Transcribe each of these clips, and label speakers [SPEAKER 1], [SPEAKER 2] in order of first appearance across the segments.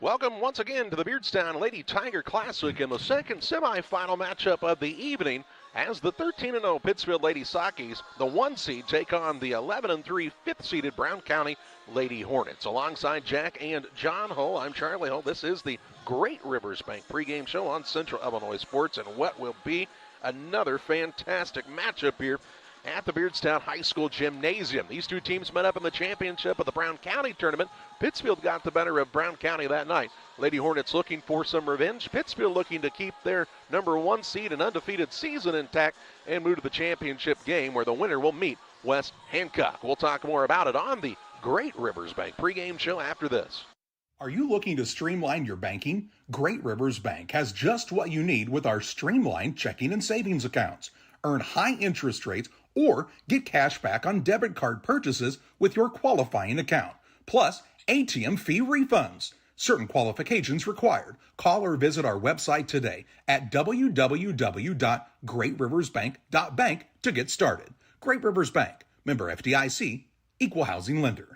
[SPEAKER 1] Welcome once again to the Beardstown Lady Tiger Classic in the second semifinal matchup of the evening as the 13-0 Pittsfield Lady Sockies, the 1 seed, take on the 11-3 fifth-seeded Brown County Lady Hornets. Alongside Jack and John Hull, I'm Charlie Hull. This is the Great Rivers Bank pregame show on Central Illinois Sports, and what will be another fantastic matchup here at the Beardstown High School Gymnasium. These two teams met up in the championship of the Brown County tournament. Pittsfield got the better of Brown County that night. Lady Hornets looking for some revenge. Pittsfield looking to keep their number 1 seed and undefeated season intact and move to the championship game where the winner will meet West Hancock. We'll talk more about it on the Great Rivers Bank pregame show after this.
[SPEAKER 2] Are you looking to streamline your banking? Great Rivers Bank has just what you need with our streamlined checking and savings accounts. Earn high interest rates or get cash back on debit card purchases with your qualifying account, plus ATM fee refunds. Certain qualifications required. Call or visit our website today at www.greatriversbank.bank to get started. Great Rivers Bank, member FDIC, equal housing lender.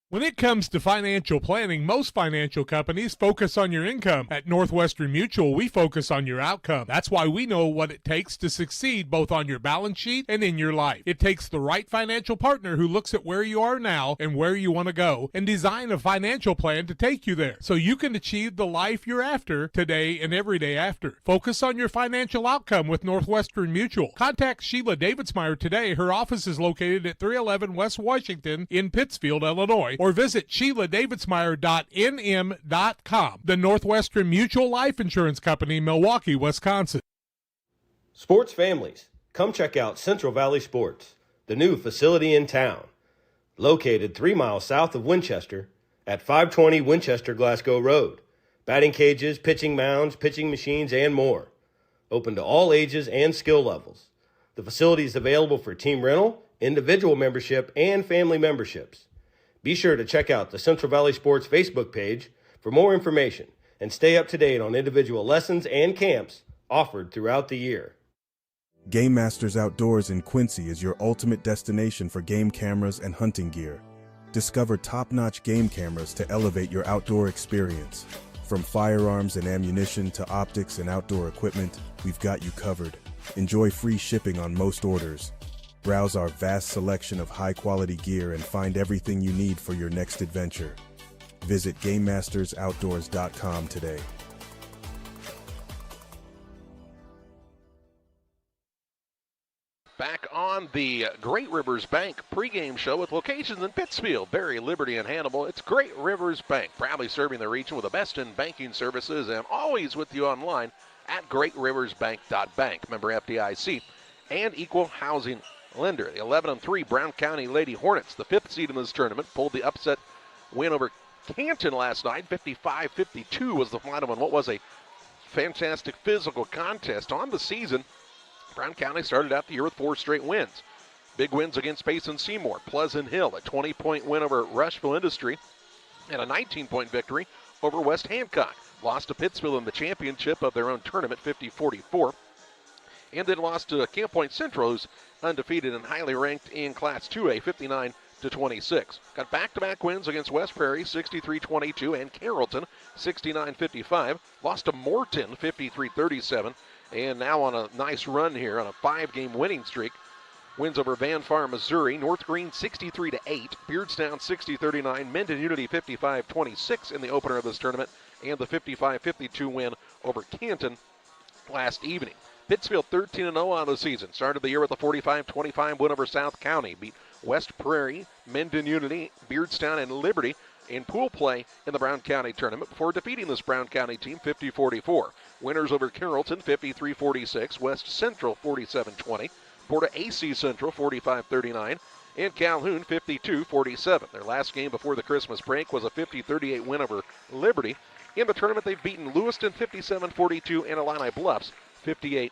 [SPEAKER 3] When it comes to financial planning, most financial companies focus on your income. At Northwestern Mutual, we focus on your outcome. That's why we know what it takes to succeed both on your balance sheet and in your life. It takes the right financial partner who looks at where you are now and where you want to go and design a financial plan to take you there so you can achieve the life you're after today and every day after. Focus on your financial outcome with Northwestern Mutual. Contact Sheila Davidsmeyer today. Her office is located at 311 West Washington in Pittsfield, Illinois, or visit SheilaDavidsmeyer.nm.com. The Northwestern Mutual Life Insurance Company, Milwaukee, Wisconsin.
[SPEAKER 4] Sports families, come check out Central Valley Sports, the new facility in town. Located 3 miles south of Winchester at 520 Winchester Glasgow Road. Batting cages, pitching mounds, pitching machines, and more. Open to all ages and skill levels. The facility is available for team rental, individual membership, and family memberships. Be sure to check out the Central Valley Sports Facebook page for more information and stay up to date on individual lessons and camps offered throughout the year.
[SPEAKER 5] Game Masters Outdoors in Quincy is your ultimate destination for game cameras and hunting gear. Discover top-notch game cameras to elevate your outdoor experience. From firearms and ammunition to optics and outdoor equipment, we've got you covered. Enjoy free shipping on most orders. Browse our vast selection of high-quality gear and find everything you need for your next adventure. Visit GameMastersOutdoors.com today.
[SPEAKER 1] Back on the Great Rivers Bank pregame show with locations in Pittsfield, Berry, Liberty, and Hannibal. It's Great Rivers Bank, proudly serving the region with the best in banking services and always with you online at greatriversbank.bank. Member FDIC and equal housing lender. The 11-3 Brown County Lady Hornets, the 5th seed in this tournament, pulled the upset win over Canton last night. 55-52 was the final in what was a fantastic physical contest. On the season, Brown County started out the year with 4 straight wins. Big wins against Payson Seymour, Pleasant Hill, a 20-point win over Rushville Industry, and a 19-point victory over West Hancock. Lost to Pittsfield in the championship of their own tournament, 50-44. And then lost to Camp Point Central, who's undefeated and highly ranked in Class 2A, 59-26. Got back-to-back wins against West Prairie, 63-22, and Carrollton, 69-55. Lost to Morton, 53-37, and now on a nice run here on a 5-game winning streak. Wins over Van Farm, Missouri, North Green 63-8, Beardstown 60-39, Mendon Unity 55-26 in the opener of this tournament, and the 55-52 win over Canton last evening. Pittsfield 13-0 on the season. Started the year with a 45-25 win over South County. Beat West Prairie, Mendon Unity, Beardstown, and Liberty in pool play in the Brown County tournament before defeating this Brown County team 50-44. Winners over Carrollton 53-46, West Central 47-20, Porta AC Central 45-39, and Calhoun 52-47. Their last game before the Christmas break was a 50-38 win over Liberty. In the tournament, they've beaten Lewiston 57-42 and Illini Bluffs 58-45.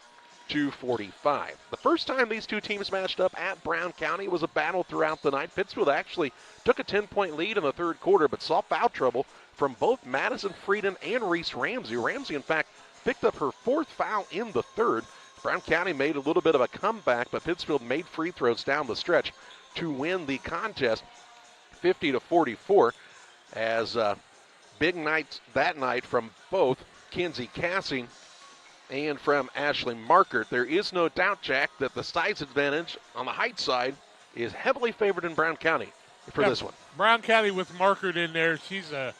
[SPEAKER 1] The first time these two teams matched up at Brown County was a battle throughout the night. Pittsfield actually took a 10-point lead in the third quarter, but saw foul trouble from both Madison Frieden and Reese Ramsey. Ramsey, in fact, picked up her 4th foul in the third. Brown County made a little bit of a comeback, but Pittsfield made free throws down the stretch to win the contest 50-44 as Big nights that night from both Kinsey Cassie and from Ashley Markert. There is no doubt, Jack, that the size advantage on the height side is heavily favored in Brown County for this one.
[SPEAKER 3] Brown County with Markert in there. She's a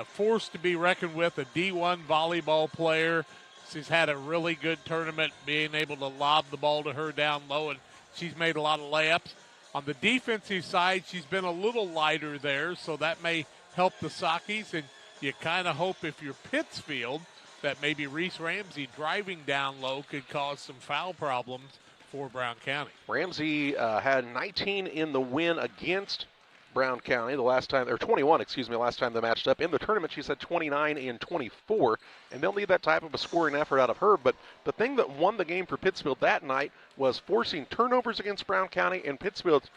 [SPEAKER 3] force to be reckoned with, a D1 volleyball player. She's had a really good tournament, being able to lob the ball to her down low, and she's made a lot of layups. On the defensive side, she's been a little lighter there, so that may help the Sockies, and you kind of hope if you're Pittsfield that maybe Reese Ramsey driving down low could cause some foul problems for Brown County.
[SPEAKER 1] Ramsey had 19 in the win against Brown County the last time, or 21, excuse me, last time they matched up. In the tournament, she's had 29 and 24, and they'll need that type of a scoring effort out of her. But the thing that won the game for Pittsfield that night was forcing turnovers against Brown County, and Pittsfield's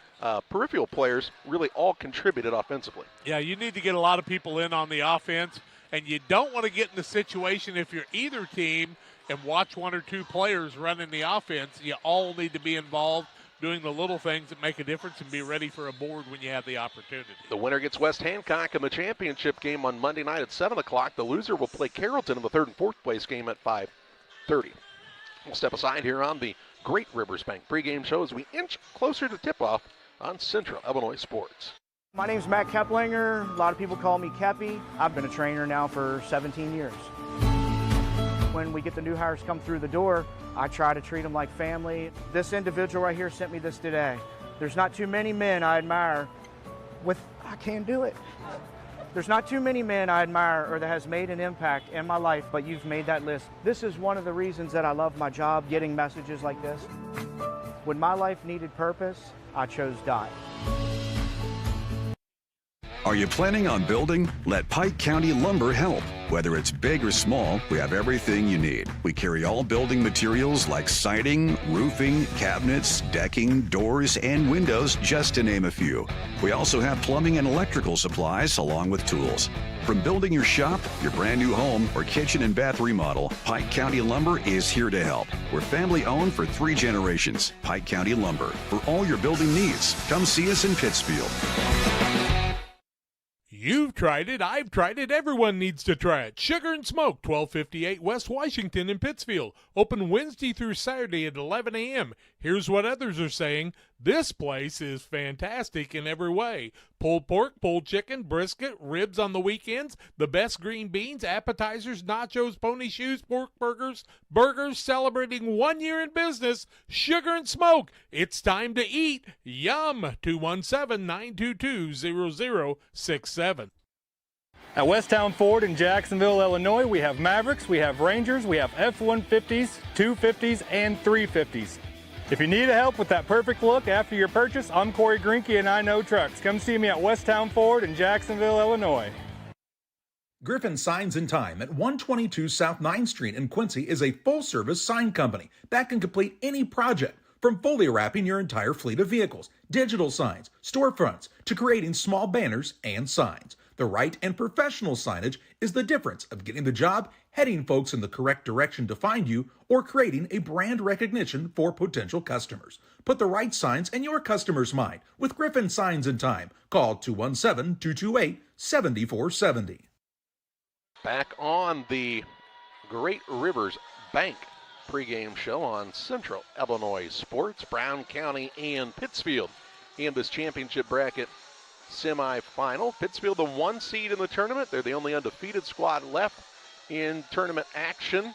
[SPEAKER 1] peripheral players really all contributed offensively.
[SPEAKER 3] Yeah, you need to get a lot of people in on the offense, and you don't want to get in the situation if you're either team and watch one or two players running the offense. You all need to be involved, doing the little things that make a difference, and be ready for a board when you have the opportunity.
[SPEAKER 1] The winner gets West Hancock in the championship game on Monday night at 7 o'clock. The loser will play Carrollton in the third and fourth place game at 5:30. We'll step aside here on the Great Rivers Bank pregame show as we inch closer to tip-off on Central Illinois Sports.
[SPEAKER 6] My name's Matt Keplinger. A lot of people call me Kepi. I've been a trainer now for 17 years. When we get the new hires come through the door, I try to treat them like family. This individual right here sent me this today. There's not too many men I admire I can't do it. There's not too many men I admire or that has made an impact in my life, but you've made that list. This is one of the reasons that I love my job, getting messages like this. When my life needed purpose, I chose Dot.
[SPEAKER 7] Are you planning on building? Let Pike County Lumber help. Whether it's big or small, we have everything you need. We carry all building materials like siding, roofing, cabinets, decking, doors, and windows, just to name a few. We also have plumbing and electrical supplies along with tools. From building your shop, your brand new home, or kitchen and bath remodel, Pike County Lumber is here to help. We're family owned for 3 generations. Pike County Lumber. For all your building needs, come see us in Pittsfield.
[SPEAKER 3] You've tried it, I've tried it, everyone needs to try it. Sugar and Smoke, 1258 West Washington in Pittsfield. Open Wednesday through Saturday at 11 a.m. Here's what others are saying. This place is fantastic in every way. Pulled pork, pulled chicken, brisket, ribs on the weekends, the best green beans, appetizers, nachos, pony shoes, pork burgers, celebrating 1 year in business. Sugar and Smoke, it's time to eat. Yum! 217-922-0067.
[SPEAKER 8] At Westtown Ford in Jacksonville, Illinois, we have Mavericks, we have Rangers, we have F-150s, 250s, and 350s. If you need help with that perfect look after your purchase, I'm Corey Grinke and I Know Trucks. Come see me at Westtown Ford in Jacksonville, Illinois.
[SPEAKER 2] Griffin Signs and Time at 122 South 9th Street in Quincy is a full-service sign company that can complete any project, from fully wrapping your entire fleet of vehicles, digital signs, storefronts, to creating small banners and signs. The right and professional signage is the difference of getting the job, heading folks in the correct direction to find you, or creating a brand recognition for potential customers. Put the right signs in your customer's mind with Griffin Signs and Time. Call 217-228-7470.
[SPEAKER 1] Back on the Great Rivers Bank pregame show on Central Illinois Sports. Brown County and Pittsfield in this championship bracket semifinal. Pittsfield, the 1 seed in the tournament. They're the only undefeated squad left in tournament action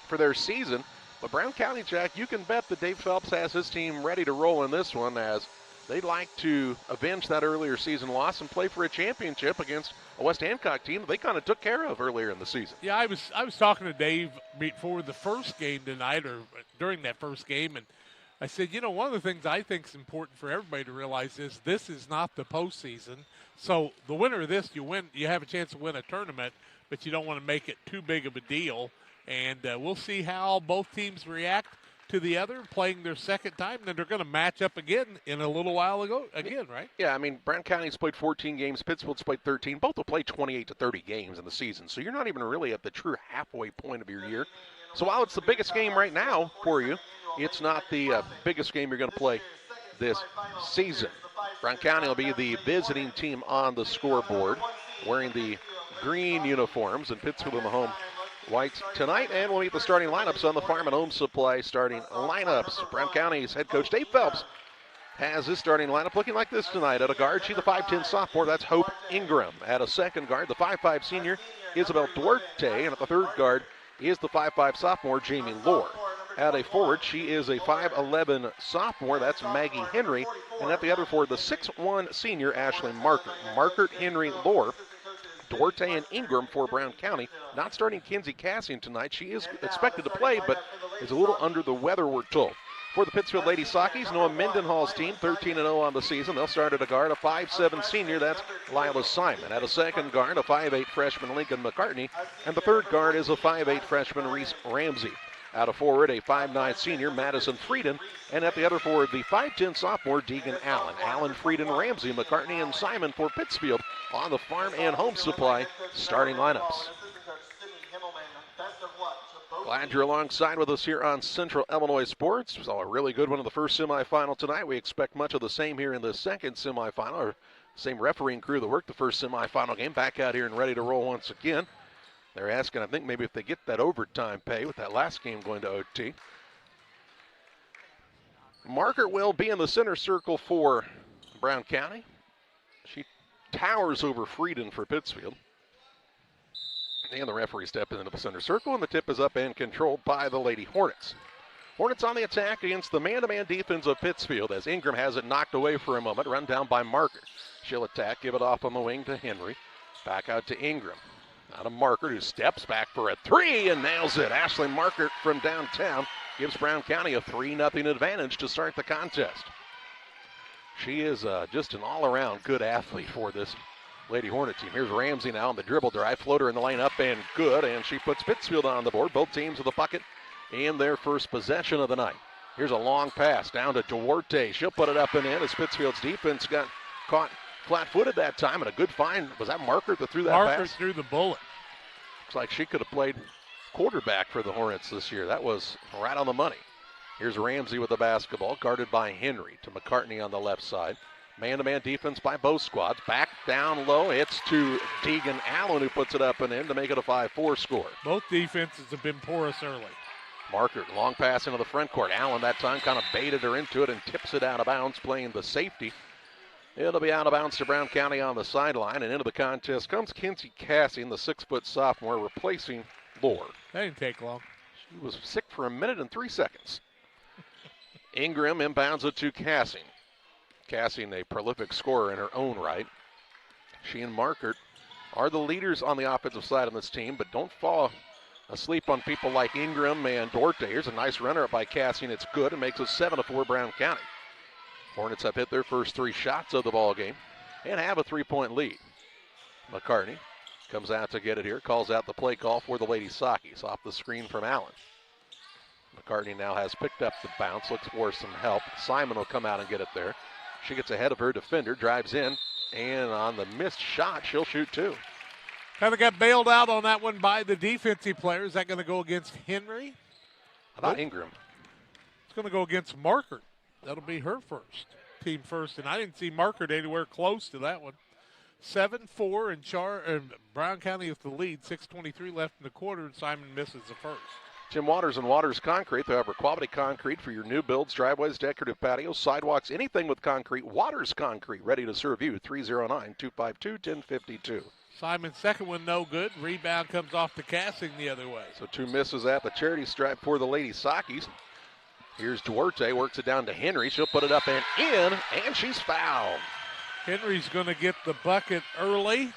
[SPEAKER 1] for their season. But Brown County, Jack, you can bet that Dave Phelps has his team ready to roll in this one, as they'd like to avenge that earlier season loss and play for a championship against a West Hancock team that they kind of took care of earlier in the season.
[SPEAKER 3] Yeah, I was talking to Dave before the first game tonight, or during that first game, and I said, one of the things I think is important for everybody to realize is this is not the postseason. So the winner of this, you have a chance to win a tournament, but you don't want to make it too big of a deal. And we'll see how both teams react to the other, playing their second time. Then they're going to match up again in a little while again, right?
[SPEAKER 1] Yeah, I mean, Brown County's played 14 games. Pittsfield's played 13. Both will play 28 to 30 games in the season. So you're not even really at the true halfway point of your year. So while it's the biggest game right now for you, it's not the biggest game you're going to play this season. Brown County will be the visiting team on the scoreboard, wearing the green uniforms, and Pittsfield in the home whites tonight. And we'll meet the starting lineups on the Farm and Home Supply starting lineups. Brown County's head coach Dave Phelps has his starting lineup looking like this tonight. At a guard, she's the 5'10 sophomore. That's Hope Ingram. At a second guard, the 5'5 senior Isabel Duarte. And at the third guard is the 5'5 sophomore Jamie Lohr. At a forward, she is a 5'11 sophomore. That's Maggie Henry. And at the other forward, the 6'1 senior Ashley Markert. Markert, Henry, Lohr, Duarte, and Ingram for Brown County. Not starting Kinsey Cassian tonight. She is expected to play, but is a little under the weather, we're told. For the Pittsfield Lady Sockies, Noah Mendenhall's team, 13-0 on the season. They'll start at a guard, a 5'7 senior. That's Lila Simon. At a second guard, a 5'8 freshman, Lincoln McCartney. And the third guard is a 5'8 freshman, Reese Ramsey. Out of forward, a 5'9 senior, Madison Frieden. And at the other forward, the 5'10 sophomore, Deegan Allen. Allen, Frieden, Ramsey, McCartney, and Simon for Pittsfield on the Farm and Home Supply starting lineups. Glad you're alongside with us here on Central Illinois Sports. We saw a really good one in the first semifinal tonight. We expect much of the same here in the second semifinal. Our same refereeing crew that worked the first semifinal game back out here and ready to roll once again. They're asking, I think, maybe if they get that overtime pay with that last game going to OT. Markert will be in the center circle for Brown County. She towers over Frieden for Pittsfield. And the referee stepped into the center circle, and the tip is up and controlled by the Lady Hornets. Hornets on the attack against the man-to-man defense of Pittsfield as Ingram has it knocked away for a moment, run down by Markert. She'll attack, give it off on the wing to Henry. Back out to Ingram. Now to Markert, who steps back for a three and nails it. Ashley Markert from downtown gives Brown County a 3-0 advantage to start the contest. She is just an all-around good athlete for this Lady Hornet team. Here's Ramsey now on the dribble drive. Floater in the lane up and good, and she puts Pittsfield on the board. Both teams with a bucket in their first possession of the night. Here's a long pass down to Duarte. She'll put it up and in as Pittsfield's defense got caught flat-footed that time, and a good find. Was that Markert that threw that pass?
[SPEAKER 3] Markert threw the bullet.
[SPEAKER 1] Looks like she could have played quarterback for the Hornets this year. That was right on the money. Here's Ramsey with the basketball, guarded by Henry to McCartney on the left side. Man-to-man defense by both squads. Back down low. It's to Deegan Allen, who puts it up and in to make it a 5-4 score.
[SPEAKER 3] Both defenses have been porous early.
[SPEAKER 1] Markert, long pass into the front court. Allen that time kind of baited her into it and tips it out of bounds, playing the safety. It'll be out of bounds to Brown County on the sideline, and into the contest comes Kinsey Cassian, the 6-foot sophomore, replacing Lohr.
[SPEAKER 3] That didn't take long.
[SPEAKER 1] She was sick for 1 minute and 3 seconds. Ingram inbounds it to Cassian. Cassian, a prolific scorer in her own right. She and Markert are the leaders on the offensive side of this team, but don't fall asleep on people like Ingram and Duarte. Here's a nice runner-up by Cassian. It's good. It makes it 7-4 Brown County. Hornets have hit their first 3 shots of the ball game and have a 3-point lead. McCartney comes out to get it here, calls out the play call for the Lady Sockies off the screen from Allen. McCartney now has picked up the bounce, looks for some help. Simon will come out and get it there. She gets ahead of her defender, drives in, and on the missed shot, she'll shoot 2.
[SPEAKER 3] Kind of got bailed out on that one by the defensive player. Is that going to go against Henry?
[SPEAKER 1] How about Ingram?
[SPEAKER 3] It's going to go against Markert. That'll be her first, team first, and I didn't see Markert anywhere close to that one. 7-4, and Brown County with the lead. 6:23 left in the quarter, and Simon misses the first.
[SPEAKER 1] Jim Waters and Waters Concrete. They offer quality concrete for your new builds, driveways, decorative patios, sidewalks, anything with concrete. Waters Concrete, ready to serve you. 309-252-1052.
[SPEAKER 3] Simon's second one no good. Rebound comes off to Cassing the other way.
[SPEAKER 1] So 2 misses at the charity stripe for the Lady Sockies. Here's Duarte, works it down to Henry. She'll put it up and in, and she's fouled.
[SPEAKER 3] Henry's going to get the bucket early.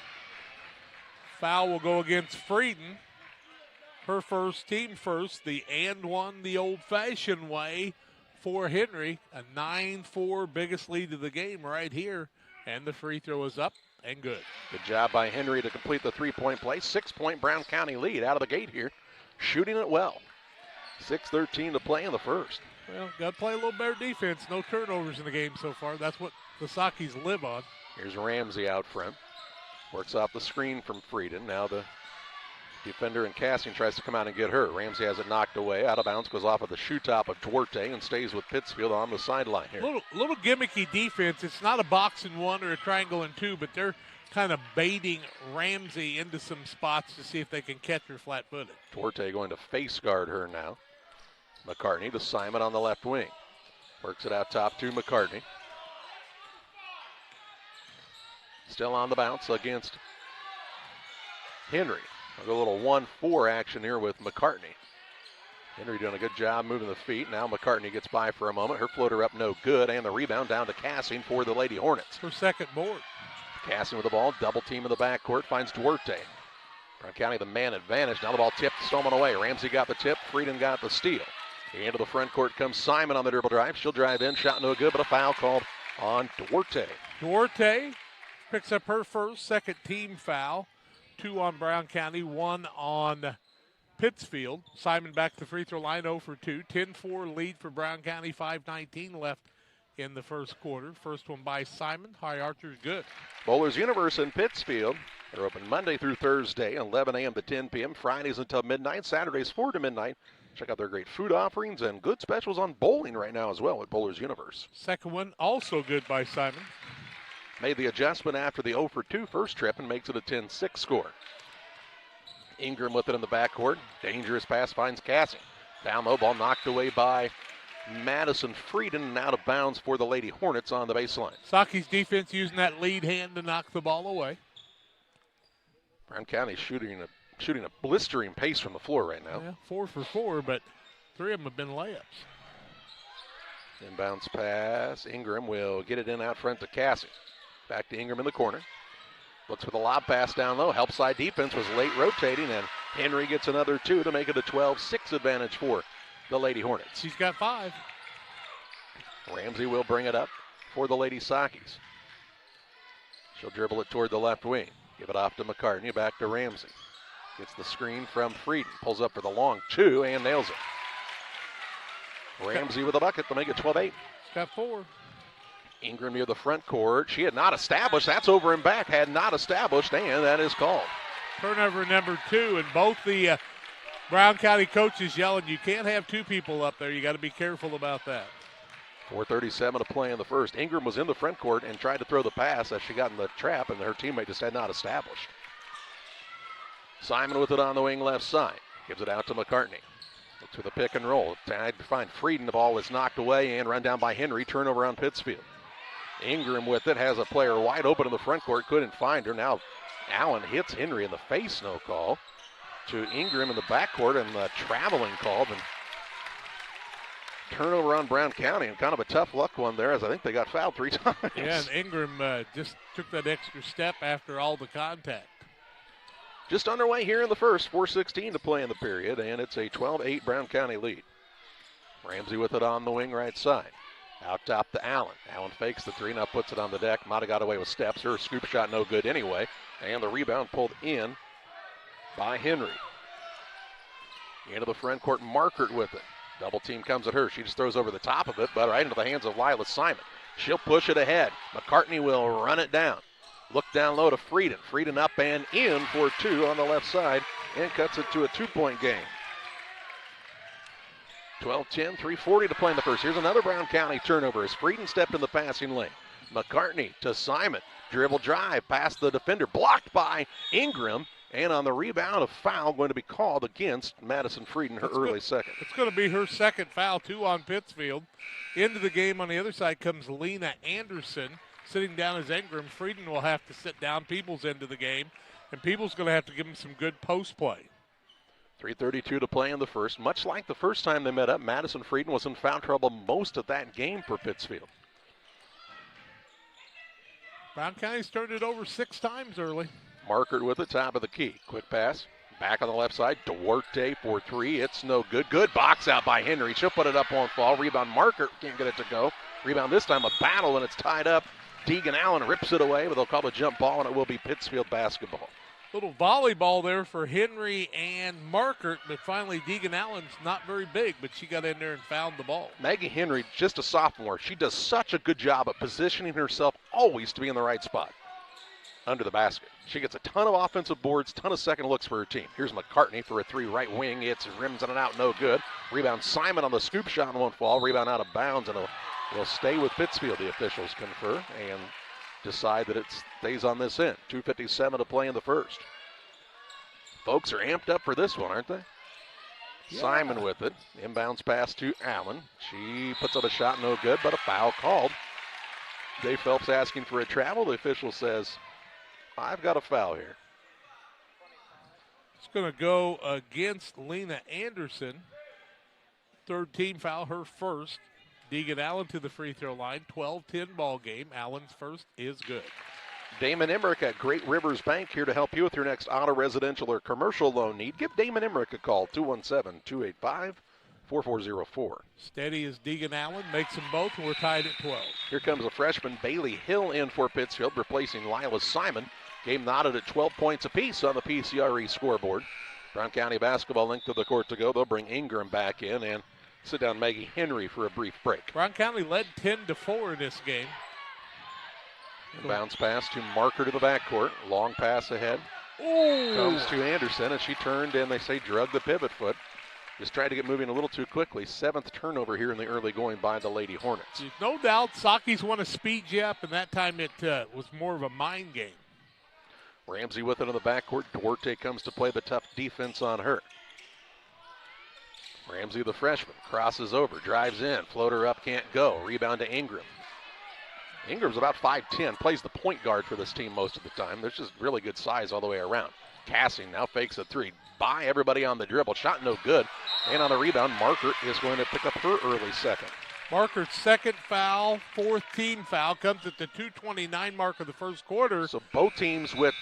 [SPEAKER 3] Foul will go against Frieden. Her first, team first, the and one the old-fashioned way for Henry. A 9-4 biggest lead of the game right here. And the free throw is up and good.
[SPEAKER 1] Good job by Henry to complete the 3-point play. 6-point Brown County lead out of the gate here. Shooting it well. 6:13 to play in the first.
[SPEAKER 3] Well, got to play a little better defense. No turnovers in the game so far. That's what the Sockies live on.
[SPEAKER 1] Here's Ramsey out front. Works off the screen from Frieden. Now the defender and Cassian tries to come out and get her. Ramsey has it knocked away. Out of bounds, goes off of the shoe top of Duarte and stays with Pittsfield on the sideline here.
[SPEAKER 3] Little gimmicky defense. It's not a box and 1 or a triangle and 2, but they're kind of baiting Ramsey into some spots to see if they can catch her flat-footed.
[SPEAKER 1] Duarte going to face guard her now. McCartney to Simon on the left wing. Works it out top to McCartney. Still on the bounce against Henry. A little 1-4 action here with McCartney. Henry doing a good job moving the feet. Now McCartney gets by for a moment. Her floater up no good, and the rebound down to Cassing for the Lady Hornets.
[SPEAKER 3] Her second board.
[SPEAKER 1] Cassing with the ball, double team in the backcourt, finds Duarte. Brown County the man advantage. Now the ball tipped, stolen away. Ramsey got the tip, Frieden got the steal. Into the front court comes Simon on the dribble drive. She'll drive in, shot no good, but a foul called on Duarte.
[SPEAKER 3] Duarte picks up her first, second team foul. 2 on Brown County, 1 on Pittsfield. Simon back to the free throw line, 0 for 2. 10-4 lead for Brown County, 5:19 left in the first quarter. First one by Simon. High Archer's good.
[SPEAKER 1] Bowlers Universe in Pittsfield. They're open Monday through Thursday, 11 a.m. to 10 p.m. Fridays until midnight. Saturdays 4 to midnight. Check out their great food offerings and good specials on bowling right now as well at Bowlers Universe.
[SPEAKER 3] Second one also good by Simon.
[SPEAKER 1] Made the adjustment after the 0 for 2 first trip and makes it a 10-6 score. Ingram with it in the backcourt. Dangerous pass finds Cassie. Down low, ball knocked away by Madison Frieden and out of bounds for the Lady Hornets on the baseline.
[SPEAKER 3] Saki's defense using that lead hand to knock the ball away.
[SPEAKER 1] Brown County shooting a blistering pace from the floor right now.
[SPEAKER 3] Yeah, 4 for 4, but 3 of them have been layups.
[SPEAKER 1] Inbounds pass. Ingram will get it in out front to Cassie. Back to Ingram in the corner. Looks for the lob pass down low. Help side defense was late rotating, and Henry gets another 2 to make it a 12-6 advantage for the Lady Hornets.
[SPEAKER 3] She's got 5.
[SPEAKER 1] Ramsey will bring it up for the Lady Sakis. She'll dribble it toward the left wing. Give it off to McCartney. Back to Ramsey. Gets the screen from Frieden. Pulls up for the long 2 and nails it. Ramsey with a bucket to make it 12-8.
[SPEAKER 3] She's got 4.
[SPEAKER 1] Ingram near the front court. She had not established. That's over and back. Had not established, and that is called.
[SPEAKER 3] Turnover number 2, and both the Brown County coaches yelling, you can't have 2 people up there. You got to be careful about that.
[SPEAKER 1] 4:37 to play in the first. Ingram was in the front court and tried to throw the pass as she got in the trap, and her teammate just had not established. Simon with it on the wing left side. Gives it out to McCartney. Looks for the pick and roll. Tied to find Frieden. The ball is knocked away and run down by Henry. Turnover on Pittsfield. Ingram with it. Has a player wide open in the front court. Couldn't find her. Now Allen hits Henry in the face. No call. To Ingram in the backcourt, and the traveling called. And turnover on Brown County, and kind of a tough luck one there, as I think they got fouled 3 times.
[SPEAKER 3] Yeah, and Ingram just took that extra step after all the contact.
[SPEAKER 1] Just underway here in the first, 4:16 to play in the period, and it's a 12-8 Brown County lead. Ramsey with it on the wing right side. Out top to Allen. Allen fakes the 3, now puts it on the deck. Might have got away with steps. Her scoop shot no good anyway, and the rebound pulled in by Henry. Into the front court, Markert with it. Double team comes at her. She just throws over the top of it, but right into the hands of Lila Simon. She'll push it ahead. McCartney will run it down. Look down low to Frieden. Frieden up and in for 2 on the left side and cuts it to a 2-point game. 12-10, 3:40 to play in the first. Here's another Brown County turnover as Frieden stepped in the passing lane. McCartney to Simon. Dribble drive past the defender. Blocked by Ingram. And on the rebound, a foul going to be called against Madison Frieden, her early second.
[SPEAKER 3] It's going to be her second foul, 2 on Pittsfield. Into the game on the other side comes Lena Anderson, sitting down as Ingram. Frieden will have to sit down. Peoples into the game, and Peoples going to have to give him some good post play.
[SPEAKER 1] 3:32 to play in the first. Much like the first time they met up, Madison Frieden was in foul trouble most of that game for Pittsfield.
[SPEAKER 3] Brown County's turned it over 6 times early.
[SPEAKER 1] Markert with the top of the key. Quick pass. Back on the left side. Duarte for 3. It's no good. Good box out by Henry. She'll put it up on fall. Rebound Markert can't get it to go. Rebound this time a battle, and it's tied up. Deegan Allen rips it away, but they'll call a jump ball, and it will be Pittsfield basketball.
[SPEAKER 3] Little volleyball there for Henry and Markert, but finally Deegan Allen's not very big, but she got in there and found the ball.
[SPEAKER 1] Maggie Henry, just a sophomore. She does such a good job at positioning herself always to be in the right spot under the basket. She gets a ton of offensive boards, ton of second looks for her team. Here's McCartney for a 3 right wing. It's rims on and out, no good. Rebound Simon on the scoop shot and won't fall. Rebound out of bounds, and it'll stay with Pittsfield, the officials confer. And decide that it stays on this end. 2:57 to play in the first. Folks are amped up for this one, aren't they? Yeah. Simon with it. Inbounds pass to Allen. She puts up a shot, no good, but a foul called. Dave Phelps asking for a travel. The official says, I've got a foul here.
[SPEAKER 3] It's going to go against Lena Anderson. Third team foul, her first. Deegan Allen to the free throw line. 12-10 ball game. Allen's first is good.
[SPEAKER 1] Damon Emmerich at Great Rivers Bank here to help you with your next auto, residential, or commercial loan need. Give Damon Emmerich a call, 217-285-4404.
[SPEAKER 3] Steady as Deegan Allen, makes them both, and we're tied at 12.
[SPEAKER 1] Here comes a freshman, Bailey Hill, in for Pittsfield, replacing Lila Simon. Game knotted at 12 points apiece on the PCRE scoreboard. Brown County basketball linked to the court to go. They'll bring Ingram back in and sit down Maggie Henry for a brief break.
[SPEAKER 3] Brown County led 10-4 in this game.
[SPEAKER 1] Bounce pass to Marker to the backcourt. Long pass ahead.
[SPEAKER 3] Ooh.
[SPEAKER 1] Comes to Anderson, and she turned and they say drug the pivot foot. Just tried to get moving a little too quickly. 7th turnover here in the early going by the Lady Hornets.
[SPEAKER 3] There's no doubt Sakis want to speed you up, and that time it was more of a mind game.
[SPEAKER 1] Ramsey with it in the backcourt. Duarte comes to play the tough defense on her. Ramsey, the freshman, crosses over, drives in, floater up, can't go. Rebound to Ingram. Ingram's about 5'10", plays the point guard for this team most of the time. There's just really good size all the way around. Cassing now fakes a three. By everybody on the dribble. Shot no good. And on the rebound, Markert is going to pick up her early second.
[SPEAKER 3] Marker's second foul, 4th team foul, comes at the 2:29 mark of the first quarter.
[SPEAKER 1] So both teams with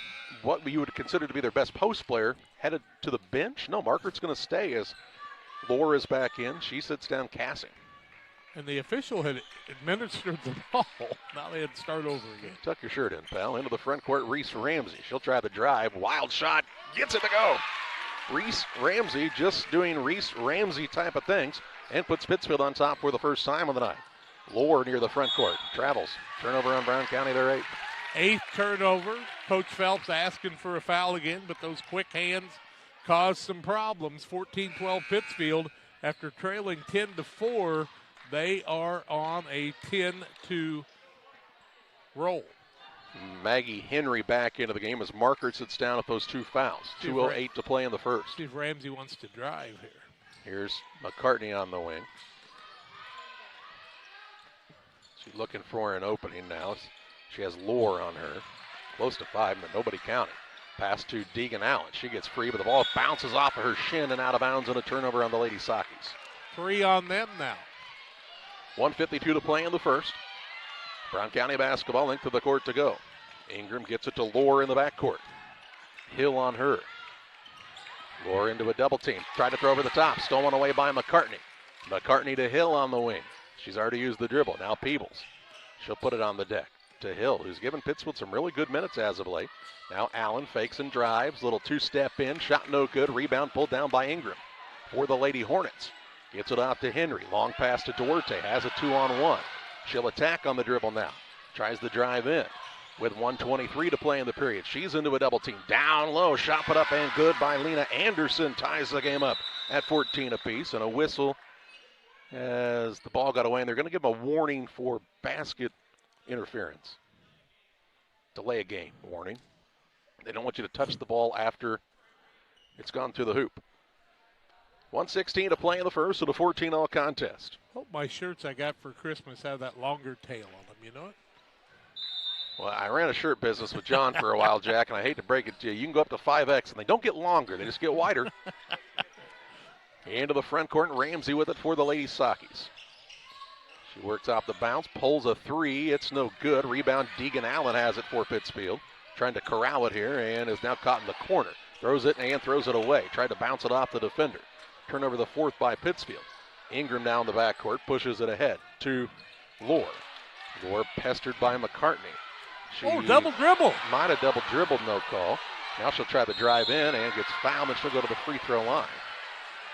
[SPEAKER 1] what you would consider to be their best post player headed to the bench. No, Markert's going to stay as Laura is back in. She sits down Cassing.
[SPEAKER 3] And the official had administered the ball. Now they had to start over again.
[SPEAKER 1] Tuck your shirt in, pal. Into the front court, Reese Ramsey. She'll try the drive. Wild shot. Gets it to go. Reese Ramsey just doing Reese Ramsey type of things and puts Pittsfield on top for the first time on the night. Lohr near the front court. Travels. Turnover on Brown County, their 8th.
[SPEAKER 3] 8th turnover. Coach Phelps asking for a foul again, but those quick hands caused some problems. 14-12 Pittsfield after trailing 10-4. They are on a 10-2 roll.
[SPEAKER 1] Maggie Henry back into the game as Markert sits down with those 2 fouls. 2:08 to play in the first.
[SPEAKER 3] See if Ramsey wants to drive here.
[SPEAKER 1] Here's McCartney on the wing. She's looking for an opening now. She has Lohr on her. Close to 5, but nobody counting. Pass to Deegan Allen. She gets free, but the ball bounces off of her shin and out of bounds, and a turnover on the Lady Sakis.
[SPEAKER 3] 3 on them now.
[SPEAKER 1] 1:52 to play in the first. Brown County basketball linked to the court to go. Ingram gets it to Lohr in the backcourt. Hill on her. Lohr into a double team. Tried to throw over the top. Stolen away by McCartney. McCartney to Hill on the wing. She's already used the dribble. Now Peebles. She'll put it on the deck to Hill, who's given Pittsfield some really good minutes as of late. Now Allen fakes and drives. Little 2-step in. Shot no good. Rebound pulled down by Ingram for the Lady Hornets. Gets it out to Henry. Long pass to Duarte. Has a 2-on-1. She'll attack on the dribble now. Tries the drive in with 1:23 to play in the period. She's into a double team. Down low. Shot put up and good by Lena Anderson. Ties the game up at 14 apiece. And a whistle as the ball got away. And they're going to give them a warning for basket interference. Delay a game warning. They don't want you to touch the ball after it's gone through the hoop. 1:16 to play in the first of the 14-all contest.
[SPEAKER 3] Hope my shirts I got for Christmas have that longer tail on them, you know it?
[SPEAKER 1] Well, I ran a shirt business with John for a while, Jack, and I hate to break it to you. You can go up to 5X, and they don't get longer. They just get wider. Into the front court, and Ramsey with it for the Lady Sakis. She works off the bounce, pulls a 3. It's no good. Rebound, Deegan Allen has it for Pittsfield. Trying to corral it here, and is now caught in the corner. Throws it and throws it away. Tried to bounce it off the defender. Turnover the 4th by Pittsfield. Ingram down the backcourt, pushes it ahead to Lohr. Lohr pestered by McCartney. She
[SPEAKER 3] double dribble.
[SPEAKER 1] Might have double dribbled, no call. Now she'll try the drive in and gets fouled, and she'll go to the free throw line.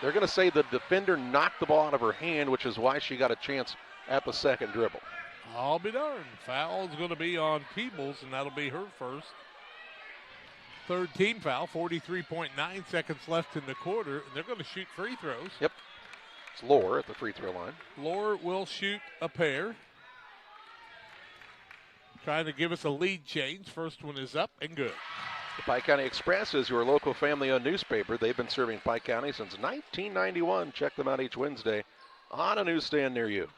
[SPEAKER 1] They're going to say the defender knocked the ball out of her hand, which is why she got a chance at the second dribble.
[SPEAKER 3] I'll be darned. Foul is going to be on Peebles, and that'll be her first. 3rd team foul, 43.9 seconds left in the quarter, and they're going to shoot free throws.
[SPEAKER 1] Yep. It's Lohr at the free throw line.
[SPEAKER 3] Lohr will shoot a pair. trying to give us a lead change. First one is up and good.
[SPEAKER 1] The Pike County Express is your local family-owned newspaper. They've been serving Pike County since 1991. Check them out each Wednesday on a newsstand near you.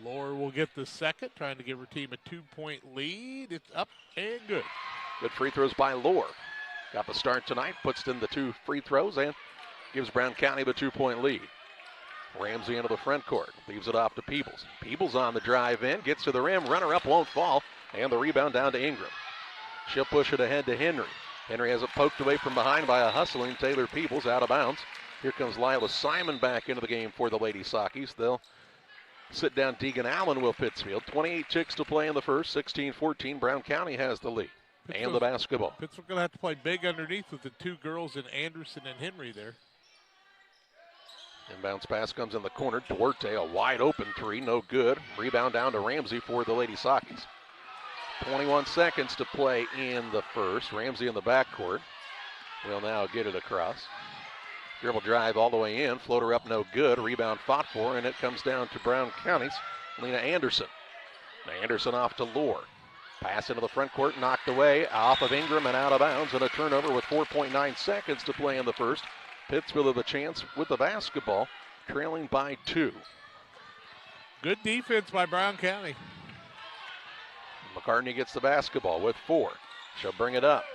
[SPEAKER 3] Laura will get the second, trying to give her team a 2-point lead. It's up and good.
[SPEAKER 1] Good free throws by Lohr. Got the start tonight, puts in the 2 free throws, and gives Brown County the 2-point lead. Ramsey into the front court, leaves it off to Peebles. Peebles on the drive in, gets to the rim, runner up won't fall, and the rebound down to Ingram. She'll push it ahead to Henry. Henry has it poked away from behind by a hustling Taylor Peebles, out of bounds. Here comes Lila Simon back into the game for the Lady Sockies. They'll sit down Deegan Allen will Pittsfield. 28 ticks to play in the first, 16-14. Brown County has the lead. And the basketball.
[SPEAKER 3] Pittsfield going to have to play big underneath with the 2 girls in Anderson and Henry there.
[SPEAKER 1] Inbounds pass comes in the corner. Duarte, a wide open 3, no good. Rebound down to Ramsey for the Lady Sockies. 21 seconds to play in the first. Ramsey in the backcourt. Will now get it across. Dribble drive all the way in. Floater up, no good. Rebound fought for, and it comes down to Brown County's Lena Anderson. Anderson off to Lohr. Pass into the front court, knocked away, off of Ingram and out of bounds, and a turnover with 4.9 seconds to play in the first. Pittsfield with a chance with the basketball, trailing by 2.
[SPEAKER 3] Good defense by Brown County.
[SPEAKER 1] McCartney gets the basketball with 4. She'll bring it up.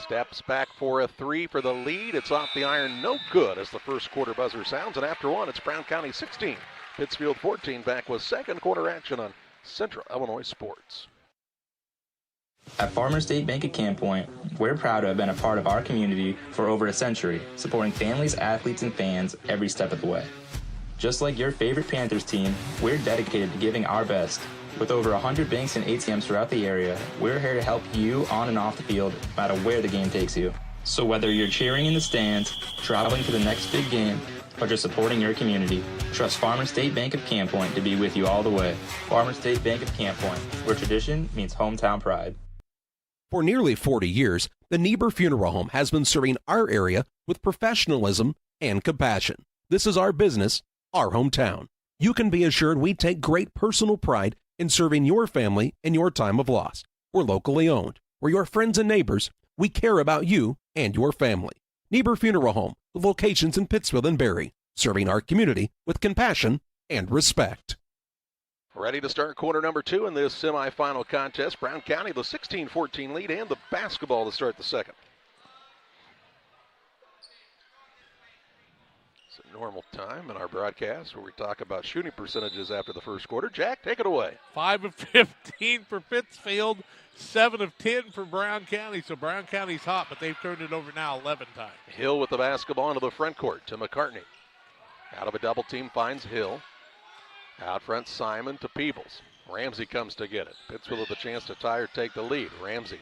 [SPEAKER 1] Steps back for a 3 for the lead. It's off the iron, no good as the first quarter buzzer sounds. And after one, it's Brown County 16, Pittsfield 14. Back with second quarter action on Central Illinois Sports.
[SPEAKER 9] At Farmers State Bank at Camp Point, we're proud to have been a part of our community for over a century, supporting families, athletes, and fans every step of the way. Just like your favorite Panthers team, we're dedicated to giving our best. With over 100 banks and ATMs throughout the area, we're here to help you on and off the field, no matter where the game takes you. So whether you're cheering in the stands, traveling to the next big game, or just supporting your community, trust Farmers State Bank of Camp Point to be with you all the way. Farmers State Bank of Camp Point, where tradition meets hometown pride.
[SPEAKER 10] For nearly 40 years, the Niebuhr Funeral Home has been serving our area with professionalism and compassion. This is our business, our hometown. You can be assured we take great personal pride in serving your family in your time of loss. We're locally owned. We're your friends and neighbors. We care about you and your family. Niebuhr Funeral Home, with locations in Pittsfield and Barry, serving our community with compassion and respect.
[SPEAKER 1] Ready to start quarter number 2 in this semifinal contest. Brown County, the 16-14 lead, and the basketball to start the second. It's a normal time in our broadcast where we talk about shooting percentages after the first quarter. Jack, take it away.
[SPEAKER 3] 5 of 15 for Pittsfield, 7 of 10 for Brown County. So Brown County's hot, but they've turned it over now 11 times.
[SPEAKER 1] Hill with the basketball into the front court to McCartney. Out of a double team finds Hill. Out front, Simon to Peebles. Ramsey comes to get it. Pittsfield with a chance to tie or take the lead. Ramsey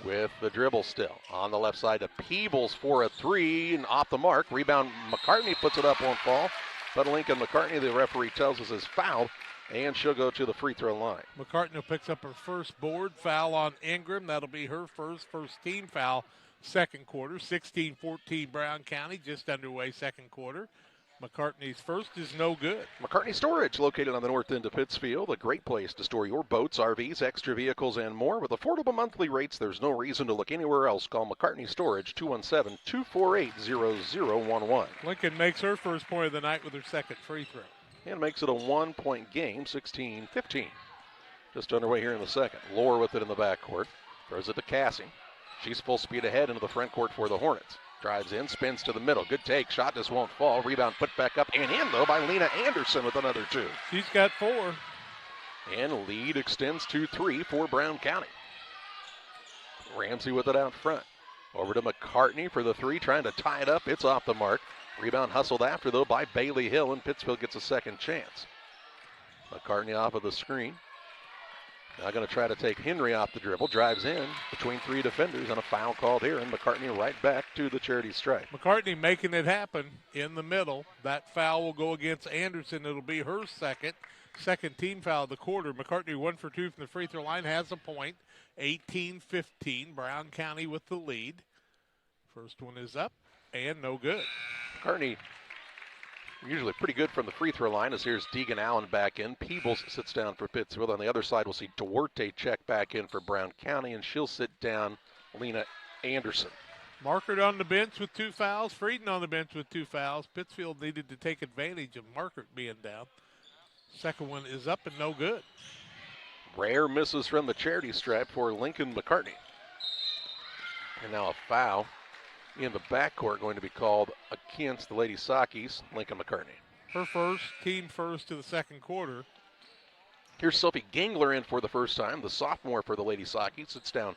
[SPEAKER 1] with the dribble still. On the left side to Peebles for a 3 and off the mark. Rebound, McCartney puts it up, won't fall. But Lincoln McCartney, the referee tells us, is fouled, and she'll go to the free throw line.
[SPEAKER 3] McCartney picks up her first board foul on Ingram. That'll be her first team foul second quarter. 16-14 Brown County, just underway second quarter. McCartney's first is no good.
[SPEAKER 1] McCartney Storage, located on the north end of Pittsfield, a great place to store your boats, RVs, extra vehicles, and more. With affordable monthly rates, there's no reason to look anywhere else. Call McCartney Storage, 217-248-0011.
[SPEAKER 3] Lincoln makes her first point of the night with her second free throw.
[SPEAKER 1] And makes it a 1-point game, 16-15. Just underway here in the second. Lohr with it in the backcourt. Throws it to Cassie. She's full speed ahead into the front court for the Hornets. Drives in, spins to the middle. Good take. Shot just won't fall. Rebound put back up and in, though, by Lena Anderson with another 2.
[SPEAKER 3] She's got 4.
[SPEAKER 1] And lead extends to 3 for Brown County. Ramsey with it out front. Over to McCartney for the 3, trying to tie it up. It's off the mark. Rebound hustled after, though, by Bailey Hill, and Pittsfield gets a second chance. McCartney off of the screen. Now going to try to take Henry off the dribble. Drives in between 3 defenders, and a foul called here, and McCartney right back to the charity stripe.
[SPEAKER 3] McCartney making it happen in the middle. That foul will go against Anderson. It'll be her second team foul of the quarter. McCartney 1 for 2 from the free throw line, has a point. 18-15, Brown County with the lead. First one is up and no good.
[SPEAKER 1] McCartney Usually pretty good from the free throw line, as here's Deegan Allen back in. Peebles sits down for Pittsfield. On the other side, we'll see Duarte check back in for Brown County, and she'll sit down Lena Anderson.
[SPEAKER 3] Markert on the bench with 2 fouls. Frieden on the bench with 2 fouls. Pittsfield needed to take advantage of Markert being down. Second one is up and no good.
[SPEAKER 1] Rare misses from the charity stripe for Lincoln McCartney. And now a foul in the backcourt going to be called against the Lady Sakis, Lincoln McCartney.
[SPEAKER 3] Her first, team first to the second quarter.
[SPEAKER 1] Here's Sophie Gingler in for the first time, the sophomore for the Lady Sakis. Sits down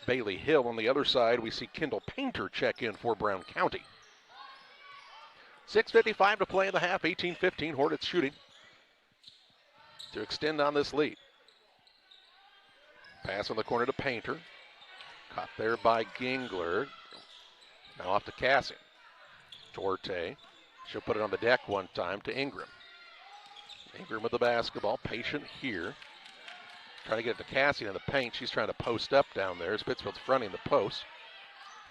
[SPEAKER 1] Bailey Hill. On the other side, we see Kendall Painter check in for Brown County. 6:55 to play in the half, 18-15, Hornets shooting to extend on this lead. Pass on the corner to Painter. Caught there by Gingler. Now off to Cassie. Duarte. She'll put it on the deck one time to Ingram. Ingram with the basketball. Patient here. Trying to get it to Cassie in the paint. She's trying to post up down there as Pittsfield's fronting the post.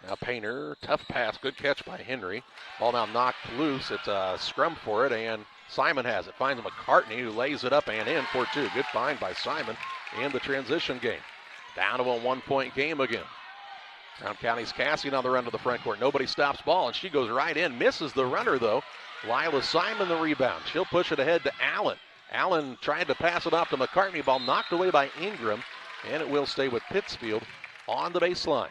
[SPEAKER 1] Now Painter. Tough pass. Good catch by Henry. Ball now knocked loose. It's a scrum for it, and Simon has it. Finds McCartney, who lays it up and in for 2. Good find by Simon in the transition game. Down to a 1-point game again. Brown County's Cassie on the run to the front court. Nobody stops ball, and she goes right in. Misses the runner, though. Lila Simon the rebound. She'll push it ahead to Allen. Allen tried to pass it off to McCartney. Ball knocked away by Ingram, and it will stay with Pittsfield on the baseline.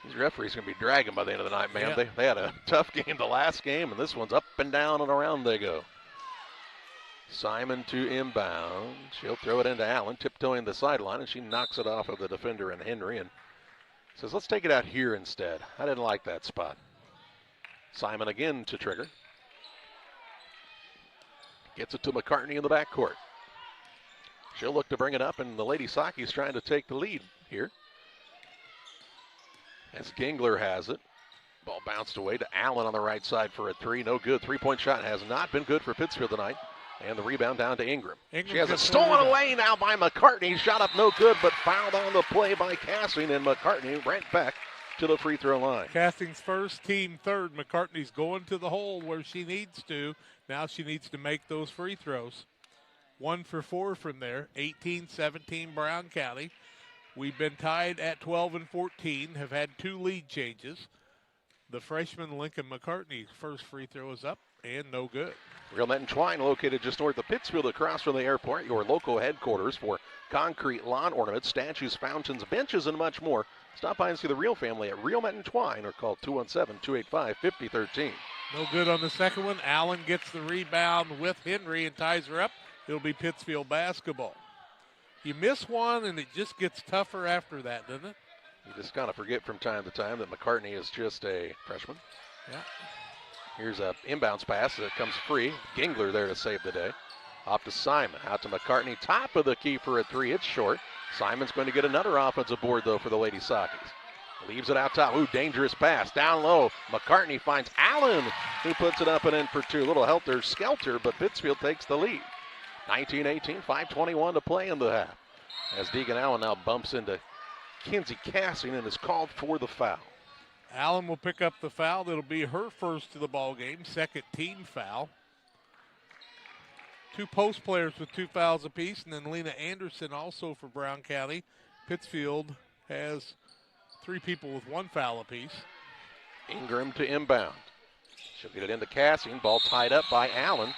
[SPEAKER 1] These referees are going to be dragging by the end of the night, man.
[SPEAKER 3] Yeah.
[SPEAKER 1] They had a tough game the last game, and this one's up and down and around they go. Simon to inbound. She'll throw it into Allen, tiptoeing the sideline, and she knocks it off of the defender and Henry and says, let's take it out here instead. I didn't like that spot. Simon again to trigger. Gets it to McCartney in the backcourt. She'll look to bring it up, and the Lady Sakis trying to take the lead here. As Gingler has it. Ball bounced away to Allen on the right side for a 3. No good. 3-point shot has not been good for Pittsfield tonight. And the rebound down to Ingram. She has it stolen away now by McCartney. Shot up no good, but fouled on the play by Cassing, and McCartney right back to the free throw line.
[SPEAKER 3] Casting's first, team third. McCartney's going to the hole where she needs to. Now she needs to make those free throws. 1 for 4 from there. 18-17 Brown County. We've been tied at 12 and 14, have had 2 lead changes. The freshman Lincoln McCartney's first free throw is up and no good.
[SPEAKER 1] Real Net and Twine, located just north of Pittsfield across from the airport, your local headquarters for concrete lawn ornaments, statues, fountains, benches, and much more. Stop by and see the Real family at Real Net and Twine or call 217-285-5013.
[SPEAKER 3] No good on the second one. Allen gets the rebound with Henry and ties her up. It'll be Pittsfield basketball. You miss one, and it just gets tougher after that, doesn't it?
[SPEAKER 1] You just kind of forget from time to time that McCartney is just a freshman.
[SPEAKER 3] Yeah.
[SPEAKER 1] Here's a inbounds pass that comes free. Gingler there to save the day. Off to Simon, out to McCartney. Top of the key for a 3. It's short. Simon's going to get another offensive board, though, for the Lady Sakis. Leaves it out top. Ooh, dangerous pass. Down low. McCartney finds Allen, who puts it up and in for 2. A little helter-skelter, but Pittsfield takes the lead. 19-18, 5:21 to play in the half. As Deegan Allen now bumps into Kinsey Cassing and is called for the foul.
[SPEAKER 3] Allen will pick up the foul. That'll be her first to the ball game, second team foul. 2 post players with 2 fouls apiece, and then Lena Anderson also for Brown County. Pittsfield has 3 people with 1 foul apiece.
[SPEAKER 1] Ingram to inbound. She'll get it into Cassing. Ball tied up by Allen.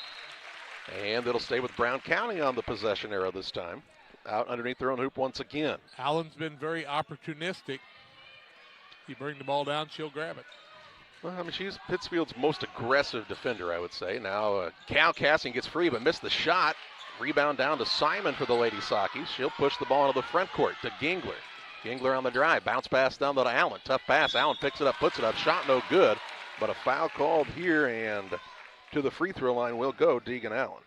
[SPEAKER 1] And it'll stay with Brown County on the possession arrow this time. Out underneath their own hoop once again.
[SPEAKER 3] Allen's been very opportunistic. You bring the ball down, she'll grab it.
[SPEAKER 1] Well, I mean, she's Pittsfield's most aggressive defender, I would say. Now, Cal Cassing gets free but missed the shot. Rebound down to Simon for the Lady Sakis. She'll push the ball into the front court to Gingler. Gingler on the drive. Bounce pass down to Allen. Tough pass. Allen picks it up, puts it up. Shot no good. But a foul called here, and to the free throw line will go Deegan Allen.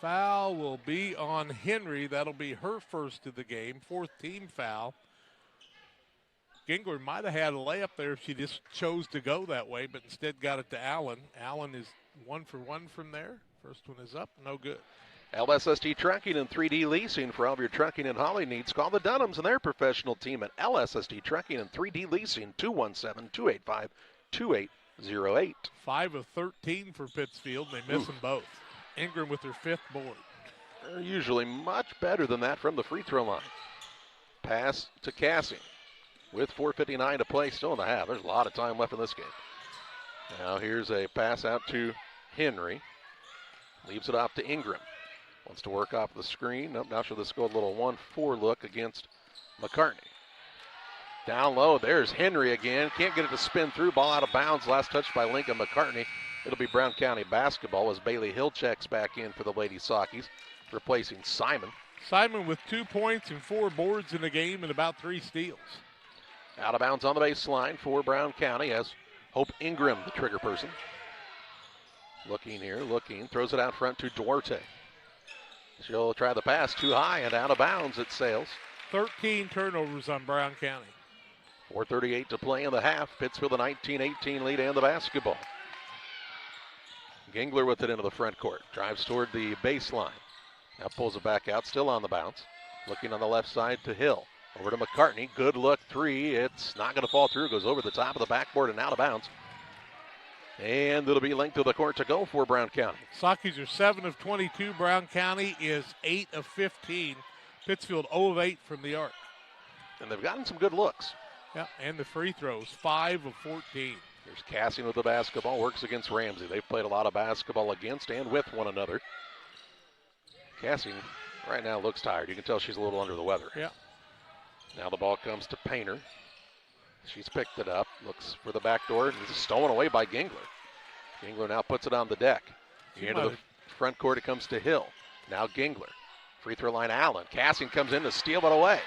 [SPEAKER 3] Foul will be on Henry. That'll be her first of the game. 4th team foul. Gingler might have had a layup there if she just chose to go that way, but instead got it to Allen. Allen is 1 for 1 from there. First one is up, no good.
[SPEAKER 1] LSST Trucking and 3D Leasing. For all of your trucking and hauling needs, call the Dunhams and their professional team at LSST Trucking and 3D Leasing, 414-288-2808.
[SPEAKER 3] 5 of 13 for Pittsfield. They miss them both. Ingram with her 5th board.
[SPEAKER 1] They're usually much better than that from the free throw line. Pass to Cassie with 4:59 to play, still in the half. There's a lot of time left in this game. Now here's a pass out to Henry. Leaves it off to Ingram. Wants to work off the screen. Nope, now she'll just go a little 1-4 look against McCartney. Down low, there's Henry again. Can't get it to spin through. Ball out of bounds. Last touched by Lincoln McCartney. It'll be Brown County basketball as Bailey Hill checks back in for the Lady Sockies, replacing Simon.
[SPEAKER 3] Simon with 2 points and 4 boards in the game and about 3 steals.
[SPEAKER 1] Out of bounds on the baseline for Brown County as Hope Ingram, the trigger person. Looking here, throws it out front to Duarte. She'll try the pass too high and out of bounds. It sails.
[SPEAKER 3] 13 turnovers on Brown County.
[SPEAKER 1] 4:38 to play in the half. Pittsfield a 19-18 lead and the basketball. Gingler with it into the front court. Drives toward the baseline. Now pulls it back out, still on the bounce. Looking on the left side to Hill. Over to McCartney. Good look three. It's not going to fall through. Goes over the top of the backboard and out of bounds. And it'll be length of the court to go for Brown County.
[SPEAKER 3] Sockies are 7 of 22. Brown County is 8 of 15. Pittsfield 0 of 8 from the arc.
[SPEAKER 1] And they've gotten some good looks.
[SPEAKER 3] Yeah, and the free throws, 5 of 14.
[SPEAKER 1] Here's Cassian with the basketball. Works against Ramsey. They've played a lot of basketball against and with one another. Cassian right now looks tired. You can tell she's a little under the weather.
[SPEAKER 3] Yeah.
[SPEAKER 1] Now the ball comes to Painter. She's picked it up, looks for the back door. This is stolen away by Gingler. Gingler now puts it on the deck. Into the front court it comes to Hill. Now Gingler. Free throw line Allen. Cassian comes in to steal it away.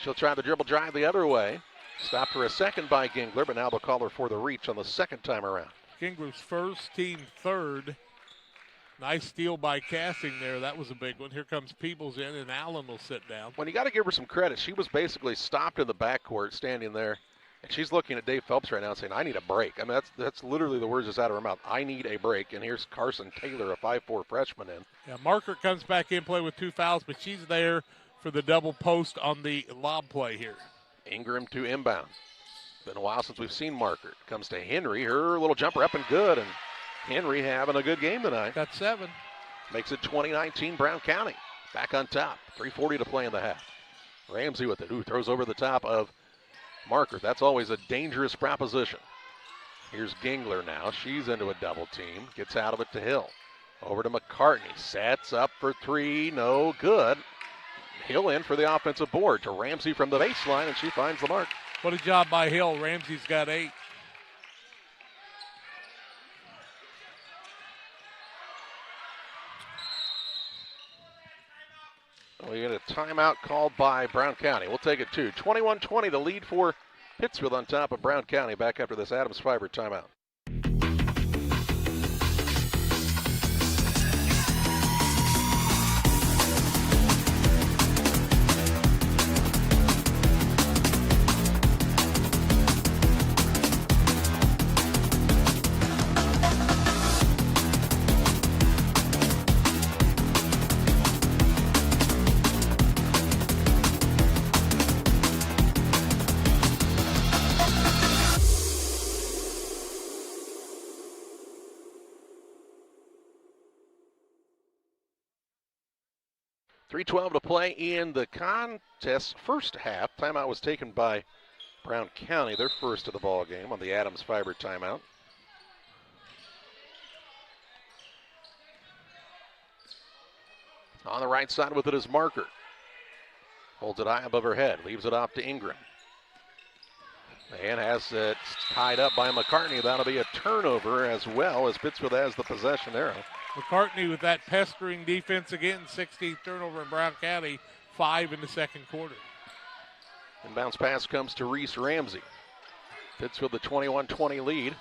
[SPEAKER 1] She'll try the dribble drive the other way. Stopped for a second by Gingler, but now they'll call her for the reach on the second time around.
[SPEAKER 3] Gingler's first, team third. Nice steal by Cassing there. That was a big one. Here comes Peebles in, and Allen will sit down.
[SPEAKER 1] When you got to give her some credit, she was basically stopped in the backcourt, standing there, and she's looking at Dave Phelps right now and saying, I need a break. I mean, that's literally the words that's out of her mouth. I need a break. And here's Carson Taylor, a 5'4 freshman in.
[SPEAKER 3] Yeah, Margaret comes back in, play with 2 fouls, but she's there for the double post on the lob play here.
[SPEAKER 1] Ingram to inbound. Been a while since we've seen Margaret. Comes to Henry. Her little jumper up and good, and Henry having a good game tonight.
[SPEAKER 3] Got 7.
[SPEAKER 1] Makes it 20-19 Brown County. Back on top. 3:40 to play in the half. Ramsey with it. Ooh, throws over the top of Marker. That's always a dangerous proposition. Here's Gingler now. She's into a double team. Gets out of it to Hill. Over to McCartney. Sets up for 3. No good. Hill in for the offensive board to Ramsey from the baseline, and she finds the mark.
[SPEAKER 3] What a job by Hill. Ramsey's got 8.
[SPEAKER 1] We get a timeout called by Brown County. We'll take it too. 21-20, the lead for Pittsfield on top of Brown County back after this Adams Fiber timeout. .312 to play in the contest's first half. Timeout was taken by Brown County, their first of the ball game on the Adams Fiber timeout. On the right side with it is Marker. Holds it high above her head, leaves it off to Ingram. And has it tied up by McCartney. That'll be a turnover as well as Pittsfield has the possession arrow.
[SPEAKER 3] McCartney with that pestering defense again. 16th turnover in Brown County. 5 in the second quarter.
[SPEAKER 1] And bounce pass comes to Reese Ramsey. Pittsfield the 21-20 lead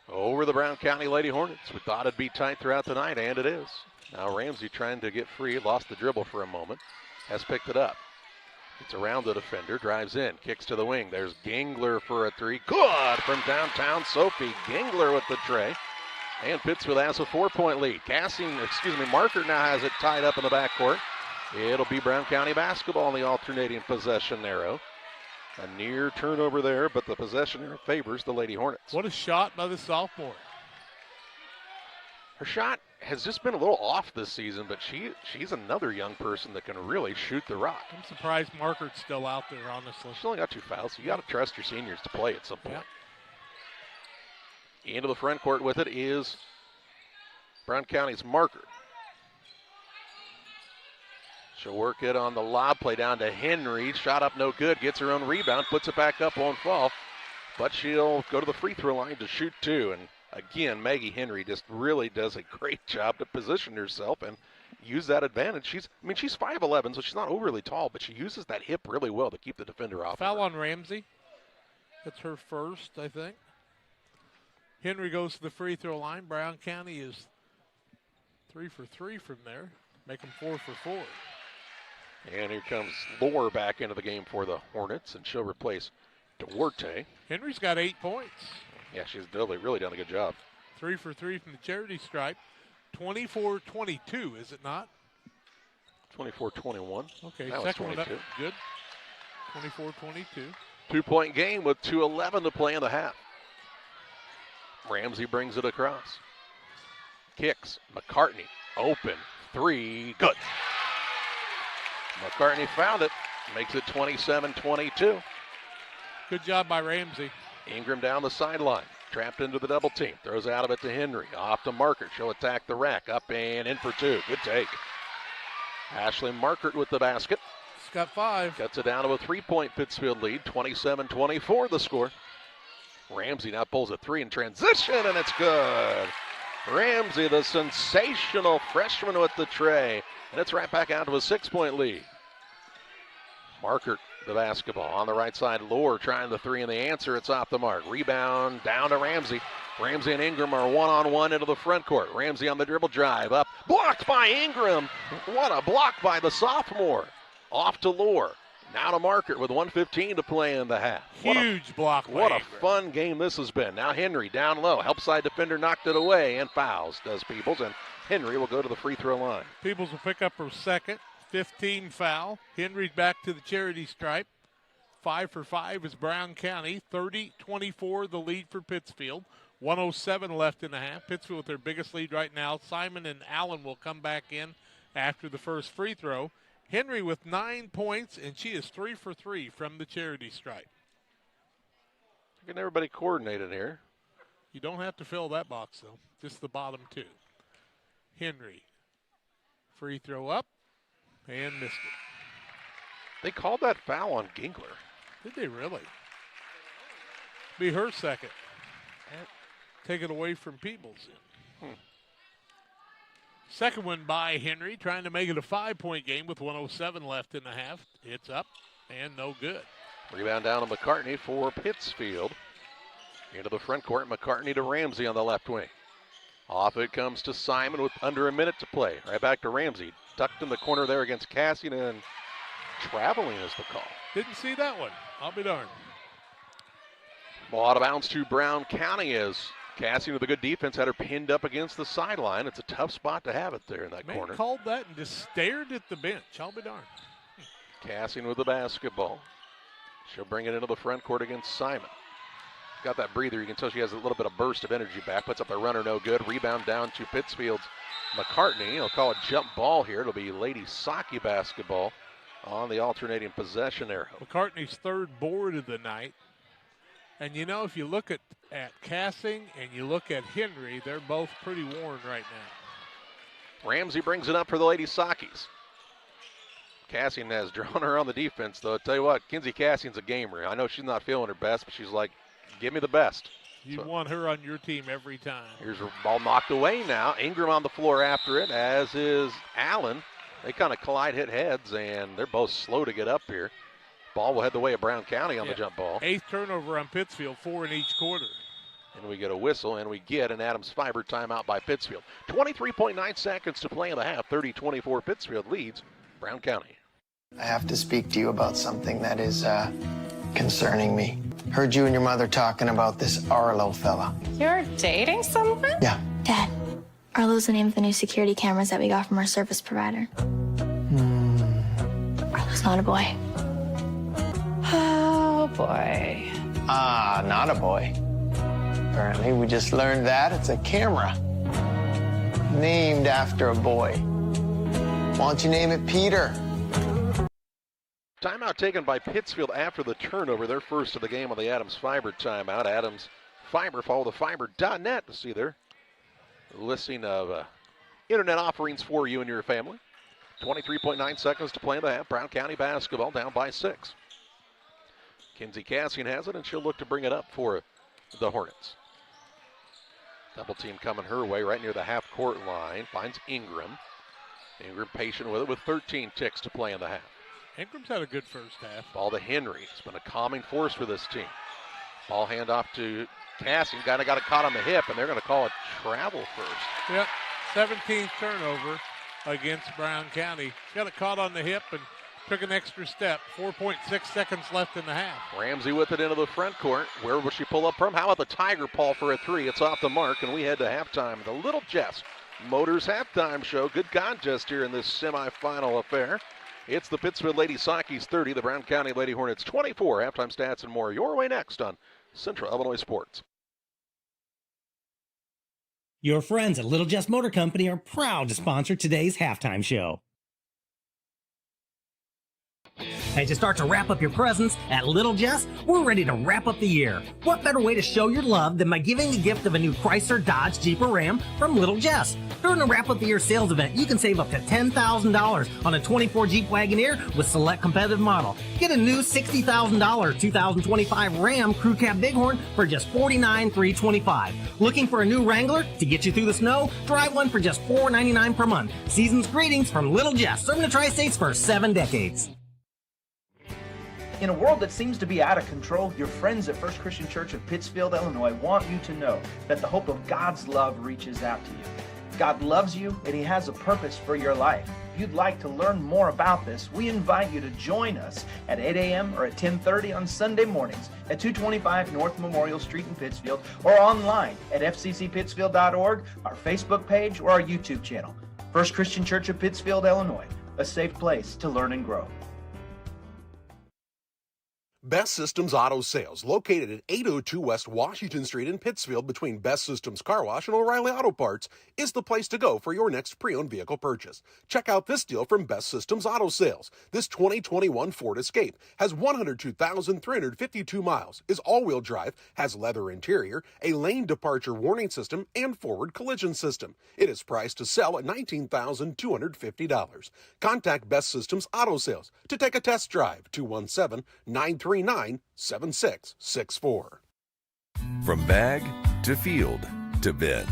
[SPEAKER 1] over the Brown County Lady Hornets. We thought it'd be tight throughout the night, and it is. Now Ramsey trying to get free. Lost the dribble for a moment. Has picked it up. Gets around the defender. Drives in. Kicks to the wing. There's Gingler for a 3. Good from downtown. Sophie Gingler with the tray. And Pittsfield has a 4-point lead. Marker now has it tied up in the backcourt. It'll be Brown County basketball in the alternating possession arrow. A near turnover there, but the possession favors the Lady Hornets.
[SPEAKER 3] What a shot by the sophomore.
[SPEAKER 1] Her shot has just been a little off this season, but she's another young person that can really shoot the rock.
[SPEAKER 3] I'm surprised Markert's still out there, honestly.
[SPEAKER 1] She's only got 2 fouls, so you got to trust your seniors to play at some point. Yeah. Into the front court with it is Brown County's Marker. She'll work it on the lob play down to Henry. Shot up no good. Gets her own rebound. Puts it back up. Won't fall. But she'll go to the free throw line to shoot 2. And again, Maggie Henry just really does a great job to position herself and use that advantage. She's 5'11", so she's not overly tall, but she uses that hip really well to keep the defender off.
[SPEAKER 3] Foul on Ramsey. That's her first, I think. Henry goes to the free throw line. Brown County is 3 for 3 from there. Make them 4 for 4.
[SPEAKER 1] And here comes Lohr back into the game for the Hornets, and she'll replace Duarte.
[SPEAKER 3] Henry's got 8 points.
[SPEAKER 1] Yeah, she's really done a good job.
[SPEAKER 3] 3 for 3 from the charity stripe. 24-22, is it not?
[SPEAKER 1] 24-21.
[SPEAKER 3] Okay,
[SPEAKER 1] that
[SPEAKER 3] second
[SPEAKER 1] was
[SPEAKER 3] one up.
[SPEAKER 1] 22.
[SPEAKER 3] Good. 24-22.
[SPEAKER 1] 2-point game with 2:11 to play in the half. Ramsey brings it across. Kicks. McCartney. Open. 3. Good. McCartney found it. Makes it 27-22.
[SPEAKER 3] Good job by Ramsey.
[SPEAKER 1] Ingram down the sideline. Trapped into the double team. Throws out of it to Henry. Off to Markert. She'll attack the rack. Up and in for 2. Good take. Ashley Markert with the basket.
[SPEAKER 3] She's got 5.
[SPEAKER 1] Cuts it down to a 3-point Pittsfield lead. 27-24 the score. Ramsey now pulls a 3 in transition, and it's good. Ramsey, the sensational freshman with the tray. And it's right back out to a 6-point lead. Markert, the basketball. On the right side, Lohr trying the 3 and the answer. It's off the mark. Rebound down to Ramsey. Ramsey and Ingram are one-on-one into the front court. Ramsey on the dribble drive. Up. Blocked by Ingram. What a block by the sophomore. Off to Lohr. Now to Markert with 1:15 to play in the half.
[SPEAKER 3] Huge block by
[SPEAKER 1] What a
[SPEAKER 3] Ingram.
[SPEAKER 1] fun game this has been. Now Henry down low. Help side defender knocked it away and fouls, does Peebles. And Henry will go to the free throw line.
[SPEAKER 3] Peebles will pick up her second. 15 foul. Henry's back to the charity stripe. 5 for 5 is Brown County. 30-24 the lead for Pittsfield. 1:07 left in the half. Pittsfield with their biggest lead right now. Simon and Allen will come back in after the first free throw. Henry with 9 points, and she is 3 for 3 from the charity stripe.
[SPEAKER 1] Getting everybody coordinated here.
[SPEAKER 3] You don't have to fill that box, though. Just the bottom 2. Henry. Free throw up, and missed it.
[SPEAKER 1] They called that foul on Ginkler.
[SPEAKER 3] Did they really? Be her second. Take it away from Peebles. Second one by Henry, trying to make it a 5-point game with 1:07 left in the half. It's up and no good.
[SPEAKER 1] Rebound down to McCartney for Pittsfield. Into the front court, McCartney to Ramsey on the left wing. Off it comes to Simon with under a minute to play. Right back to Ramsey. Tucked in the corner there against Cassian, and traveling is the call.
[SPEAKER 3] Didn't see that one. I'll be darned.
[SPEAKER 1] Ball out of bounds to Brown County as Cassian with a good defense had her pinned up against the sideline. It's a tough spot to have it there in that
[SPEAKER 3] Man
[SPEAKER 1] corner.
[SPEAKER 3] called that and just stared at the bench. I'll be darned.
[SPEAKER 1] Cassian with the basketball. She'll bring it into the front court against Simon. Got that breather. You can tell she has a little bit of burst of energy back. Puts up the runner, no good. Rebound down to Pittsfield's McCartney. He'll call a jump ball here. It'll be Lady Saki basketball on the alternating possession arrow.
[SPEAKER 3] McCartney's third board of the night. And, you know, if you look at Cassing and you look at Henry, they're both pretty worn right now.
[SPEAKER 1] Ramsey brings it up for the Lady Sakis. Cassian has drawn her on the defense, though. I tell you what, Kinsey Cassian's a gamer. I know she's not feeling her best, but she's like, give me the best.
[SPEAKER 3] You want her on your team every time.
[SPEAKER 1] Here's her ball knocked away now. Ingram on the floor after it, as is Allen. They kind of collide, hit heads, and they're both slow to get up here. Ball will head the way of Brown County on the jump ball.
[SPEAKER 3] 8th turnover on Pittsfield, 4 in each quarter.
[SPEAKER 1] And we get a whistle, and we get an Adams Fiber timeout by Pittsfield. 23.9 seconds to play in the half. 30-24 Pittsfield leads Brown County.
[SPEAKER 11] I have to speak to you about something that is concerning me. Heard you and your mother talking about this Arlo fella.
[SPEAKER 12] You're dating someone?
[SPEAKER 11] Yeah.
[SPEAKER 13] Dad, Arlo's the name of the new security cameras that we got from our service provider. Arlo's not a boy.
[SPEAKER 12] Oh, boy.
[SPEAKER 11] Ah, not a boy. Apparently, we just learned that it's a camera named after a boy. Why don't you name it Peter?
[SPEAKER 1] Timeout taken by Pittsfield after the turnover. Their first of the game on the Adams Fiber timeout. Adams Fiber, follow the fiber.net to see their listing of internet offerings for you and your family. 23.9 seconds to play in the half. Brown County basketball down by 6. Kinsey Cassian has it, and she'll look to bring it up for the Hornets. Double team coming her way right near the half-court line. Finds Ingram. Ingram patient with it with 13 ticks to play in the half.
[SPEAKER 3] Ingram's had a good first half.
[SPEAKER 1] Ball to Henry. It's been a calming force for this team. Ball handoff to Cassian. Got it caught on the hip, and they're going to call it travel first.
[SPEAKER 3] Yep, 17th turnover against Brown County. Got it caught on the hip and took an extra step. 4.6 seconds left in the half.
[SPEAKER 1] Ramsey with it into the front court. Where will she pull up from? How about the Tiger Paul for a three? It's off the mark, and we head to halftime. The Little Jess Motors halftime show. Good contest here in this semifinal affair. It's the Pittsfield Lady Sockies 30, the Brown County Lady Hornets 24. Halftime stats and more your way next on Central Illinois Sports.
[SPEAKER 14] Your friends at Little Jess Motor Company are proud to sponsor today's halftime show. As you start to wrap up your presents at Little Jess, we're ready to wrap up the year. What better way to show your love than by giving the gift of a new Chrysler, Dodge, Jeep, or Ram from Little Jess? During the Wrap Up the Year sales event, you can save up to $10,000 on a 24 Jeep Wagoneer with select competitive model. Get a new $60,000 2025 Ram Crew Cab Bighorn for just $49,325. Looking for a new Wrangler to get you through the snow? Drive one for just $499 per month. Season's greetings from Little Jess, serving the Tri-States for 7 decades.
[SPEAKER 15] In a world that seems to be out of control, your friends at First Christian Church of Pittsfield, Illinois want you to know that the hope of God's love reaches out to you. God loves you and He has a purpose for your life. If you'd like to learn more about this, we invite you to join us at 8 a.m. or at 10:30 on Sunday mornings at 225 North Memorial Street in Pittsfield, or online at fccpittsfield.org, our Facebook page, or our YouTube channel. First Christian Church of Pittsfield, Illinois, a safe place to learn and grow.
[SPEAKER 2] Best Systems Auto Sales, located at 802 West Washington Street in Pittsfield between Best Systems Car Wash and O'Reilly Auto Parts, is the place to go for your next pre-owned vehicle purchase. Check out this deal from Best Systems Auto Sales. This 2021 Ford Escape has 102,352 miles, is all-wheel drive, has leather interior, a lane departure warning system, and forward collision system. It is priced to sell at $19,250. Contact Best Systems Auto Sales to take a test drive. 217-939-7664.
[SPEAKER 16] From bag to field to bin,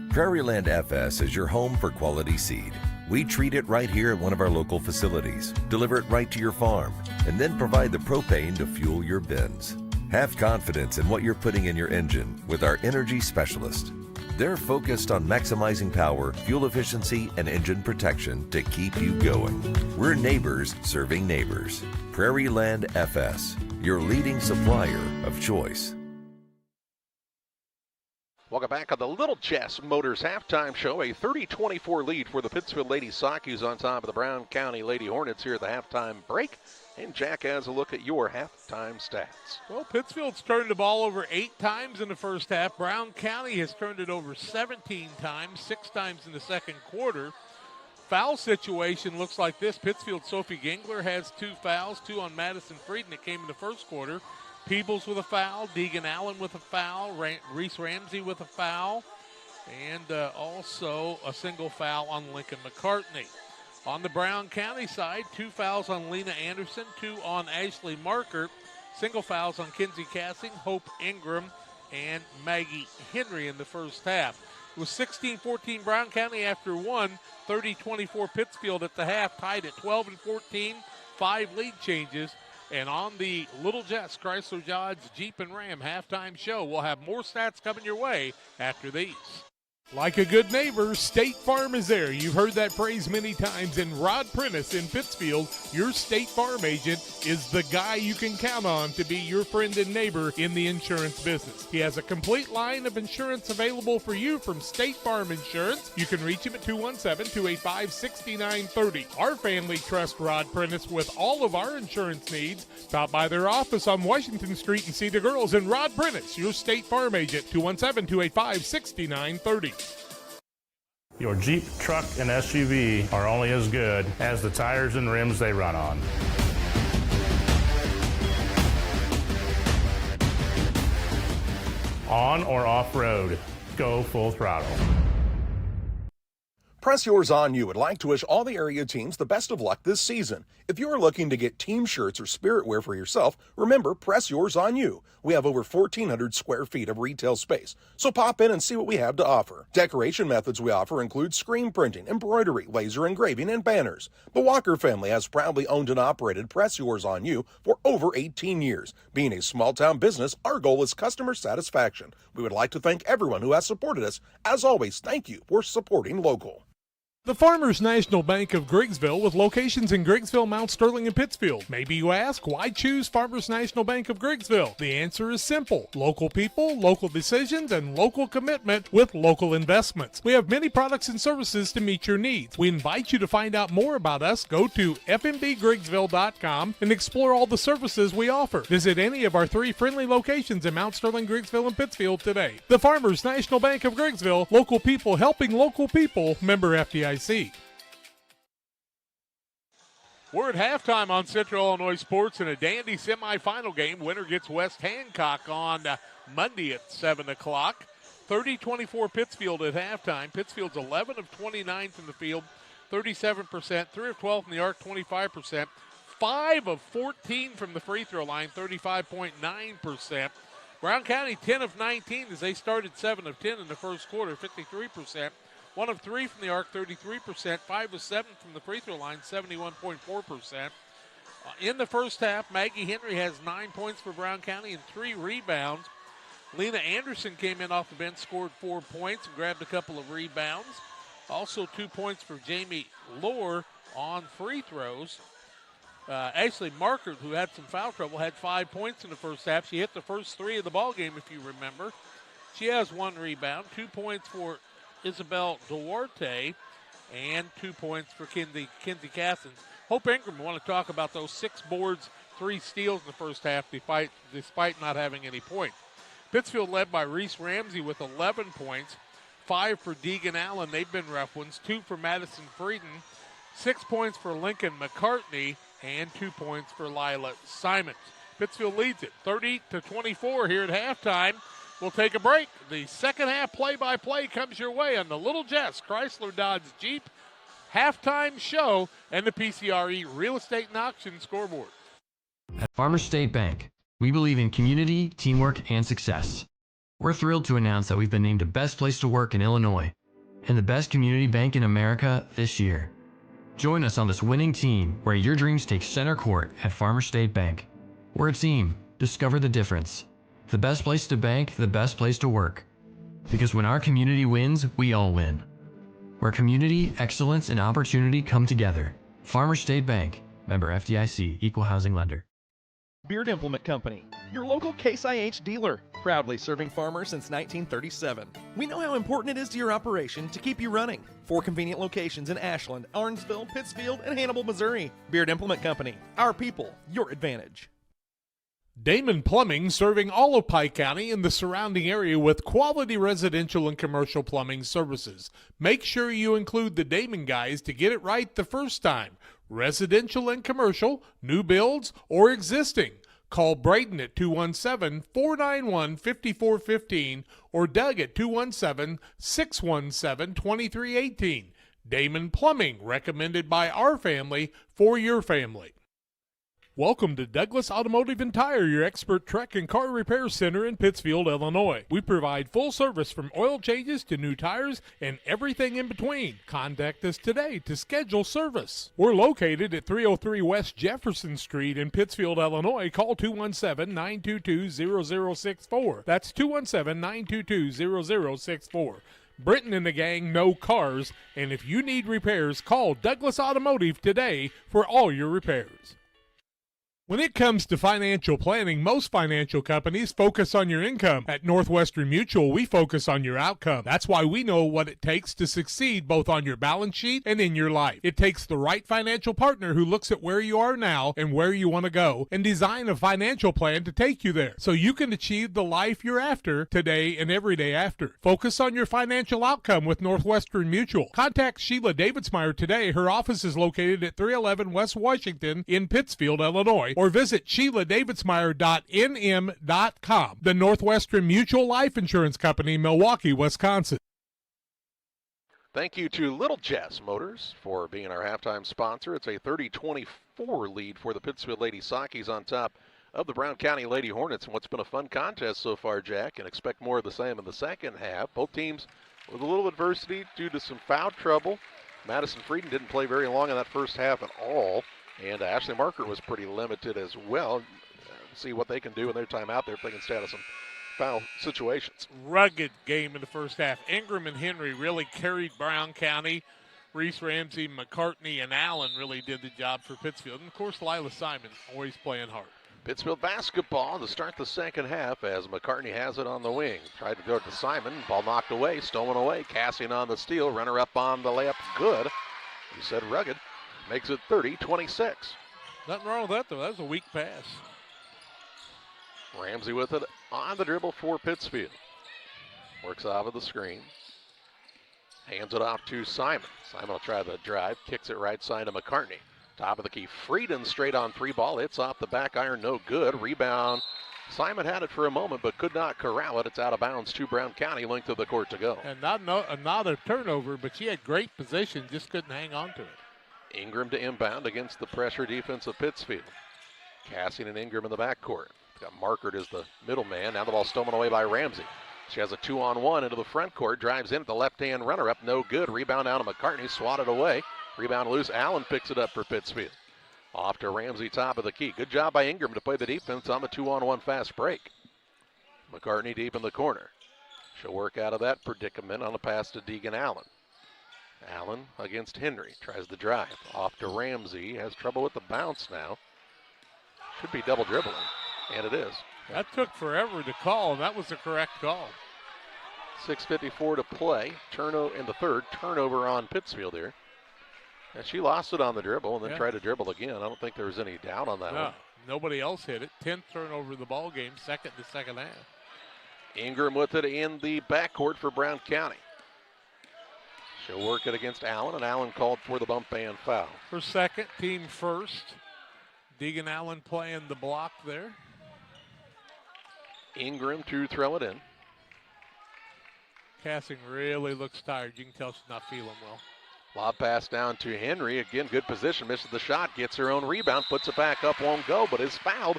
[SPEAKER 16] Prairieland FS is your home for quality seed. We treat it right here at one of our local facilities, deliver it right to your farm, and then provide the propane to fuel your bins. Have confidence in what you're putting in your engine with our energy specialist. They're focused on maximizing power, fuel efficiency, and engine protection to keep you going. We're neighbors serving neighbors. Prairieland FS, your leading supplier of choice.
[SPEAKER 1] Welcome back on the Little Jess Motors halftime show. A 30-24 lead for the Pittsfield Lady Sockies on top of the Brown County Lady Hornets here at the halftime break. And Jack has a look at your halftime stats.
[SPEAKER 3] Well, Pittsfield's turned the ball over 8 times in the first half. Brown County has turned it over 17 times, 6 times in the second quarter. Foul situation looks like this. Pittsfield Sophie Gingler has 2 fouls, 2 on Madison Frieden that came in the first quarter. Peebles with a foul, Deegan Allen with a foul, Reese Ramsey with a foul, and also a single foul on Lincoln McCartney. On the Brown County side, 2 fouls on Lena Anderson, 2 on Ashley Marker, single fouls on Kinsey Cassing, Hope Ingram, and Maggie Henry in the first half. It was 16-14 Brown County after 1, 30-24 Pittsfield at the half, tied at 12 and 14, 5 lead changes. And on the Little Jess Chrysler Dodge Jeep and Ram halftime show, we'll have more stats coming your way after these. Like a good neighbor, State Farm is there. You've heard that phrase many times. And Rod Prentice in Pittsfield, your State Farm agent, is the guy you can count on to be your friend and neighbor in the insurance business. He has a complete line of insurance available for you from State Farm Insurance. You can reach him at 217-285-6930. Our family trusts Rod Prentice with all of our insurance needs. Stop by their office on Washington Street and see the girls. And Rod Prentice, your State Farm agent, 217-285-6930.
[SPEAKER 17] Your Jeep, truck, and SUV are only as good as the tires and rims they run on. On or off-road, go full throttle.
[SPEAKER 2] Press Yours On You would like to wish all the area teams the best of luck this season. If you're looking to get team shirts or spirit wear for yourself, remember Press Yours On You. We have over 1,400 square feet of retail space, so pop in and see what we have to offer. Decoration methods we offer include screen printing, embroidery, laser engraving, and banners. The Walker family has proudly owned and operated Press Yours On You for over 18 years. Being a small-town business, our goal is customer satisfaction. We would like to thank everyone who has supported us. As always, thank you for supporting local.
[SPEAKER 3] The Farmers National Bank of Griggsville with locations in Griggsville, Mount Sterling, and Pittsfield. Maybe you ask, why choose Farmers National Bank of Griggsville? The answer is simple. Local people, local decisions, and local commitment with local investments. We have many products and services to meet your needs. We invite you to find out more about us. Go to fmbgriggsville.com and explore all the services we offer. Visit any of our 3 friendly locations in Mount Sterling, Griggsville, and Pittsfield today. The Farmers National Bank of Griggsville, local people helping local people, member FDIC. We're at halftime on Central Illinois Sports in a dandy semifinal game. Winner gets West Hancock on Monday at 7 o'clock. 30-24 Pittsfield at halftime. Pittsfield's 11 of 29 from the field, 37%, 3 of 12 from the arc, 25%, 5 of 14 from the free throw line, 35.9%. Brown County 10 of 19 as they started 7 of 10 in the first quarter, 53%. 1 of 3 from the arc, 33%. 5 of 7 from the free throw line, 71.4%. In the first half, Maggie Henry has 9 points for Brown County and 3 rebounds. Lena Anderson came in off the bench, scored 4 points, and grabbed a couple of rebounds. Also 2 points for Jamie Lohr on free throws. Ashley Markert, who had some foul trouble, had 5 points in the first half. She hit the first 3 of the ball game, if you remember. She has 1 rebound, 2 points for Isabel Duarte, and 2 points for Kinsey Cassins. Hope Ingram want to talk about those 6 boards, 3 steals in the first half, despite not having any points. Pittsfield led by Reese Ramsey with 11 points, 5 for Deegan Allen. They've been rough ones. 2 for Madison Frieden, 6 points for Lincoln McCartney, and 2 points for Lila Simons. Pittsfield leads it 30-24 here at halftime. We'll take a break. The second half play-by-play comes your way on the Little Jess Chrysler Dodge Jeep halftime show and the PCRE Real Estate and Auction scoreboard.
[SPEAKER 18] At Farmers State Bank, we believe in community, teamwork, and success. We're thrilled to announce that we've been named the best place to work in Illinois and the best community bank in America this year. Join us on this winning team where your dreams take center court at Farmers State Bank. We're a team. Discover the difference. The best place to bank, the best place to work. Because when our community wins, we all win. Where community, excellence, and opportunity come together. Farmers State Bank, member FDIC, equal housing lender.
[SPEAKER 19] Beard Implement Company, your local Case IH dealer, proudly serving farmers since 1937. We know how important it is to your operation to keep you running. 4 convenient locations in Ashland, Arnsville, Pittsfield, and Hannibal, Missouri. Beard Implement Company, our people, your advantage.
[SPEAKER 3] Damon Plumbing, serving all of Pike County and the surrounding area with quality residential and commercial plumbing services. Make sure you include the Damon guys to get it right the first time. Residential and commercial, new builds, or existing. Call Braden at 217-491-5415 or Doug at 217-617-2318. Damon Plumbing, recommended by our family for your family. Welcome to Douglas Automotive and Tire, your expert truck and car repair center in Pittsfield, Illinois. We provide full service from oil changes to new tires and everything in between. Contact us today to schedule service. We're located at 303 West Jefferson Street in Pittsfield, Illinois. Call 217-922-0064. That's 217-922-0064. Britton and the gang know cars, and if you need repairs, call Douglas Automotive today for all your repairs. When it comes to financial planning, most financial companies focus on your income. At Northwestern Mutual, we focus on your outcome. That's why we know what it takes to succeed both on your balance sheet and in your life. It takes the right financial partner who looks at where you are now and where you want to go and design a financial plan to take you there so you can achieve the life you're after today and every day after. Focus on your financial outcome with Northwestern Mutual. Contact Sheila Davidsmeyer today. Her office is located at 311 West Washington in Pittsfield, Illinois, or visit SheilaDavidsmeyer.nm.com. The Northwestern Mutual Life Insurance Company, Milwaukee, Wisconsin.
[SPEAKER 1] Thank you to Little Jess Motors for being our halftime sponsor. It's a 30-24 lead for the Pittsfield Lady Sockies on top of the Brown County Lady Hornets. And what's been a fun contest so far, Jack, and expect more of the same in the second half. Both teams with a little adversity due to some foul trouble. Madison Frieden didn't play very long in that first half at all. And Ashley Marker was pretty limited as well. See what they can do in their time out there if they can stay out of some foul situations.
[SPEAKER 3] Rugged game in the first half. Ingram and Henry really carried Brown County. Reese Ramsey, McCartney, and Allen really did the job for Pittsfield. And, of course, Lila Simon always playing hard.
[SPEAKER 1] Pittsfield basketball to start the second half as McCartney has it on the wing. Tried to go to Simon. Ball knocked away, stolen away. Cassian on the steal. Runner up on the layup. Good. You said rugged. Makes it 30-26.
[SPEAKER 3] Nothing wrong with that, though. That was a weak pass.
[SPEAKER 1] Ramsey with it on the dribble for Pittsfield. Works off of the screen. Hands it off to Simon. Simon will try the drive. Kicks it right side to McCartney. Top of the key. Frieden straight on three ball. It's off the back iron. No good. Rebound. Simon had it for a moment but could not corral it. It's out of bounds to Brown County. Length of the court to go.
[SPEAKER 3] And not a turnover, but she had great position. Just couldn't hang on to it.
[SPEAKER 1] Ingram to inbound against the pressure defense of Pittsfield. Cassian and Ingram in the backcourt. Got Markert as the middleman. Now the ball stolen away by Ramsey. She has a 2-on-1 into the front court. Drives in at the left-hand runner-up. No good. Rebound out to McCartney. Swatted away. Rebound loose. Allen picks it up for Pittsfield. Off to Ramsey, top of the key. Good job by Ingram to play the defense on the 2-on-1 fast break. McCartney deep in the corner. She'll work out of that predicament on a pass to Deegan Allen. Allen against Henry. Tries the drive. Off to Ramsey. Has trouble with the bounce now. Should be double dribbling. And it is.
[SPEAKER 3] That took forever to call, and that was the correct call.
[SPEAKER 1] 6:54 to play. Turnover in the third. Turnover on Pittsfield here. And she lost it on the dribble and then tried to dribble again. I don't think there was any doubt on that one.
[SPEAKER 3] Nobody else hit it. 10th turnover of the ball game. Second to second half.
[SPEAKER 1] Ingram with it in the backcourt for Brown County. She'll work it against Allen, and Allen called for the bump and foul.
[SPEAKER 3] Her second, team first. Deegan Allen playing the block there.
[SPEAKER 1] Ingram to throw it in.
[SPEAKER 3] Cassing really looks tired. You can tell she's not feeling well.
[SPEAKER 1] Lob pass down to Henry. Again, good position. Misses the shot. Gets her own rebound. Puts it back up. Won't go, but is fouled.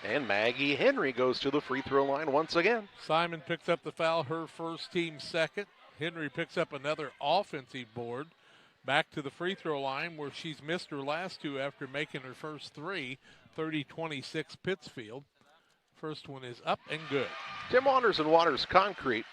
[SPEAKER 1] And Maggie Henry goes to the free throw line once again.
[SPEAKER 3] Simon picks up the foul. Her first, team second. Henry picks up another offensive board. Back to the free throw line where she's missed her last two after making her first three. 30-26 Pittsfield. First one is up and good.
[SPEAKER 1] Tim Waters and Waters Concrete.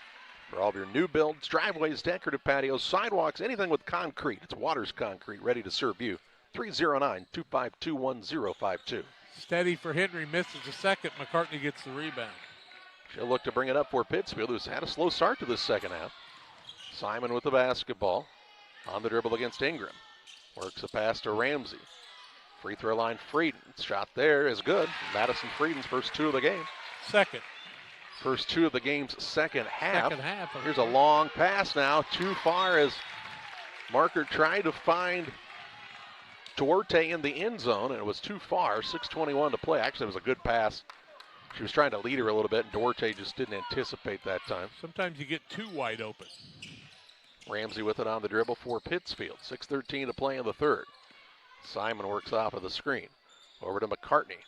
[SPEAKER 1] For all of your new builds, driveways, decorative patios, sidewalks, anything with concrete. It's Waters Concrete, ready to serve you. 309-252-1052.
[SPEAKER 3] Steady for Henry, misses the second. McCartney gets the rebound.
[SPEAKER 1] She'll look to bring it up for Pittsfield, who's had a slow start to this second half. Simon with the basketball. On the dribble against Ingram. Works a pass to Ramsey. Free throw line, Frieden. Shot there is good. Madison Frieden's first two of the game.
[SPEAKER 3] Second.
[SPEAKER 1] First two of the game's second half.
[SPEAKER 3] Second half.
[SPEAKER 1] Here's a long pass now. Too far as Marker tried to find Duarte in the end zone, and it was too far. 6:21 to play. Actually, it was a good pass. She was trying to lead her a little bit, and Duarte just didn't anticipate that time.
[SPEAKER 3] Sometimes you get too wide open.
[SPEAKER 1] Ramsey with it on the dribble for Pittsfield. 6:13 to play in the third. Simon works off of the screen. Over to McCartney.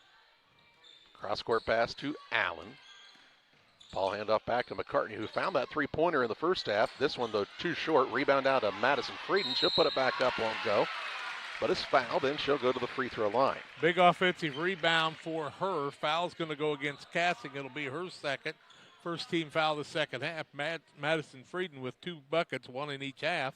[SPEAKER 1] Cross-court pass to Allen. Ball handoff back to McCartney, who found that three-pointer in the first half. This one, though, too short. Rebound out to Madison Frieden. She'll put it back up, won't go. But it's fouled, and she'll go to the free throw line.
[SPEAKER 3] Big offensive rebound for her. Foul's going to go against Cassing. It'll be her second. First team foul the second half. Madison Frieden with 2 buckets, 1 in each half.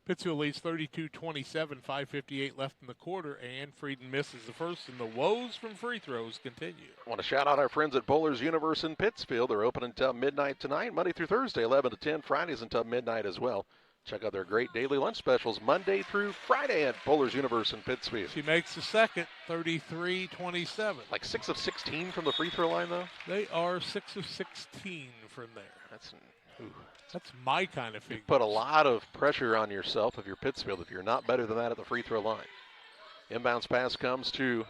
[SPEAKER 3] Pittsfield leads 32-27, 5:58 left in the quarter, and Frieden misses the first, and the woes from free throws continue.
[SPEAKER 1] I want to shout out our friends at Bowlers Universe in Pittsfield. They're open until midnight tonight, Monday through Thursday, 11 to 10, Fridays until midnight as well. Check out their great daily lunch specials Monday through Friday at Bowlers Universe in Pittsfield.
[SPEAKER 3] She makes the second, 33-27.
[SPEAKER 1] Like 6 of 16 from the free throw line, though?
[SPEAKER 3] They are 6 of 16 from there.
[SPEAKER 1] That's
[SPEAKER 3] my kind of figure.
[SPEAKER 1] Put a lot of pressure on yourself if you're Pittsfield, if you're not better than that at the free throw line. Inbounds pass comes to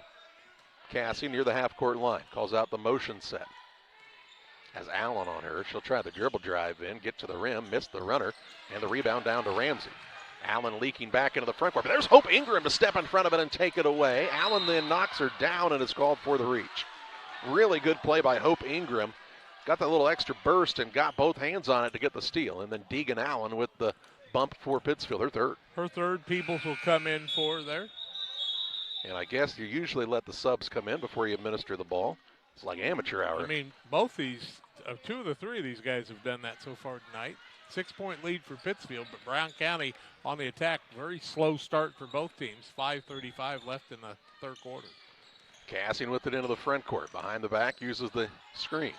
[SPEAKER 1] Cassie near the half-court line. Calls out the motion set. Has Allen on her. She'll try the dribble drive in, get to the rim, miss the runner, and the rebound down to Ramsey. Allen leaking back into the front court. But there's Hope Ingram to step in front of it and take it away. Allen then knocks her down and is called for the reach. Really good play by Hope Ingram. Got that little extra burst and got both hands on it to get the steal. And then Deegan Allen with the bump for Pittsfield, her third.
[SPEAKER 3] Her third. Peoples will come in for there.
[SPEAKER 1] And I guess you usually let the subs come in before you administer the ball. It's like amateur hour.
[SPEAKER 3] I mean, both these, 2 of the 3 of these guys have done that so far tonight. 6-point lead for Pittsfield, but Brown County on the attack. Very slow start for both teams. 5:35 left in the third quarter.
[SPEAKER 1] Cassian with it into the front court. Behind the back, uses the screen.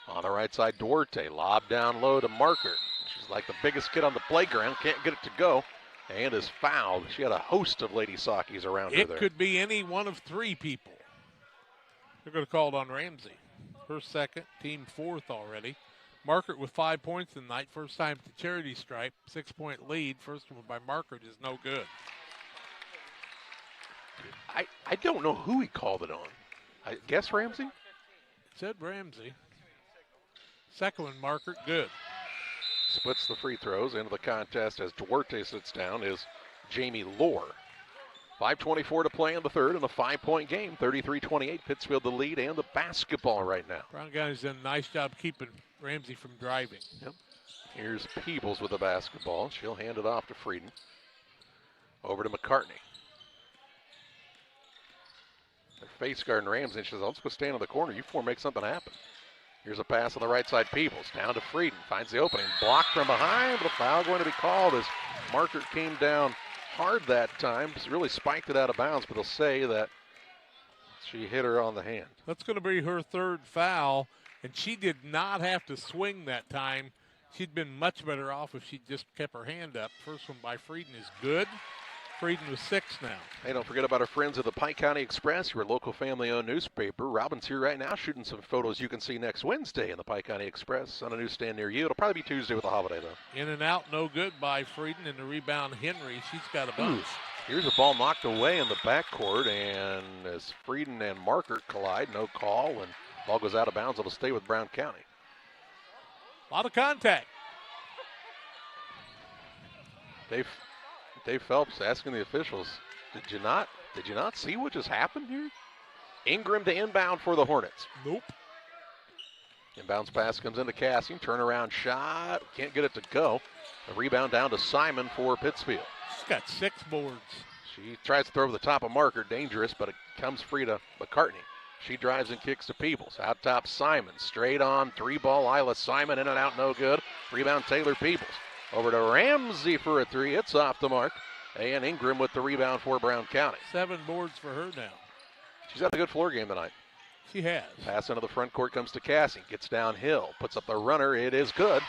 [SPEAKER 1] On the right side, Duarte, lob down low to Marker. She's like the biggest kid on the playground, can't get it to go, and is fouled. She had a host of Lady Sakis around her there.
[SPEAKER 3] It could be any one of 3 people. They're going to call it on Ramsey. Her second, team fourth already. Markert with 5 points tonight. First time to charity stripe. 6-point lead. First one by Markert is no good.
[SPEAKER 1] I don't know who he called it on. I guess Ramsey?
[SPEAKER 3] It said Ramsey. Second one, Markert, good.
[SPEAKER 1] Splits the free throws into the contest as Duarte sits down is Jamie Lohr. 5:24 to play in the third in a 5-point game. 33-28, Pittsfield the lead and the basketball right now.
[SPEAKER 3] Brown County's done a nice job keeping Ramsey from driving.
[SPEAKER 1] Yep. Here's Peebles with the basketball. She'll hand it off to Frieden. Over to McCartney. They're face guarding Ramsey. She says, let's go stand in the corner. You four make something happen. Here's a pass on the right side. Peebles down to Frieden. Finds the opening. Blocked from behind, but a foul going to be called as Markert came down hard that time. She really spiked it out of bounds, but they'll say that she hit her on the hand.
[SPEAKER 3] That's going to be her third foul, and she did not have to swing that time. She'd been much better off if she just kept her hand up. First one by Frieden is good. Frieden with 6 now.
[SPEAKER 1] Hey, don't forget about our friends at the Pike County Express, your local family-owned newspaper. Robin's here right now shooting some photos you can see next Wednesday in the Pike County Express on a newsstand near you. It'll probably be Tuesday with a holiday, though.
[SPEAKER 3] In and out, no good by Frieden, and the rebound, Henry. She's got a bunch.
[SPEAKER 1] Here's a ball knocked away in the backcourt, and as Frieden and Markert collide, no call, and ball goes out of bounds. It'll stay with Brown County.
[SPEAKER 3] A lot of contact.
[SPEAKER 1] Dave Phelps asking the officials, did you not see what just happened here? Ingram to inbound for the Hornets.
[SPEAKER 3] Nope.
[SPEAKER 1] Inbounds pass comes into Cassian. Turnaround shot. Can't get it to go. A rebound down to Simon for Pittsfield.
[SPEAKER 3] She's got 6 boards.
[SPEAKER 1] She tries to throw over the top of Marker. Dangerous, but it comes free to McCartney. She drives and kicks to Peebles. Out top, Simon. Straight on. 3-ball, Isla Simon. In and out, no good. Rebound, Taylor Peebles. Over to Ramsey for a 3. It's off the mark. And Ingram with the rebound for Brown County.
[SPEAKER 3] 7 boards for her now.
[SPEAKER 1] She's had a good floor game tonight.
[SPEAKER 3] She has.
[SPEAKER 1] Pass into the front court comes to Cassie. Gets downhill. Puts up the runner. It is good.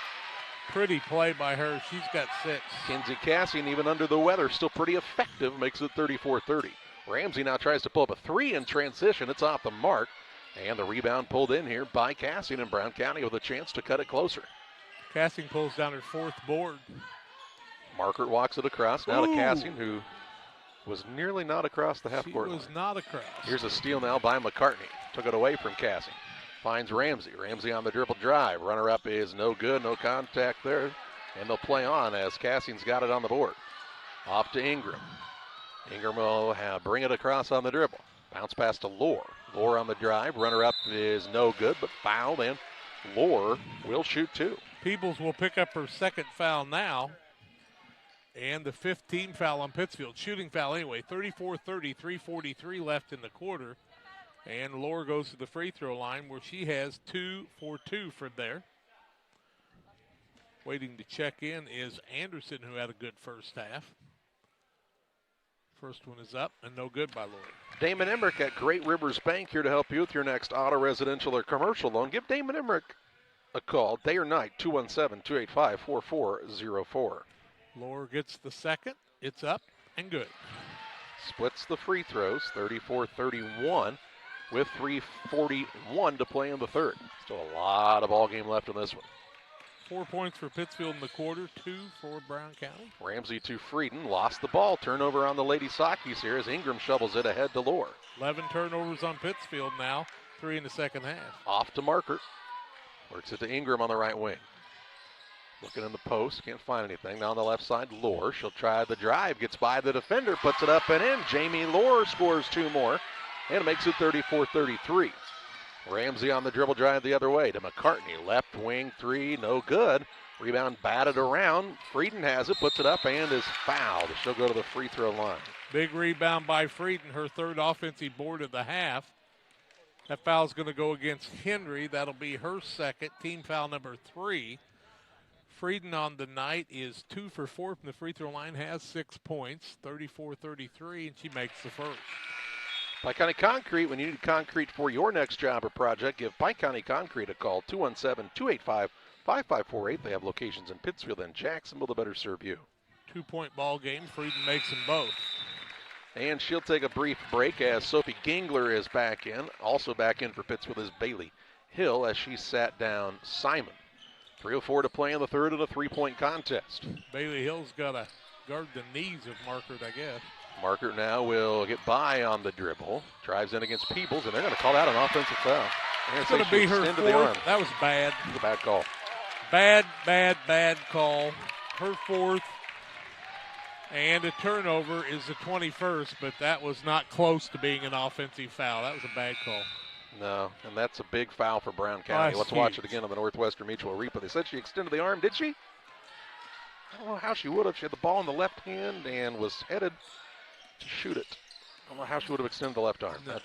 [SPEAKER 3] Pretty play by her. She's got 6.
[SPEAKER 1] Kinsey Cassian, even under the weather, still pretty effective. Makes it 34-30. Ramsey now tries to pull up a 3 in transition. It's off the mark. And the rebound pulled in here by Cassian, and Brown County with a chance to cut it closer.
[SPEAKER 3] Cassian pulls down her 4th board.
[SPEAKER 1] Markert walks it across. Now to Cassian, who was nearly not across the half-court line.
[SPEAKER 3] She was not across.
[SPEAKER 1] Here's a steal now by McCartney. Took it away from Cassian. Finds Ramsey. Ramsey on the dribble drive. Runner-up is no good. No contact there. And they'll play on as Cassian's got it on the board. Off to Ingram. Ingram will bring it across on the dribble. Bounce pass to Lohr. Lohr on the drive. Runner-up is no good, but fouled, and Lohr will shoot 2.
[SPEAKER 3] Peebles will pick up her 2nd foul now. And the 5th team foul on Pittsfield. Shooting foul anyway. 34-30, 3:43 left in the quarter. And Lohr goes to the free throw line where she has 2 for 2 from there. Waiting to check in is Anderson, who had a good first half. First one is up and no good by Lohr.
[SPEAKER 1] Damon Emmerich at Great Rivers Bank here to help you with your next auto, residential, or commercial loan. Give Damon Emmerich a call, day or night, 217-285-4404.
[SPEAKER 3] Lohr gets the second. It's up and good.
[SPEAKER 1] Splits the free throws, 34-31, with 3:41 to play in the third. Still a lot of ball game left in this one.
[SPEAKER 3] 4 points for Pittsfield in the quarter, 2 for Brown County.
[SPEAKER 1] Ramsey to Frieden, lost the ball. Turnover on the Lady Sockies here as Ingram shovels it ahead to Lohr.
[SPEAKER 3] 11 turnovers on Pittsfield now, 3 in the second half.
[SPEAKER 1] Off to Markert. Works it to Ingram on the right wing. Looking in the post, can't find anything. Now on the left side, Lohr. She'll try the drive, gets by the defender, puts it up and in. Jamie Lohr scores 2 more, and it makes it 34-33. Ramsey on the dribble drive the other way to McCartney. Left wing 3, no good. Rebound batted around. Frieden has it, puts it up, and is fouled. She'll go to the free throw line.
[SPEAKER 3] Big rebound by Frieden, her third offensive board of the half. That foul's going to go against Henry. That'll be her second, team foul number 3. Frieden on the night is 2 for 4 from the free throw line, has 6 points, 34-33, and she makes the first.
[SPEAKER 1] Pike County Concrete, when you need concrete for your next job or project, give Pike County Concrete a call, 217-285-5548. They have locations in Pittsfield and Jacksonville to better serve you.
[SPEAKER 3] 2-point ball game. Frieden makes them both.
[SPEAKER 1] And she'll take a brief break as Sophie Gingler is back in. Also back in for Pittsfield is Bailey Hill as she sat down Simon. 3:04 to play in the third in a 3-point contest.
[SPEAKER 3] Bailey Hill's got to guard the knees of Markert, I guess.
[SPEAKER 1] Markert now will get by on the dribble. Drives in against Peebles, and they're going to call out an offensive foul.
[SPEAKER 3] It's going to be her fourth. That was bad.
[SPEAKER 1] It was a bad call.
[SPEAKER 3] Bad call. Her fourth. And a turnover is the 21st, but that was not close to being an offensive foul. That was a bad call.
[SPEAKER 1] No, and that's a big foul for Brown County.
[SPEAKER 3] That's
[SPEAKER 1] Let's watch it again on the Northwestern Mutual replay. They said she extended the arm, did she? I don't know how she would have. She had the ball in the left hand and was headed to shoot it. I don't know how she would have extended the left arm.
[SPEAKER 3] No.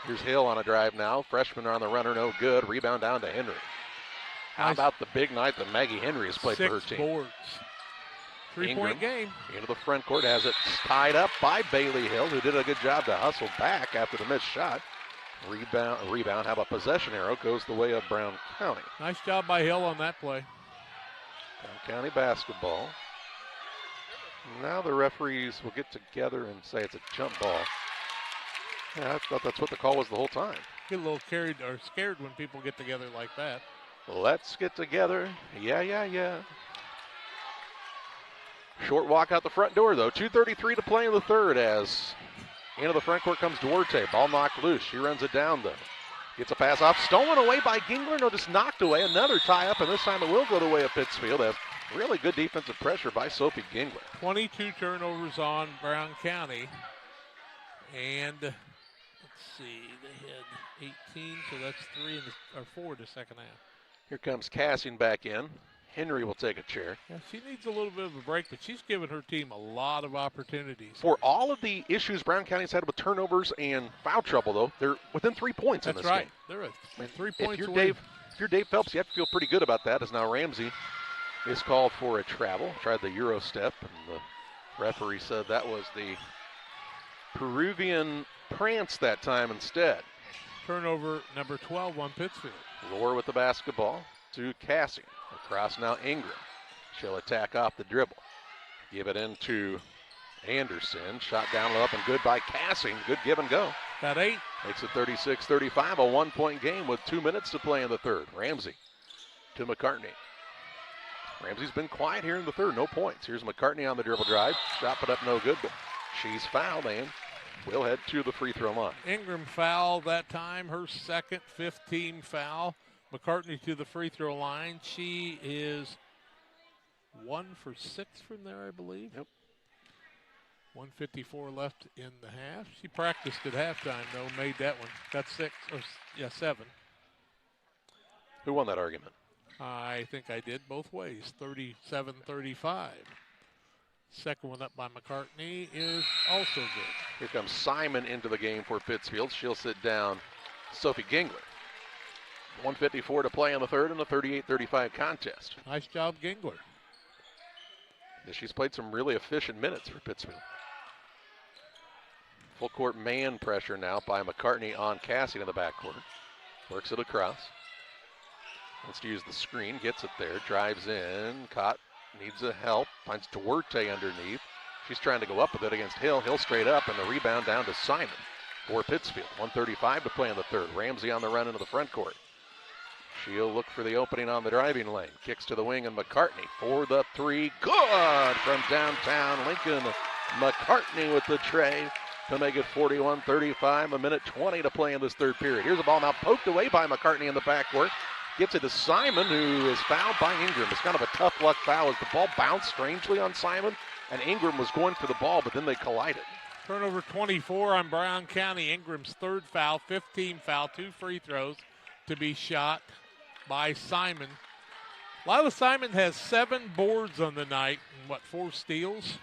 [SPEAKER 1] Here's Hill on a drive now. Freshman on the runner, no good. Rebound down to Henry. How about the big night that Maggie Henry has played for her team?
[SPEAKER 3] 6 boards. 3-point game.
[SPEAKER 1] Into the front court, has it tied up by Bailey Hill, who did a good job to hustle back after the missed shot. Rebound. How about possession arrow? Goes the way of Brown County.
[SPEAKER 3] Nice job by Hill on that play.
[SPEAKER 1] Brown County basketball. Now the referees will get together and say it's a jump ball. Yeah, I thought that's what the call was the whole time.
[SPEAKER 3] Get a little carried or scared when people get together like that.
[SPEAKER 1] Let's get together. Yeah. Short walk out the front door, though. 2:33 to play in the third as into the front court comes Duarte. Ball knocked loose. She runs it down, though. Gets a pass off. Stolen away by Gingler. No, just knocked away. Another tie-up, and this time it will go the way of Pittsfield. As really good defensive pressure by Sophie Gingler.
[SPEAKER 3] 22 turnovers on Brown County. And let's see, they had 18, so that's 4 in the second half.
[SPEAKER 1] Here comes Cassing back in. Henry will take a chair.
[SPEAKER 3] Yeah, she needs a little bit of a break, but she's given her team a lot of opportunities.
[SPEAKER 1] For all of the issues Brown County's had with turnovers and foul trouble, though, they're within 3 points in this game.
[SPEAKER 3] They're 3 points
[SPEAKER 1] if
[SPEAKER 3] away.
[SPEAKER 1] If you're Dave Phelps, you have to feel pretty good about that, as now Ramsey is called for a travel. Tried the Euro step, and the referee said that was the Peruvian prance that time instead.
[SPEAKER 3] Turnover number 12 on Pittsfield.
[SPEAKER 1] Lohr with the basketball to Cassie. Across now Ingram. She'll attack off the dribble. Give it into Anderson. Shot down low up and good by Cassing. Good give and go.
[SPEAKER 3] Got 8.
[SPEAKER 1] Makes it 36-35, a 1-point game with 2 minutes to play in the third. Ramsey to McCartney. Ramsey's been quiet here in the third, no points. Here's McCartney on the dribble drive. Shot put up no good, but she's fouled and will head to the free throw line.
[SPEAKER 3] Ingram fouled that time, her second, 15 foul. McCartney to the free throw line. She is 1 for 6 from there, I believe.
[SPEAKER 1] Yep.
[SPEAKER 3] 1:54 left in the half. She practiced at halftime, though, made that one. Got 7.
[SPEAKER 1] Who won that argument?
[SPEAKER 3] I think I did both ways, 37-35. Second one up by McCartney is also good.
[SPEAKER 1] Here comes Simon into the game for Pittsfield. She'll sit down Sophie Gingler. 1:54 to play in the third in the 38-35 contest.
[SPEAKER 3] Nice job, Gingler.
[SPEAKER 1] Yeah, she's played some really efficient minutes for Pittsfield. Full court man pressure now by McCartney on Cassie in the backcourt. Works it across. Wants to use the screen, gets it there, drives in, caught, needs a help, finds Duarte underneath. She's trying to go up with it against Hill. Hill straight up, and the rebound down to Simon for Pittsfield. 1:35 to play in the third. Ramsey on the run into the front court. She'll look for the opening on the driving lane. Kicks to the wing, and McCartney for the three. Good from downtown Lincoln. McCartney with the tray to make it 41-35. A minute 20 to play in this third period. Here's the ball now poked away by McCartney in the backcourt. Gets it to Simon, who is fouled by Ingram. It's kind of a tough luck foul as the ball bounced strangely on Simon, and Ingram was going for the ball, but then they collided.
[SPEAKER 3] Turnover 24 on Brown County. Ingram's third foul, 15 foul, 2 free throws to be shot by Simon. Lila Simon has 7 boards on the night and 4 steals.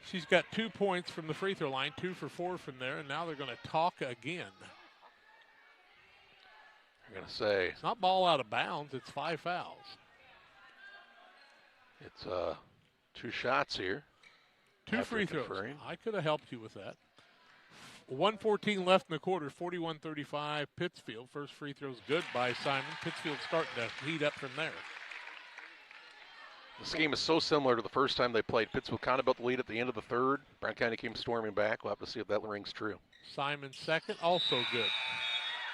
[SPEAKER 3] She's got 2 points from the free throw line, 2 for 4 from there, and now they're going to talk again.
[SPEAKER 1] You're going to say
[SPEAKER 3] it's not ball out of bounds, it's 5 fouls.
[SPEAKER 1] It's 2 shots here.
[SPEAKER 3] 2 free throws. I could have helped you with that. 1:14 left in the quarter, 41-35 Pittsfield. First free throw's good by Simon. Pittsfield starting to heat up from there.
[SPEAKER 1] This game is so similar to the first time they played. Pittsfield kind of built the lead at the end of the third. Brown County came storming back. We'll have to see if that rings true.
[SPEAKER 3] Simon's second, also good.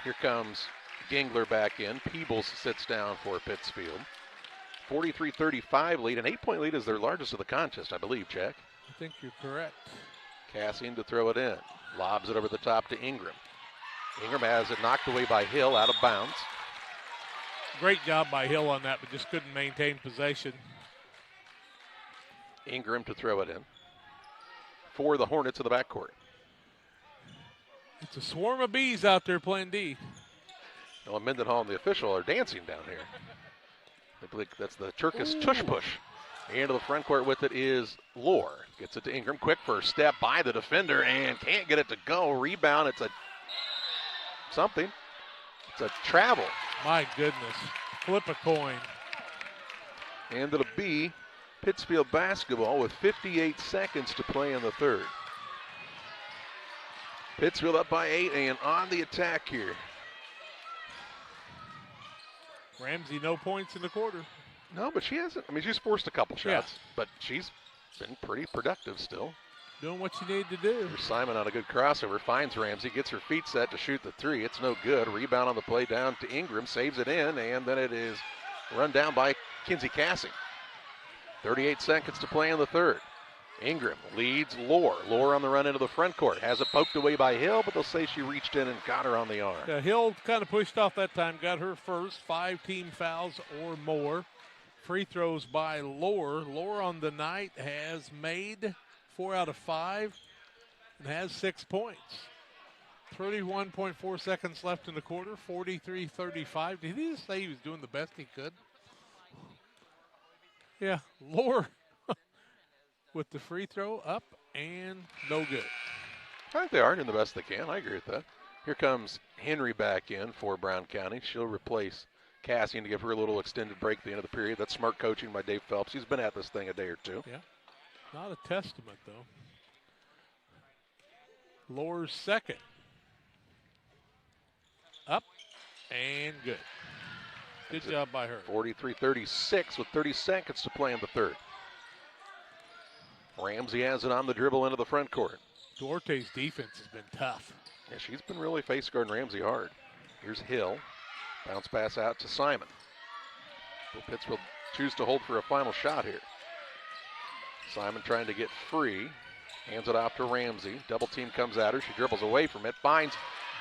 [SPEAKER 1] Here comes Gingler back in. Peebles sits down for Pittsfield. 43-35 lead. An 8-point lead is their largest of the contest, I believe, Jack.
[SPEAKER 3] I think you're correct.
[SPEAKER 1] Cassian to throw it in. Lobs it over the top to Ingram. Ingram has it knocked away by Hill, out of bounds.
[SPEAKER 3] Great job by Hill on that, but just couldn't maintain possession.
[SPEAKER 1] Ingram to throw it in for the Hornets in the backcourt.
[SPEAKER 3] It's a swarm of bees out there playing D.
[SPEAKER 1] Well, Mendenhall and the official are dancing down here. I believe that's the Turkish tush push. Into the front court with it is Lore. Gets it to Ingram. Quick first step by the defender and can't get it to go. Rebound. It's a something. It's a travel.
[SPEAKER 3] My goodness. Flip a coin.
[SPEAKER 1] And it'll be Pittsfield basketball with 58 seconds to play in the third. Pittsfield up by 8 and on the attack here.
[SPEAKER 3] Ramsey, no points in the quarter.
[SPEAKER 1] No, but she hasn't. I mean, she's forced a couple shots, but she's been pretty productive still.
[SPEAKER 3] Doing what you need to do.
[SPEAKER 1] Here's Simon on a good crossover, finds Ramsey, gets her feet set to shoot the three. It's no good. Rebound on the play down to Ingram, saves it in, and then it is run down by Kinsey Cassie. 38 seconds to play in the third. Ingram leads Lore. Lore on the run into the front court. Has it poked away by Hill, but they'll say she reached in and got her on the arm.
[SPEAKER 3] Hill kind of pushed off that time, got her first. 5 team fouls or more. Free throws by Lore. Lore on the night has made 4 out of 5 and has 6 points. 31.4 seconds left in the quarter, 43-35. Did he just say he was doing the best he could? Yeah, Lore with the free throw up and no good.
[SPEAKER 1] I think they are doing the best they can. I agree with that. Here comes Henry back in for Brown County. She'll replace Cassian to give her a little extended break at the end of the period. That's smart coaching by Dave Phelps. He's been at this thing a day or two.
[SPEAKER 3] Yeah, not a testament, though. Lore's second. Up and good. Good job by her.
[SPEAKER 1] 43-36 with 30 seconds to play in the third. Ramsey has it on the dribble into the front court.
[SPEAKER 3] Duarte's defense has been tough.
[SPEAKER 1] Yeah, she's been really face guarding Ramsey hard. Here's Hill. Bounce pass out to Simon. Will Pittsfield choose to hold for a final shot here? Simon trying to get free. Hands it off to Ramsey. Double team comes at her. She dribbles away from it. Finds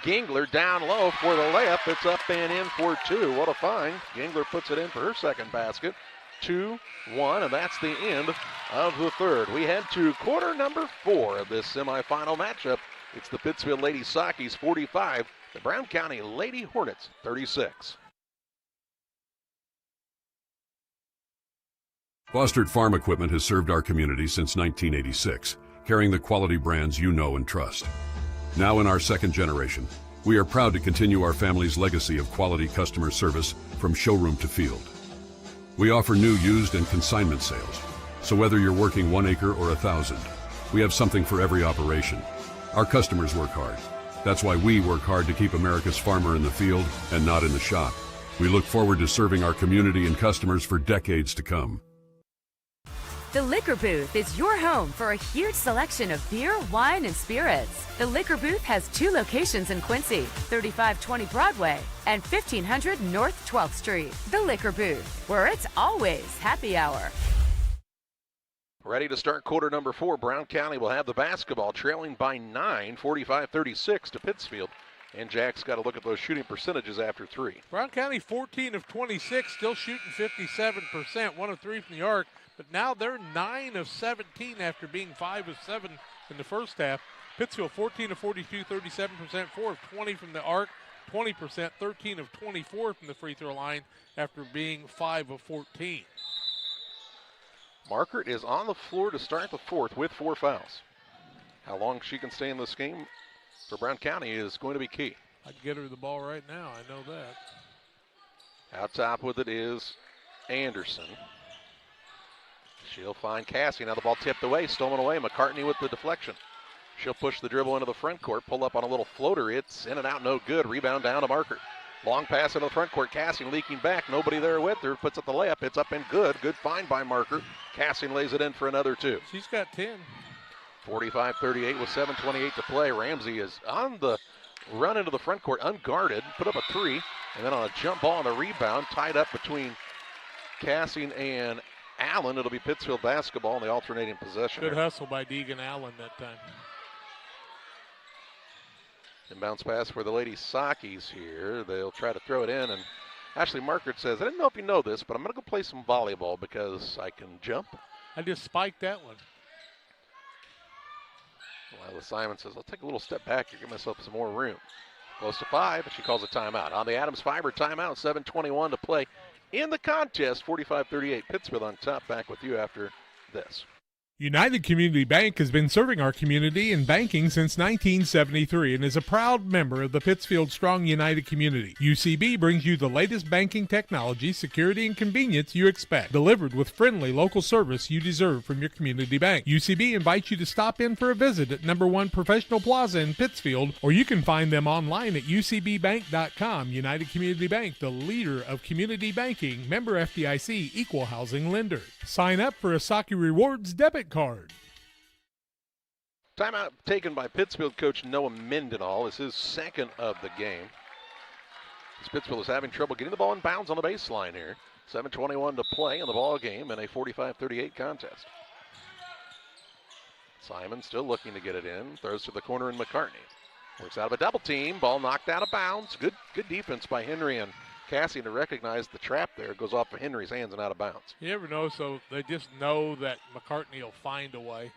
[SPEAKER 1] Gingler down low for the layup. It's up and in for 2. What a find. Gingler puts it in for her second basket. 2-1, and that's the end of the third. We head to quarter number 4 of this semifinal matchup. It's the Pittsfield Lady Sockies 45, the Brown County Lady Hornets 36.
[SPEAKER 20] Fostered Farm Equipment has served our community since 1986, carrying the quality brands you know and trust. Now in our second generation, we are proud to continue our family's legacy of quality customer service from showroom to field. We offer new, used, and consignment sales, so whether you're working 1 acre or 1,000, we have something for every operation. Our customers work hard. That's why we work hard to keep America's farmer in the field and not in the shop. We look forward to serving our community and customers for decades to come.
[SPEAKER 21] The Liquor Booth is your home for a huge selection of beer, wine, and spirits. The Liquor Booth has 2 locations in Quincy, 3520 Broadway and 1500 North 12th Street. The Liquor Booth, where it's always happy hour.
[SPEAKER 1] Ready to start quarter number 4. Brown County will have the basketball, trailing by 9, 45-36 to Pittsfield. And Jack's got to look at those shooting percentages after 3.
[SPEAKER 3] Brown County 14 of 26, still shooting 57%, 1 of 3 from the arc. But now they're 9 of 17 after being 5 of 7 in the first half. Pittsfield 14 of 42, 37%, 4 of 20 from the arc, 20%, 13 of 24 from the free throw line after being 5 of 14.
[SPEAKER 1] Markert is on the floor to start the 4th with 4 fouls. How long she can stay in this game for Brown County is going to be key.
[SPEAKER 3] I'd get her the ball right now, I know that.
[SPEAKER 1] Out top with it is Anderson. She'll find Cassie. Now the ball tipped away, stolen away. McCartney with the deflection. She'll push the dribble into the front court, pull up on a little floater. It's in and out, no good. Rebound down to Markert. Long pass into the front court. Cassie leaking back. Nobody there with her. Puts up the layup. It's up and good. Good find by Markert. Cassie lays it in for another 2.
[SPEAKER 3] She's got 10.
[SPEAKER 1] 45-38 with 7:28 to play. Ramsey is on the run into the front court, unguarded. Put up a 3. And then on a jump ball on the rebound, tied up between Cassie and Allen. It'll be Pittsfield basketball in the alternating possession.
[SPEAKER 3] Good hustle by Deegan Allen that time.
[SPEAKER 1] Inbounds pass for the Lady Sakis here. They'll try to throw it in, and Ashley Markert says, I didn't know if you know this, but I'm going to go play some volleyball because I can jump.
[SPEAKER 3] I just spiked that one.
[SPEAKER 1] Lila Simon says, I'll take a little step back here, give myself some more room. Close to 5, but she calls a timeout. On the Adams Fiber timeout, 7:21 to play in the contest, 45-38. Pittsfield on top. Back with you after this.
[SPEAKER 3] United Community Bank has been serving our community in banking since 1973 and is a proud member of the Pittsfield Strong United community. UCB brings you the latest banking technology, security, and convenience you expect, delivered with friendly local service you deserve from your community bank. UCB invites you to stop in for a visit at number 1 Professional Plaza in Pittsfield, or you can find them online at ucbbank.com. United Community Bank, the leader of community banking, member FDIC, equal housing lender. Sign up for a Saki Rewards debit card.
[SPEAKER 1] Timeout taken by Pittsfield coach Noah Mendenhall. This is second of the game. As Pittsfield is having trouble getting the ball in bounds on the baseline here. 7:21 to play in the ball game in a 45-38 contest. Simon still looking to get it in. Throws to the corner in McCartney. Works out of a double team. Ball knocked out of bounds. Good defense by Henry and Cassie to recognize the trap there. It goes off of Henry's hands and out of bounds.
[SPEAKER 3] You never know, so they just know that McCartney will find a way.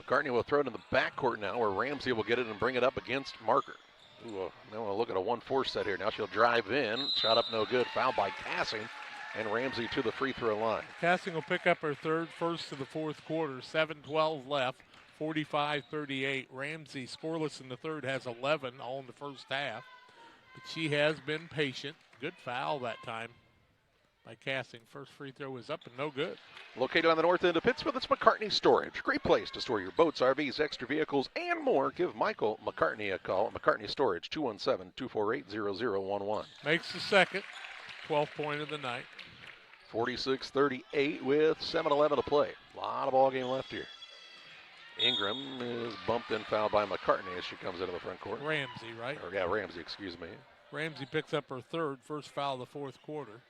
[SPEAKER 1] McCartney will throw it in the backcourt now where Ramsey will get it and bring it up against Markert. Ooh, now we'll look at a 1-4 set here. Now she'll drive in. Shot up no good. Foul by Cassing. And Ramsey to the free throw line.
[SPEAKER 3] Cassing will pick up her third, first to the fourth quarter. 7:12 left. 45-38. Ramsey scoreless in the third, has 11 all in the first half. But she has been patient. Good foul that time by Cassing. First free throw is up and no good.
[SPEAKER 1] Located on the north end of Pittsfield, it's McCartney Storage. Great place to store your boats, RVs, extra vehicles, and more. Give Michael McCartney a call at McCartney Storage, 217-248-0011.
[SPEAKER 3] Makes the second. 12th point of the night.
[SPEAKER 1] 46-38 with 7:11 to play. A lot of ball game left here. Ingram is bumped and fouled by McCartney as she comes into the front court.
[SPEAKER 3] Ramsey, right?
[SPEAKER 1] Ramsey, excuse me.
[SPEAKER 3] Ramsey picks up her third, first foul of the fourth quarter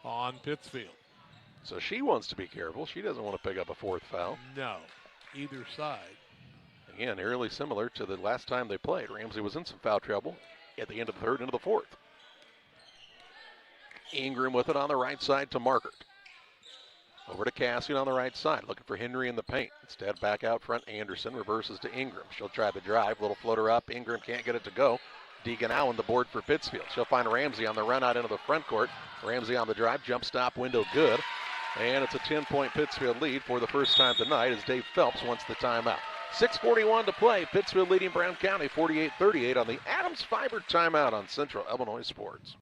[SPEAKER 3] on Pittsfield.
[SPEAKER 1] So she wants to be careful. She doesn't want to pick up a fourth foul.
[SPEAKER 3] No, either side.
[SPEAKER 1] Again, eerily similar to the last time they played. Ramsey was in some foul trouble at the end of the third into the fourth. Ingram with it on the right side to Markert. Over to Cassian on the right side, looking for Henry in the paint. Instead, back out front, Anderson reverses to Ingram. She'll try the drive, little floater up. Ingram can't get it to go. Deegan Allen, the board for Pittsfield. She'll find Ramsey on the run out into the front court. Ramsey on the drive, jump stop, window good. And it's a 10-point Pittsfield lead for the first time tonight as Dave Phelps wants the timeout. 6:41 to play. Pittsfield leading Brown County 48-38 on the Adams Fiber timeout on Central Illinois Sports.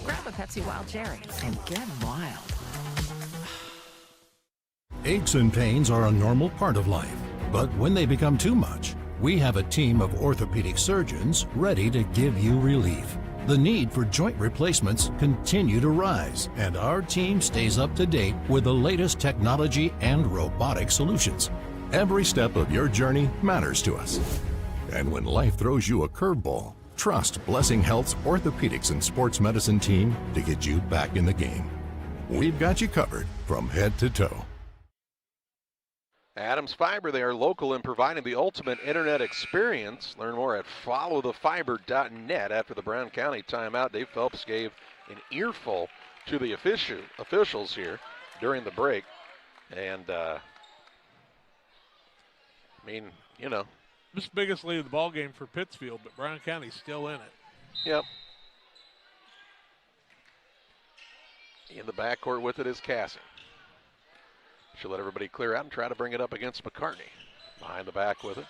[SPEAKER 4] Grab a Pepsi Wild Cherry and get wild.
[SPEAKER 22] Aches and pains are a normal part of life, but when they become too much, we have a team of orthopedic surgeons ready to give you relief. The need for joint replacements continue to rise, and our team stays up to date with the latest technology and robotic solutions. Every step of your journey matters to us. And when life throws you a curveball, trust Blessing Health's orthopedics and sports medicine team to get you back in the game. We've got you covered from head to toe.
[SPEAKER 1] Adams Fiber, they are local in providing the ultimate internet experience. Learn more at followthefiber.net. After the Brown County timeout, Dave Phelps gave an earful to the officials here during the break. And,
[SPEAKER 3] This is the biggest lead of the ball game for Pittsfield, but Brown County's still in it.
[SPEAKER 1] Yep. In the backcourt with it is Cassie. She'll let everybody clear out and try to bring it up against McCartney. Behind the back with it.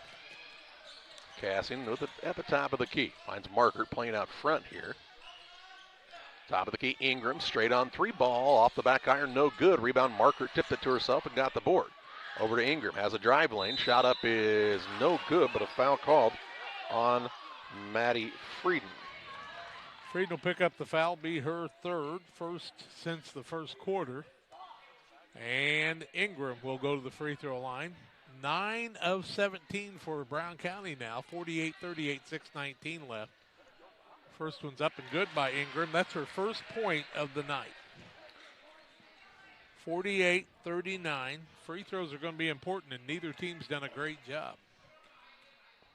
[SPEAKER 1] Cassian with it at the top of the key. Finds Markert playing out front here. Top of the key, Ingram, straight on three ball, off the back iron, no good. Rebound, Markert tipped it to herself and got the board. Over to Ingram, has a drive lane. Shot up is no good, but a foul called on Maddie Frieden.
[SPEAKER 3] Frieden will pick up the foul, be her first since the first quarter. And Ingram will go to the free throw line. 9 of 17 for Brown County now. 48-38, 6:19 left. First one's up and good by Ingram. That's her first point of the night. 48-39. Free throws are going to be important, and neither team's done a great job.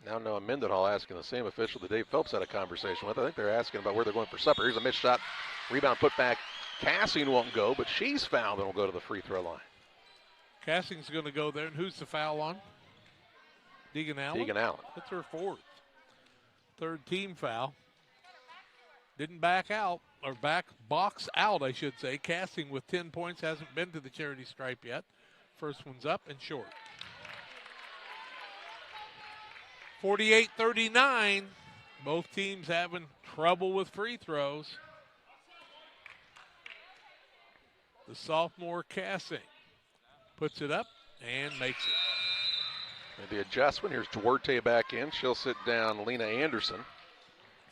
[SPEAKER 1] Now Noah Mendenhall asking the same official that Dave Phelps had a conversation with. I think they're asking about where they're going for supper. Here's a missed shot. Rebound put back. Cassing won't go, but she's fouled and will go to the free throw line.
[SPEAKER 3] Cassing's going to go there, and who's the foul on? Deegan Allen?
[SPEAKER 1] Deegan Allen.
[SPEAKER 3] That's her fourth. Third team foul. Didn't back out, or box out, I should say. Cassing with 10 points, hasn't been to the charity stripe yet. First one's up and short. 48-39. Both teams having trouble with free throws. The sophomore Cassing puts it up and makes it.
[SPEAKER 1] And the adjustment, here's Duarte back in. She'll sit down Lena Anderson.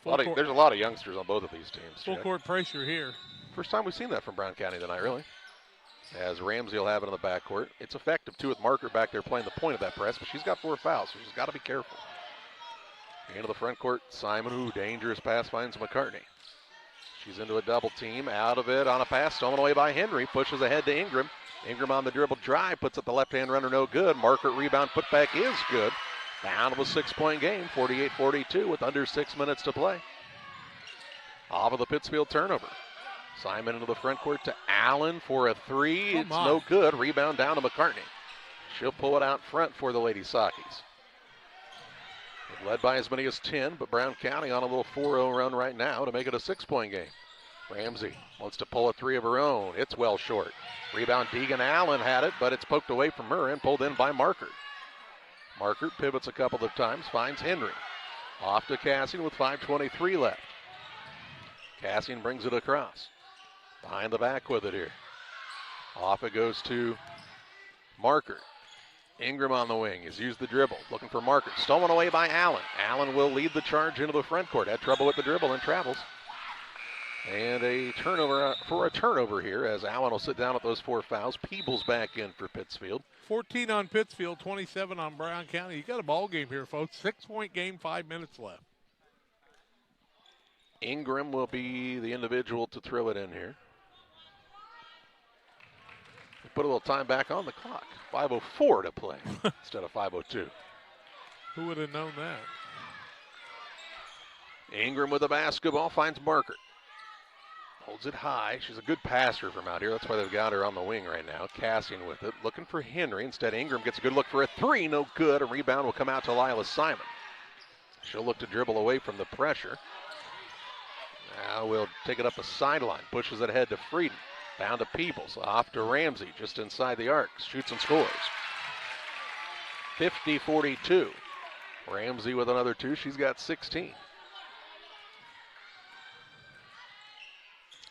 [SPEAKER 1] There's a lot of youngsters on both of these teams.
[SPEAKER 3] Full court pressure here.
[SPEAKER 1] First time we've seen that from Brown County tonight, really. As Ramsey will have it in the backcourt. It's effective, too, with Marker back there playing the point of that press, but she's got 4 fouls, so she's got to be careful. Into the front court, Simon, dangerous pass, finds McCartney. She's into a double team, out of it on a pass, stolen away by Henry, pushes ahead to Ingram. Ingram on the dribble drive, puts up the left-hand runner, no good. Marker rebound, putback is good. Down to a 6-point game, 48-42 with under 6 minutes to play. Off of the Pittsfield turnover. Simon into the front court to Allen for a three. It's no good. Rebound down to McCartney. She'll pull it out front for the Lady Sockies. Led by as many as 10, but Brown County on a little 4-0 run right now to make it a 6-point game. Ramsey wants to pull a three of her own. It's well short. Rebound, Deegan Allen had it, but it's poked away from her and pulled in by Markert. Markert pivots a couple of times, finds Henry. Off to Cassian with 5:23 left. Cassian brings it across. Behind the back with it here. Off it goes to Markert. Ingram on the wing has used the dribble, looking for Markert. Stolen away by Allen. Allen will lead the charge into the front court. Had trouble with the dribble and travels. And a turnover here as Allen will sit down at those 4 fouls. Peebles back in for Pittsfield.
[SPEAKER 3] 14 on Pittsfield, 27 on Brown County. You got a ball game here, folks. 6-point game, 5 minutes left.
[SPEAKER 1] Ingram will be the individual to throw it in here. Put a little time back on the clock. 5:04 to play instead of 5:02.
[SPEAKER 3] Who would have known that?
[SPEAKER 1] Ingram with the basketball finds Markert. Holds it high. She's a good passer from out here. That's why they've got her on the wing right now. Cassian with it. Looking for Henry. Instead, Ingram gets a good look for a three. No good. A rebound will come out to Lila Simon. She'll look to dribble away from the pressure. Now we'll take it up the sideline. Pushes it ahead to Frieden. Down to Peebles. Off to Ramsey. Just inside the arc. Shoots and scores. 50-42. Ramsey with another two. She's got 16.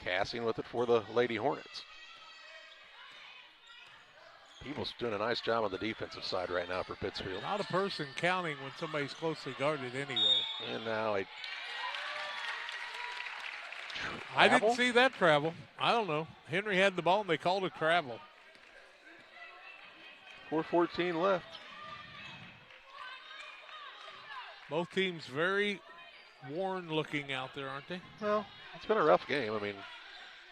[SPEAKER 1] Cassian with it for the Lady Hornets. Peebles doing a nice job on the defensive side right now for Pittsfield.
[SPEAKER 3] Not a person counting when somebody's closely guarded anyway.
[SPEAKER 1] And now
[SPEAKER 3] I didn't see that travel. I don't know. Henry had the ball and they called it travel.
[SPEAKER 1] 4:14 left.
[SPEAKER 3] Both teams very worn looking out there, aren't they?
[SPEAKER 1] Well, it's been a rough game. I mean,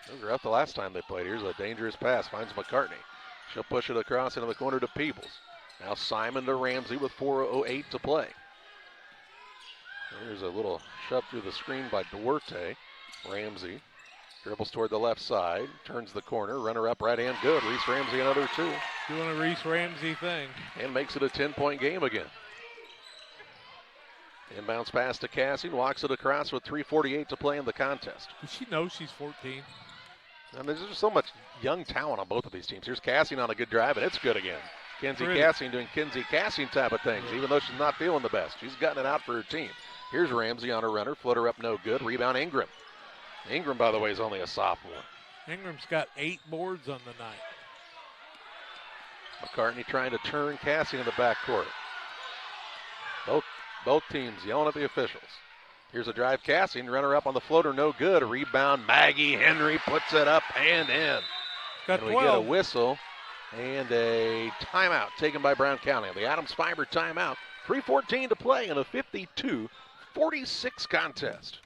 [SPEAKER 1] it was rough the last time they played. Here's a dangerous pass. Finds McCartney. She'll push it across into the corner to Peebles. Now Simon to Ramsey with 4:08 to play. There's a little shove through the screen by Duarte. Ramsey dribbles toward the left side. Turns the corner. Runner up right hand good. Reese Ramsey another two.
[SPEAKER 3] Doing a Reese Ramsey thing.
[SPEAKER 1] And makes it a 10-point game again. Inbounds pass to Cassian. Walks it across with 3:48 to play in the contest.
[SPEAKER 3] Does she know she's 14?
[SPEAKER 1] And there's just so much young talent on both of these teams. Here's Cassian on a good drive, and it's good again. Kenzie Cassian doing Kenzie Cassian type of things, even though she's not feeling the best. She's gotten it out for her team. Here's Ramsey on a runner. Floater up no good. Rebound Ingram. Ingram, by the way, is only a sophomore.
[SPEAKER 3] Ingram's got 8 boards on the night.
[SPEAKER 1] McCartney trying to turn Cassian in the backcourt. Both teams yelling at the officials. Here's a drive. Cassian, runner up on the floater, no good. A rebound. Maggie Henry puts it up and in.
[SPEAKER 3] Got
[SPEAKER 1] and we
[SPEAKER 3] 12.
[SPEAKER 1] get a whistle and a timeout taken by Brown County. The Adams Fiber timeout. 3:14 to play in a 52-46 contest.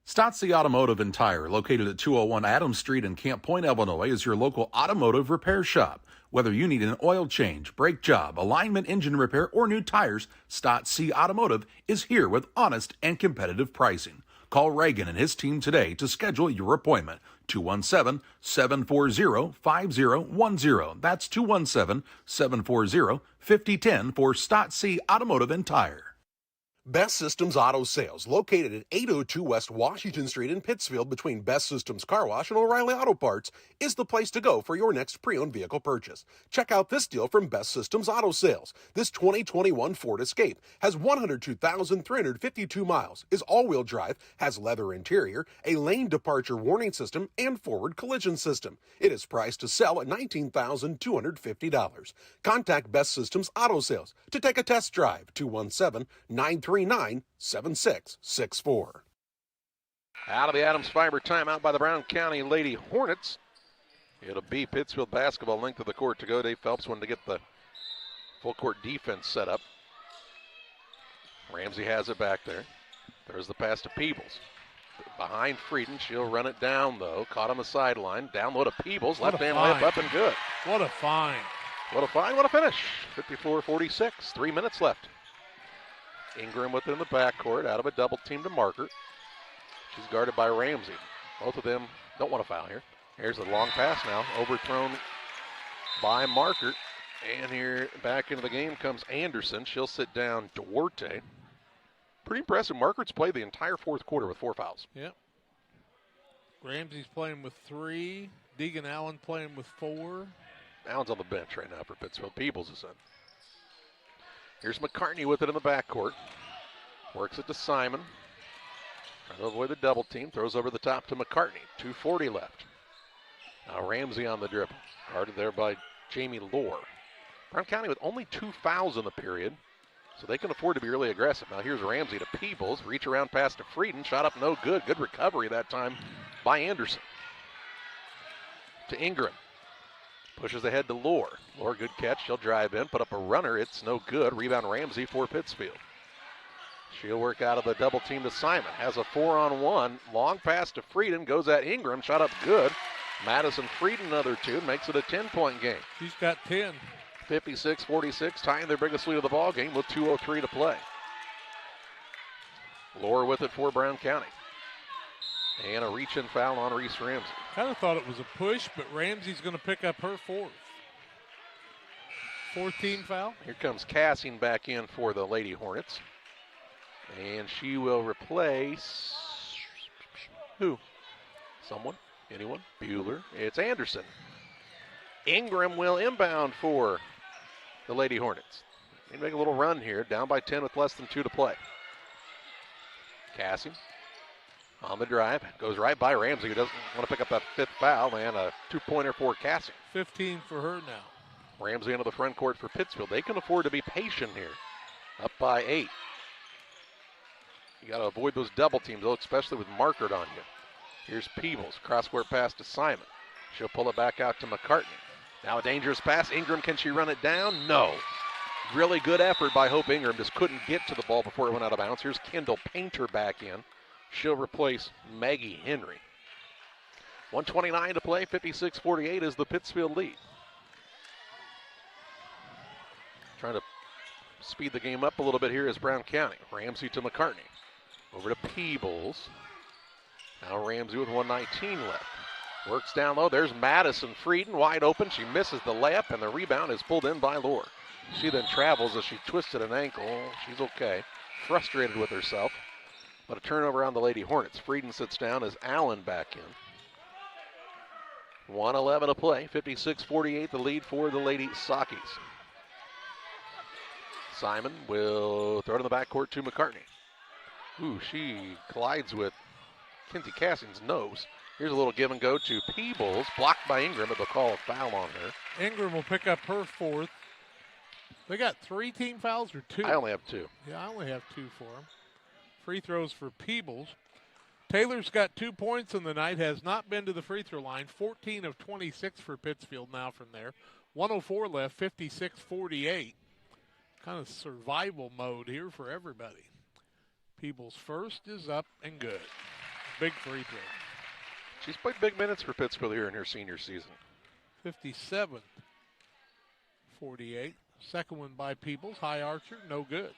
[SPEAKER 2] Stotzi Automotive and Tire, located at 201 Adams Street in Camp Point, Illinois, is your local automotive repair shop. Whether you need an oil change, brake job, alignment, engine repair, or new tires, Stotzi Automotive is here with honest and competitive pricing. Call Reagan and his team today to schedule your appointment. 217-740-5010. That's 217-740-5010 for Stotzi Automotive and Tire. Best Systems Auto Sales, located at 802 West Washington Street in Pittsfield between Best Systems Car Wash and O'Reilly Auto Parts, is the place to go for your next pre-owned vehicle purchase. Check out this deal from Best Systems Auto Sales. This 2021 Ford Escape has 102,352 miles, is all-wheel drive, has leather interior, a lane departure warning system, and forward collision system. It is priced to sell at $19,250. Contact Best Systems Auto Sales to take a test drive. 217-939-7664.
[SPEAKER 1] Out of the Adams Fiber timeout by the Brown County Lady Hornets. It'll be Pittsfield basketball length of the court to go. Dave Phelps wanted to get the full court defense set up. Ramsey has it back there. There's the pass to Peebles. Behind Frieden. She'll run it down, though. Caught on the sideline. Down low to Peebles. Left-hand layup up and good.
[SPEAKER 3] What a find.
[SPEAKER 1] What a find. What a finish. 54-46. 3 minutes left. Ingram with it in the backcourt. Out of a double team to Marker. She's guarded by Ramsey. Both of them don't want to foul here. Here's a long pass now. Overthrown by Marker. And here back into the game comes Anderson. She'll sit down Duarte. Pretty impressive. Margaret's played the entire fourth quarter with 4 fouls.
[SPEAKER 3] Yep. Ramsey's playing with 3. Deegan Allen playing with 4.
[SPEAKER 1] Allen's on the bench right now for Pittsfield. Peebles is in. Here's McCartney with it in the backcourt. Works it to Simon. Trying to avoid the double team. Throws over the top to McCartney. 2:40 left. Now Ramsey on the dribble. Guarded there by Jamie Lohr. Brown County with only 2 fouls in the period, so they can afford to be really aggressive. Now here's Ramsey to Peebles. Reach around pass to Frieden. Shot up no good. Good recovery that time by Anderson. To Ingram. Pushes ahead to Lohr. Lohr, good catch. She'll drive in, put up a runner. It's no good. Rebound Ramsey for Pittsfield. She'll work out of the double team to Simon. Has a 4-on-1. Long pass to Frieden. Goes at Ingram. Shot up good. Madison Frieden another 2. Makes it a 10-point game.
[SPEAKER 3] She's got 10.
[SPEAKER 1] 56-46. Tying their biggest lead of the ball game with 2:03 to play. Lohr with it for Brown County. And a reach-in foul on Reese Ramsey.
[SPEAKER 3] Kind of thought it was a push, but Ramsey's going to pick up her fourth. Fourth team foul.
[SPEAKER 1] Here comes Cassing back in for the Lady Hornets. And she will replace who? Someone? Anyone? Bueller. It's Anderson. Ingram will inbound for the Lady Hornets. They make a little run here, down by 10 with less than 2 to play. Cassing on the drive, goes right by Ramsey, who doesn't want to pick up that fifth foul, and a two-pointer for Cassing.
[SPEAKER 3] 15 for her now.
[SPEAKER 1] Ramsey into the front court for Pittsfield. They can afford to be patient here. Up by 8. You got to avoid those double teams, though, especially with Markert on you. Here's Peebles, cross-court pass to Simon. She'll pull it back out to McCartney. Now a dangerous pass. Ingram, can she run it down? No. Really good effort by Hope Ingram. Just couldn't get to the ball before it went out of bounds. Here's Kendall Painter back in. She'll replace Maggie Henry. 1:29 to play. 56-48 is the Pittsfield lead. Trying to speed the game up a little bit here is Brown County. Ramsey to McCartney. Over to Peebles. Now Ramsey with 1:19 left. Works down low. There's Madison Frieden wide open. She misses the layup, and the rebound is pulled in by Lohr. She then travels as she twisted an ankle. She's okay. Frustrated with herself. But a turnover on the Lady Hornets. Frieden sits down as Allen back in. 1:11 to play. 56-48 the lead for the Lady Sockies. Simon will throw it in the backcourt to McCartney. Ooh, she collides with Kinsey Cassing's nose. Here's a little give and go to Peebles, blocked by Ingram, but they'll call a foul on her.
[SPEAKER 3] Ingram will pick up her fourth. They got 3 team fouls or 2?
[SPEAKER 1] I only have 2.
[SPEAKER 3] Yeah, I only have 2 for them. Free throws for Peebles. Taylor's got 2 points in the night, has not been to the free throw line. 14 of 26 for Pittsfield now from there. 1:04 left, 56-48. Kind of survival mode here for everybody. Peebles first is up and good. Big free throw.
[SPEAKER 1] She's played big minutes for Pittsfield here in her senior season.
[SPEAKER 3] 57-48. Second one by Peebles. High archer, no good.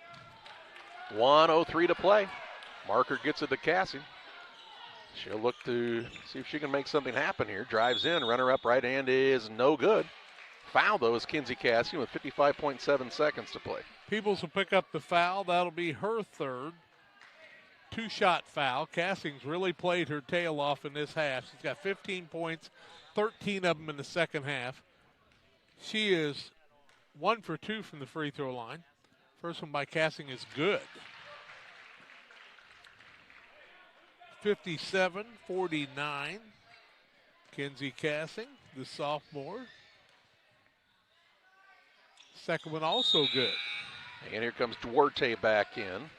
[SPEAKER 1] 1:03 to play. Marker gets it to Cassie. She'll look to see if she can make something happen here. Drives in, runner up right hand is no good. Foul, though, is Kinsey Cassie with 55.7 seconds to play.
[SPEAKER 3] Peebles will pick up the foul. That'll be her third. 2-shot foul. Cassing's really played her tail off in this half. She's got 15 points, 13 of them in the second half. She is 1 for 2 from the free throw line. First one by Cassing is good. 57-49. Kinsey Cassing, the sophomore. Second one also good.
[SPEAKER 1] And here comes Duarte back in.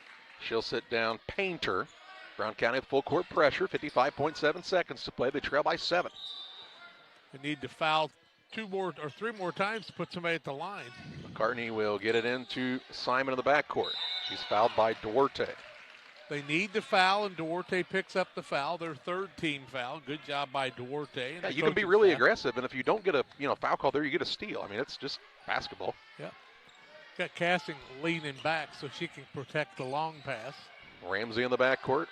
[SPEAKER 1] She'll sit down Painter. Brown County with full court pressure. 55.7 seconds to play. They trail by 7.
[SPEAKER 3] They need to foul 2 more or 3 more times to put somebody at the line.
[SPEAKER 1] McCartney will get it into Simon in the backcourt. She's fouled by Duarte.
[SPEAKER 3] They need to foul, and Duarte picks up the foul. Their third team foul. Good job by Duarte.
[SPEAKER 1] Yeah, you can be really aggressive, and if you don't get a foul call there, you get a steal. I mean, it's just basketball.
[SPEAKER 3] Yeah. Got Cassing leaning back so she can protect the long pass.
[SPEAKER 1] Ramsey in the backcourt.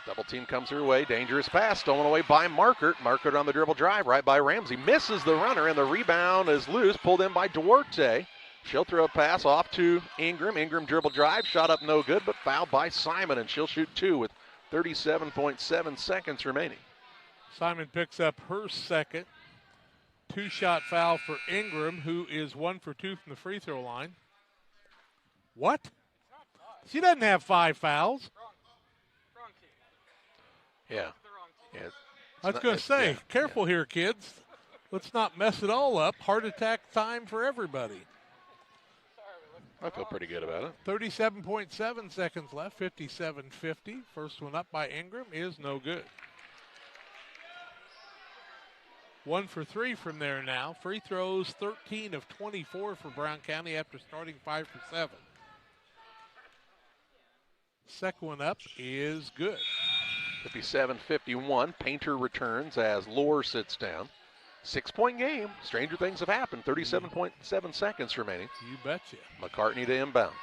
[SPEAKER 1] Double team comes her way. Dangerous pass stolen away by Markert. Markert on the dribble drive right by Ramsey. Misses the runner, and the rebound is loose. Pulled in by Duarte. She'll throw a pass off to Ingram. Ingram dribble drive. Shot up no good, but fouled by Simon, and she'll shoot 2 with 37.7 seconds remaining.
[SPEAKER 3] Simon picks up her second. 2-shot foul for Ingram, who is 1 for 2 from the free throw line. What? She doesn't have 5 fouls.
[SPEAKER 1] Yeah.
[SPEAKER 3] I was going to say, careful here, kids. Let's not mess it all up. Heart attack time for everybody.
[SPEAKER 1] I feel pretty good about it.
[SPEAKER 3] 37.7 seconds left, 57-50. First one up by Ingram is no good. 1 for 3 from there now. Free throws 13 of 24 for Brown County after starting 5 for 7. Second one up is good.
[SPEAKER 1] 57-51. Painter returns as Lohr sits down. 6-point game. Stranger things have happened. 37.7 seconds remaining.
[SPEAKER 3] You betcha.
[SPEAKER 1] McCartney to inbound.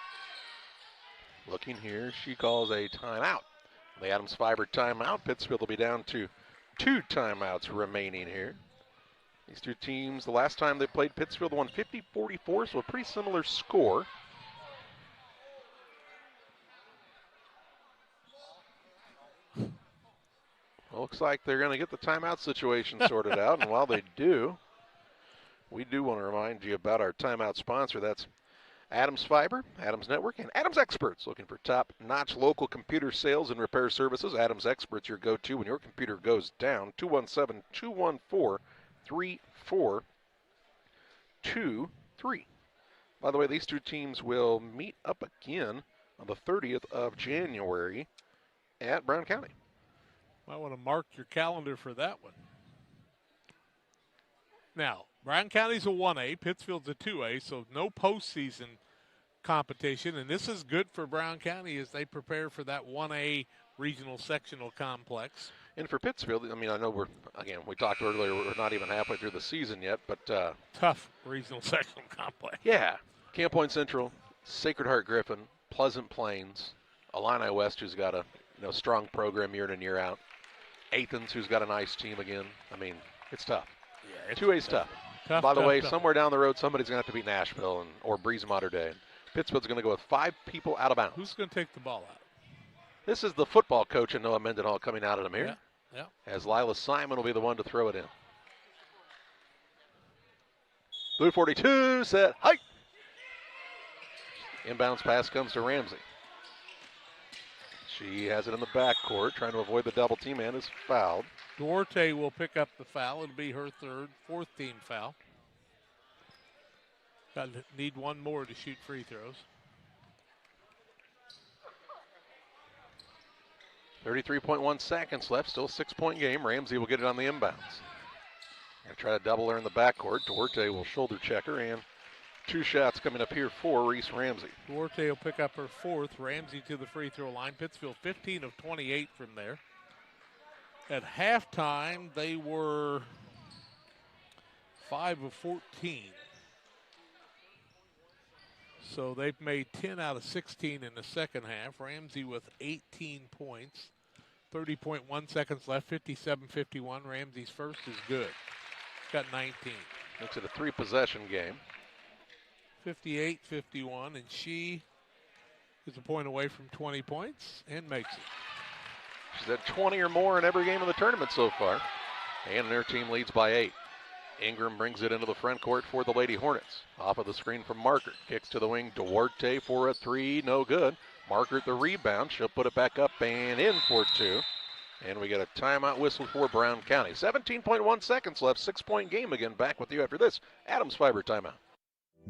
[SPEAKER 1] Looking here, she calls a timeout. The Adams Fiber timeout. Pittsfield will be down to 2 timeouts remaining here. These two teams, the last time they played, Pittsfield won 50-44, so a pretty similar score. Looks like they're going to get the timeout situation sorted out, and while they do, we do want to remind you about our timeout sponsor. That's Adams Fiber, Adams Network, and Adams Experts. Looking for top-notch local computer sales and repair services. Adams Experts, your go-to when your computer goes down. 217-214-3423. By the way, these two teams will meet up again on the 30th of January at Brown County.
[SPEAKER 3] Might want to mark your calendar for that one. Now, Brown County's a 1A, Pittsfield's a 2A, so no postseason competition, and this is good for Brown County as they prepare for that 1A regional sectional complex.
[SPEAKER 1] And for Pittsfield, I mean, I know we talked earlier, we're not even halfway through the season yet, but
[SPEAKER 3] tough regional sectional complex.
[SPEAKER 1] Yeah. Camp Point Central, Sacred Heart Griffin, Pleasant Plains, Illini West, who's got a strong program year in and year out. Athens, who's got a nice team again. I mean, it's tough.
[SPEAKER 3] Yeah,
[SPEAKER 1] 2A's tough. By the way, somewhere down the road, somebody's going to have to beat Nashville or Breeze Mater Day. Pittsfield's going to go with 5 people out of bounds.
[SPEAKER 3] Who's going to take the ball out?
[SPEAKER 1] This is the football coach in Noah Mendenhall coming out of them here.
[SPEAKER 3] Yeah.
[SPEAKER 1] As Lila Simon will be the one to throw it in. Blue 42, set, hike. Inbounds pass comes to Ramsey. She has it in the backcourt, trying to avoid the double team, and is fouled.
[SPEAKER 3] Duarte will pick up the foul. It'll be her fourth team foul. Need one more to shoot free throws.
[SPEAKER 1] 33.1 seconds left, still a 6-point game. Ramsey will get it on the inbounds. Gonna try to double her in the backcourt. Duarte will shoulder check her, and 2 shots coming up here for Reese Ramsey.
[SPEAKER 3] Duarte will pick up her fourth. Ramsey to the free throw line. Pittsfield 15 of 28 from there. At halftime, they were 5 of 14. So they've made 10 out of 16 in the second half. Ramsey with 18 points. 30.1 seconds left, 57-51. Ramsey's first is good. Got 19.
[SPEAKER 1] Makes it a 3-possession game.
[SPEAKER 3] 58-51, and she is a point away from 20 points and makes it.
[SPEAKER 1] She's had 20 or more in every game of the tournament so far. And their team leads by 8. Ingram brings it into the front court for the Lady Hornets. Off of the screen from Markert. Kicks to the wing. Duarte for a 3. No good. Markert the rebound. She'll put it back up and in for 2. And we get a timeout whistle for Brown County. 17.1 seconds left. 6-point game again. Back with you after this Adams Fiber timeout.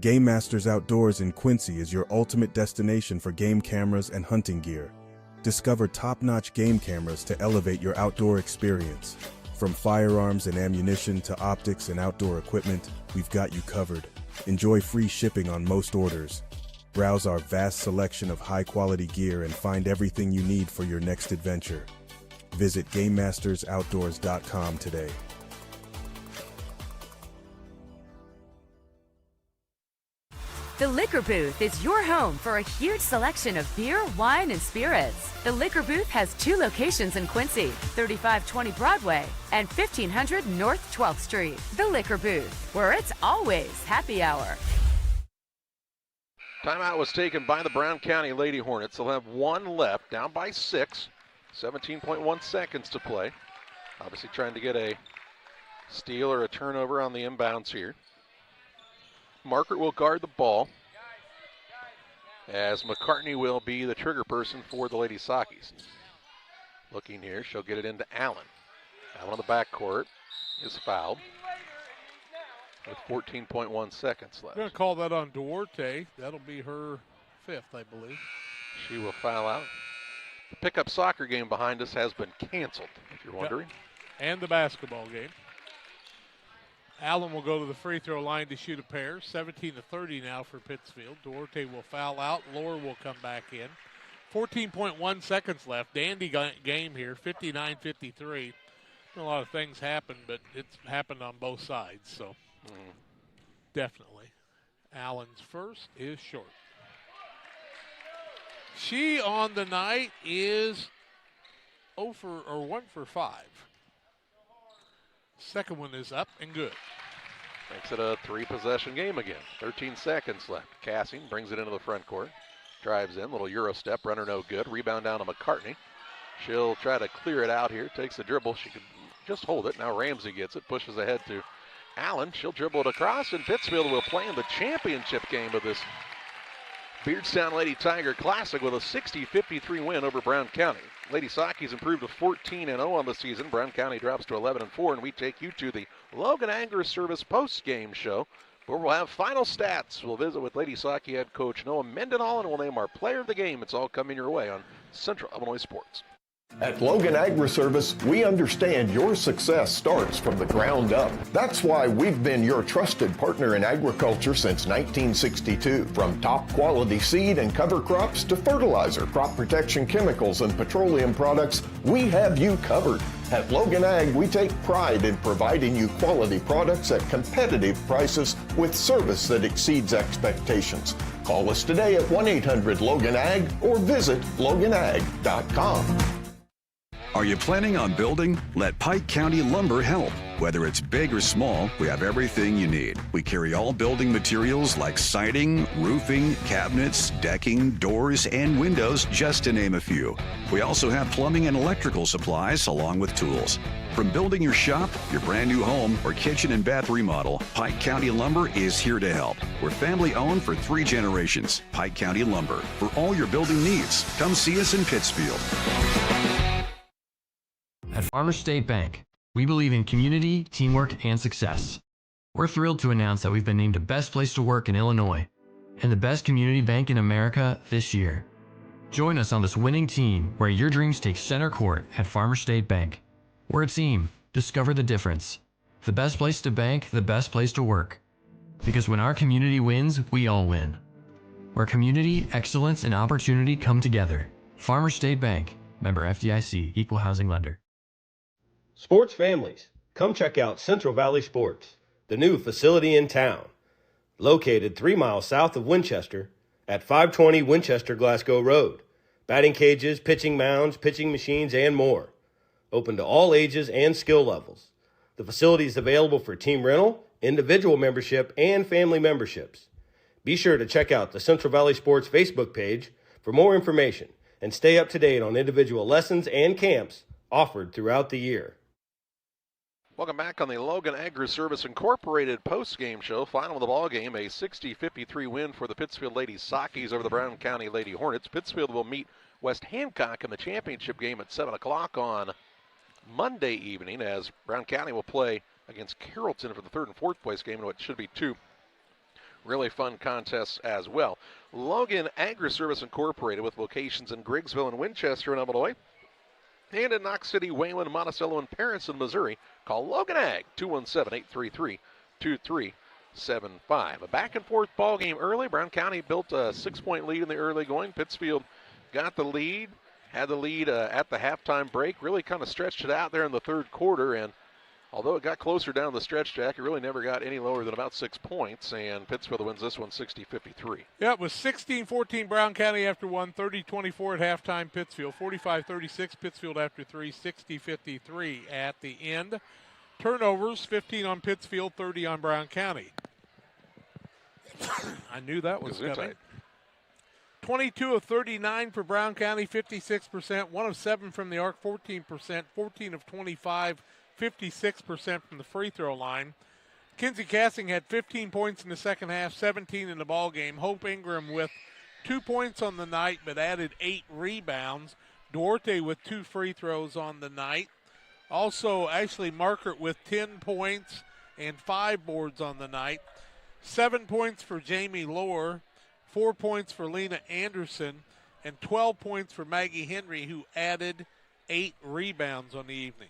[SPEAKER 5] Game Masters Outdoors in Quincy is your ultimate destination for game cameras and hunting gear. Discover top-notch game cameras to elevate your outdoor experience. From firearms and ammunition to optics and outdoor equipment, we've got you covered. Enjoy free shipping on most orders. Browse our vast selection of high-quality gear and find everything you need for your next adventure. Visit GameMastersOutdoors.com today.
[SPEAKER 21] The Liquor Booth is your home for a huge selection of beer, wine, and spirits. The Liquor Booth has 2 locations in Quincy, 3520 Broadway and 1500 North 12th Street. The Liquor Booth, where it's always happy hour.
[SPEAKER 1] Timeout was taken by the Brown County Lady Hornets. They'll have 1 left, down by 6. 17.1 seconds to play. Obviously trying to get a steal or a turnover on the inbounds here. Markert will guard the ball as McCartney will be the trigger person for the Lady Sockies. Looking here, she'll get it into Allen. Allen on the backcourt is fouled with 14.1 seconds left.
[SPEAKER 3] We're going to call that on Duarte. That'll be her 5th, I believe.
[SPEAKER 1] She will foul out. The pickup soccer game behind us has been canceled, if you're wondering.
[SPEAKER 3] Yep. And the basketball game. Allen will go to the free throw line to shoot a pair. 17-30 now for Pittsfield. Duarte will foul out. Lohr will come back in. 14.1 seconds left. Dandy game here, 59-53. A lot of things happened, but it's happened on both sides, so definitely. Allen's first is short. She on the night is 1 for 5. Second one is up and good.
[SPEAKER 1] Makes it a 3-possession game again. 13 seconds left. Cassing brings it into the front court. Drives in, little Euro step, runner no good. Rebound down to McCartney. She'll try to clear it out here. Takes the dribble. She could just hold it. Now Ramsey gets it. Pushes ahead to Allen. She'll dribble it across, and Pittsfield will play in the championship game of this Beardstown Lady Tiger Classic with a 60-53 win over Brown County. Lady Saki's improved to 14-0 on the season. Brown County drops to 11-4, and we take you to the Logan Agri-Service post-game show, where we'll have final stats. We'll visit with Lady Saki head coach Noah Mendenhall, and we'll name our player of the game. It's all coming your way on Central Illinois Sports.
[SPEAKER 6] At Logan Agri-Service, we understand your success starts from the ground up. That's why we've been your trusted partner in agriculture since 1962. From top quality seed and cover crops to fertilizer, crop protection chemicals, and petroleum products, we have you covered. At Logan Ag, we take pride in providing you quality products at competitive prices with service that exceeds expectations. Call us today at 1-800-LOGAN-AG or visit loganag.com.
[SPEAKER 7] Are you planning on building? Let Pike County Lumber help. Whether it's big or small, we have everything you need. We carry all building materials like siding, roofing, cabinets, decking, doors, and windows, just to name a few. We also have plumbing and electrical supplies along with tools. From building your shop, your brand new home, or kitchen and bath remodel, Pike County Lumber is here to help. We're family owned for 3 generations. Pike County Lumber. For all your building needs, come see us in Pittsfield.
[SPEAKER 18] At Farmers State Bank, we believe in community, teamwork, and success. We're thrilled to announce that we've been named the best place to work in Illinois and the best community bank in America this year. Join us on this winning team where your dreams take center court at Farmers State Bank. We're a team. Discover the difference. The best place to bank, the best place to work. Because when our community wins, we all win. Where community, excellence, and opportunity come together. Farmers State Bank. Member FDIC. Equal housing lender.
[SPEAKER 23] Sports families, come check out Central Valley Sports, the new facility in town. Located 3 miles south of Winchester at 520 Winchester Glasgow Road. Batting cages, pitching mounds, pitching machines, and more. Open to all ages and skill levels. The facility is available for team rental, individual membership, and family memberships. Be sure to check out the Central Valley Sports Facebook page for more information and stay up to date on individual lessons and camps offered throughout the year.
[SPEAKER 1] Welcome back on the Logan Agri-Service Incorporated post-game show. Final of the ball game, a 60-53 win for the Pittsfield Lady Sakis over the Brown County Lady Hornets. Pittsfield will meet West Hancock in the championship game at 7 o'clock on Monday evening, as Brown County will play against Carrollton for the 3rd and 4th place game, and what should be 2 really fun contests as well. Logan Agri-Service Incorporated, with locations in Griggsville and Winchester in Illinois, and in Knox City, Wayland, Monticello, and Paris in Missouri. Call Logan Ag, 217-833-2375. A back-and-forth ball game early. Brown County built a 6-point lead in the early going. Pittsfield got the lead, had the lead at the halftime break, really kind of stretched it out there in the 3rd quarter, and although it got closer down the stretch, Jack, it really never got any lower than about 6 points, and Pittsfield wins this one 60-53.
[SPEAKER 3] Yeah, it was 16-14 Brown County after 1, 30-24 at halftime Pittsfield, 45-36 Pittsfield after 3, 60-53 at the end. Turnovers, 15 on Pittsfield, 30 on Brown County. I knew that was coming. 22 of 39 for Brown County, 56%, 1 of 7 from the arc, 14%, 14 of 25, 56% from the free throw line. Kinsey Cassing had 15 points in the second half, 17 in the ball game. Hope Ingram with 2 points on the night, but added 8 rebounds. Duarte with 2 free throws on the night. Also, Ashley Markert with 10 points and 5 boards on the night. 7 points for Jamie Lohr, 4 points for Lena Anderson, and 12 points for Maggie Henry, who added 8 rebounds on the evening.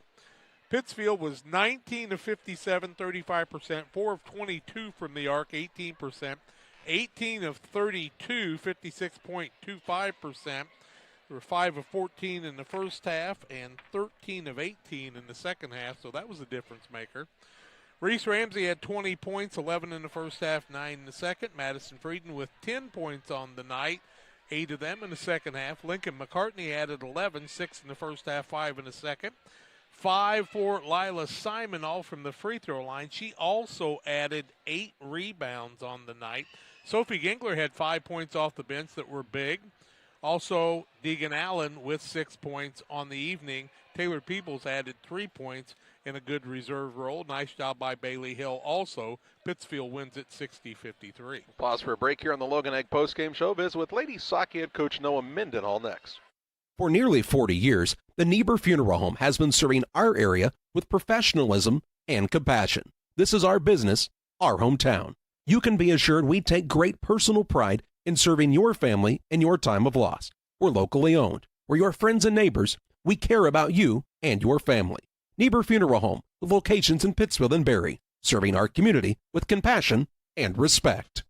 [SPEAKER 3] Pittsfield was 19 of 57, 35%, 4 of 22 from the arc, 18%, 18 of 32, 56.25%. There were 5 of 14 in the first half and 13 of 18 in the second half, so that was a difference maker. Reese Ramsey had 20 points, 11 in the first half, 9 in the second. Madison Frieden with 10 points on the night 8 of them in the second half. Lincoln McCartney added 11, 6 in the first half, 5 in the second. 5 for Lila Simon, all from the free throw line. She also added 8 rebounds on the night. Sophie Gingler had 5 points off the bench that were big. Also, Deegan Allen with 6 points on the evening. Taylor Peebles added 3 points in a good reserve role. Nice job by Bailey Hill also. Pittsfield wins at 60-53.
[SPEAKER 1] Pause for a break here on the Logan Egg postgame show. Visit with Lady Hockey head coach Noah Mendenhall next.
[SPEAKER 8] For nearly 40 years, the Niebuhr Funeral Home has been serving our area with professionalism and compassion. This is our business, our hometown. You can be assured we take great personal pride in serving your family in your time of loss. We're locally owned. We're your friends and neighbors. We care about you and your family. Niebuhr Funeral Home, with locations in Pittsfield and Barry, serving our community with compassion and respect.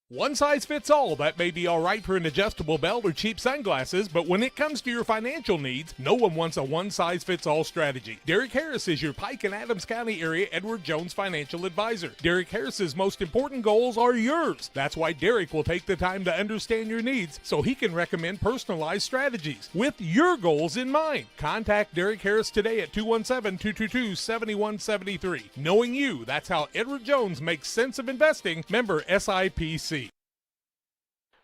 [SPEAKER 3] One size fits all. That may be all right for an adjustable belt or cheap sunglasses, but when it comes to your financial needs, no one wants a one-size-fits-all strategy. Derek Harris is your Pike and Adams County area Edward Jones financial advisor. Derek Harris's most important goals are yours. That's why Derek will take the time to understand your needs so he can recommend personalized strategies with your goals in mind. Contact Derek Harris today at 217-222-7173. Knowing you, that's how Edward Jones makes sense of investing. Member SIPC.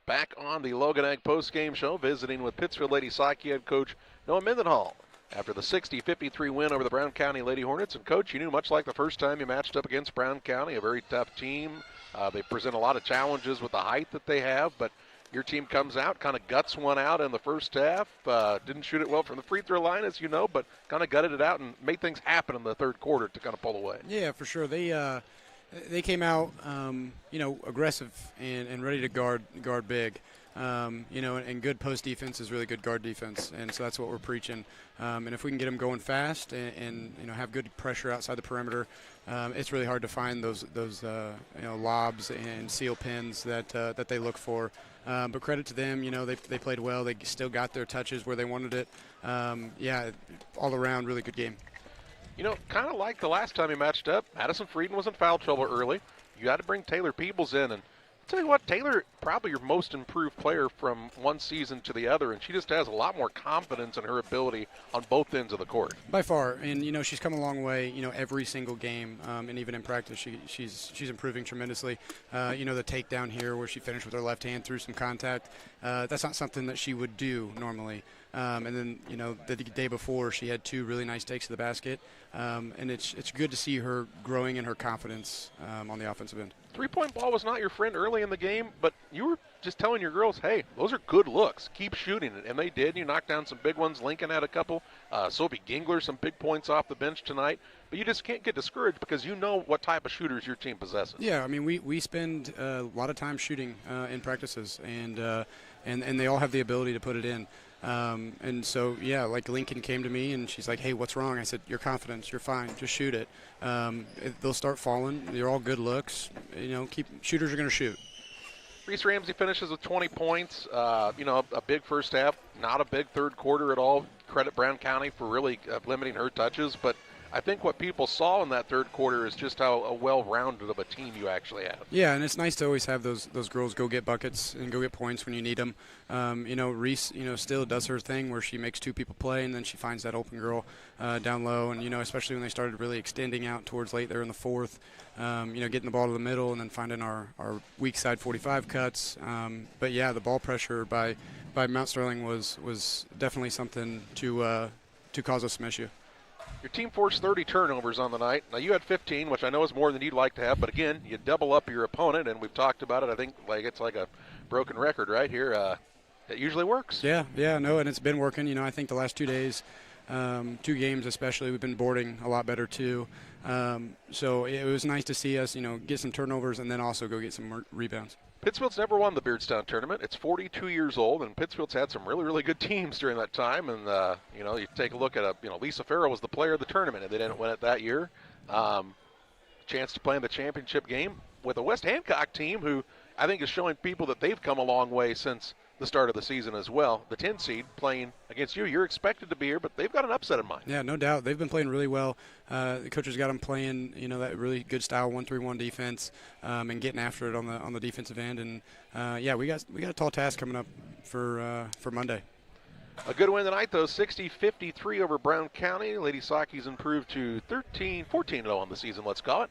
[SPEAKER 1] Back on the Logan Egg postgame show, visiting with Pittsfield Lady Hockey head coach Noah Mendenhall after the 60-53 win over the Brown County Lady Hornets. And, Coach, you knew much like the first time you matched up against Brown County, a very tough team. They present a lot of challenges with the height that they have, but your team comes out, kind of guts one out in the first half. Didn't shoot it well from the free throw line, as you know, but kind of gutted it out and made things happen in the third quarter to kind of pull away.
[SPEAKER 9] Yeah, for sure. They came out, aggressive and ready to guard big. And good post defense is really good guard defense, and so that's what we're preaching. And if we can get them going fast and have good pressure outside the perimeter, it's really hard to find those lobs and seal pins that they look for. But credit to them, they played well. They still got their touches where they wanted it. All around, really good game.
[SPEAKER 1] Kind of like the last time you matched up, Madison Frieden was in foul trouble early. You had to bring Taylor Peebles in, and I'll tell you what, Taylor, probably your most improved player from one season to the other, and she just has a lot more confidence in her ability on both ends of the court.
[SPEAKER 9] By far, and she's come a long way. Every single game, and even in practice, she's improving tremendously. The takedown here where she finished with her left hand through some contact, that's not something that she would do normally. And then, the day before, she had 2 really nice takes to the basket. And it's good to see her growing in her confidence on the offensive end.
[SPEAKER 1] Three-point ball was not your friend early in the game, but you were just telling your girls, hey, those are good looks. Keep shooting it. And they did. You knocked down some big ones. Lincoln had a couple. Sophie Gingler, some big points off the bench tonight. But you just can't get discouraged because you know what type of shooters your team possesses.
[SPEAKER 9] Yeah, I mean, we spend a lot of time shooting in practices, and they all have the ability to put it in. And so, like Lincoln came to me and she's like, hey, what's wrong? I said, your confidence, you're fine, just shoot it. They'll start falling. They're all good looks. Shooters are going to shoot.
[SPEAKER 1] Reese Ramsey finishes with 20 points, a big first half, not a big third quarter at all. Credit Brown County for really limiting her touches, but I think what people saw in that third quarter is just how well-rounded of a team you actually have.
[SPEAKER 9] Yeah, and it's nice to always have those girls go get buckets and go get points when you need them. Reese, still does her thing where she makes 2 people play, and then she finds that open girl down low. And, especially when they started really extending out towards late there in the fourth, getting the ball to the middle and then finding our weak side 45 cuts. But, the ball pressure by Mount Sterling was definitely something to cause us some issue.
[SPEAKER 1] Your team forced 30 turnovers on the night. Now, you had 15, which I know is more than you'd like to have, but again, you double up your opponent, and we've talked about it. I think it's like a broken record right here. It usually works.
[SPEAKER 9] Yeah, and it's been working. I think the last 2 days, 2 games especially, we've been boarding a lot better too. So it was nice to see us, get some turnovers and then also go get some rebounds.
[SPEAKER 1] Pittsfield's never won the Beardstown tournament. It's 42 years old, and Pittsfield's had some really, really good teams during that time. And, you take a look at Lisa Farrell was the player of the tournament, and they didn't win it that year. Chance to play in the championship game with a West Hancock team who I think is showing people that they've come a long way since the start of the season as well. The 10 seed playing against you. You're expected to be here, but they've got an upset in mind.
[SPEAKER 9] Yeah, no doubt. They've been playing really well. The coaches got them playing, that really good style 1-3-1 defense, and getting after it on the defensive end. And we got a tall task coming up for Monday.
[SPEAKER 1] A good win tonight, though, 60-53 over Brown County. Lady Sockies improved to 14-0 on the season, let's call it.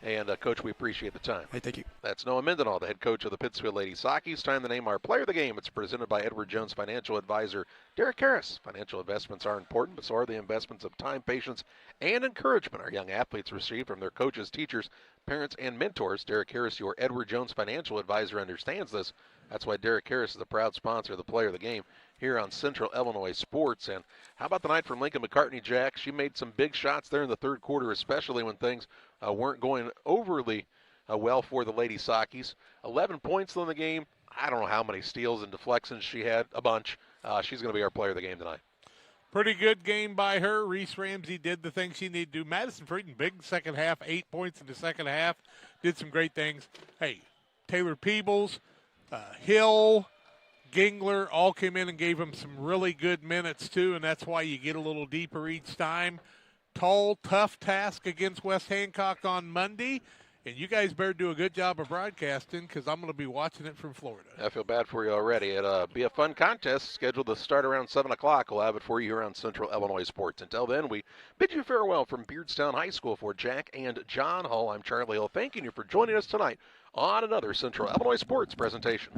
[SPEAKER 1] And, Coach, we appreciate the time.
[SPEAKER 9] Hey, thank you.
[SPEAKER 1] That's Noah Mendenhall, the head coach of the Pittsfield Lady Sockies. Time to name our player of the game. It's presented by Edward Jones financial advisor Derek Harris. Financial investments are important, but so are the investments of time, patience, and encouragement our young athletes receive from their coaches, teachers, parents, and mentors. Derek Harris, your Edward Jones financial advisor, understands this. That's why Derek Harris is the proud sponsor of the player of the game here on Central Illinois Sports. And how about the night from Lincoln McCartney, Jack? She made some big shots there in the third quarter, especially when things weren't going overly well for the Lady Sockies. 11 points in the game. I don't know how many steals and deflections she had, a bunch. She's going to be our player of the game tonight.
[SPEAKER 3] Pretty good game by her. Reese Ramsey did the things she needed to do. Madison Frieden, big second half, 8 points in the second half. Did some great things. Hey, Taylor Peebles, Hill, Gingler all came in and gave them some really good minutes, too, and that's why you get a little deeper each time. Tall, tough task against West Hancock on Monday, and you guys better do a good job of broadcasting because I'm going to be watching it from Florida.
[SPEAKER 1] I feel bad for you already. It'll be a fun contest scheduled to start around 7 o'clock. We'll have it for you here on Central Illinois Sports. Until then, we bid you farewell from Beardstown High School. For Jack and John Hull, I'm Charlie Hill, thanking you for joining us tonight on another Central Illinois Sports presentation.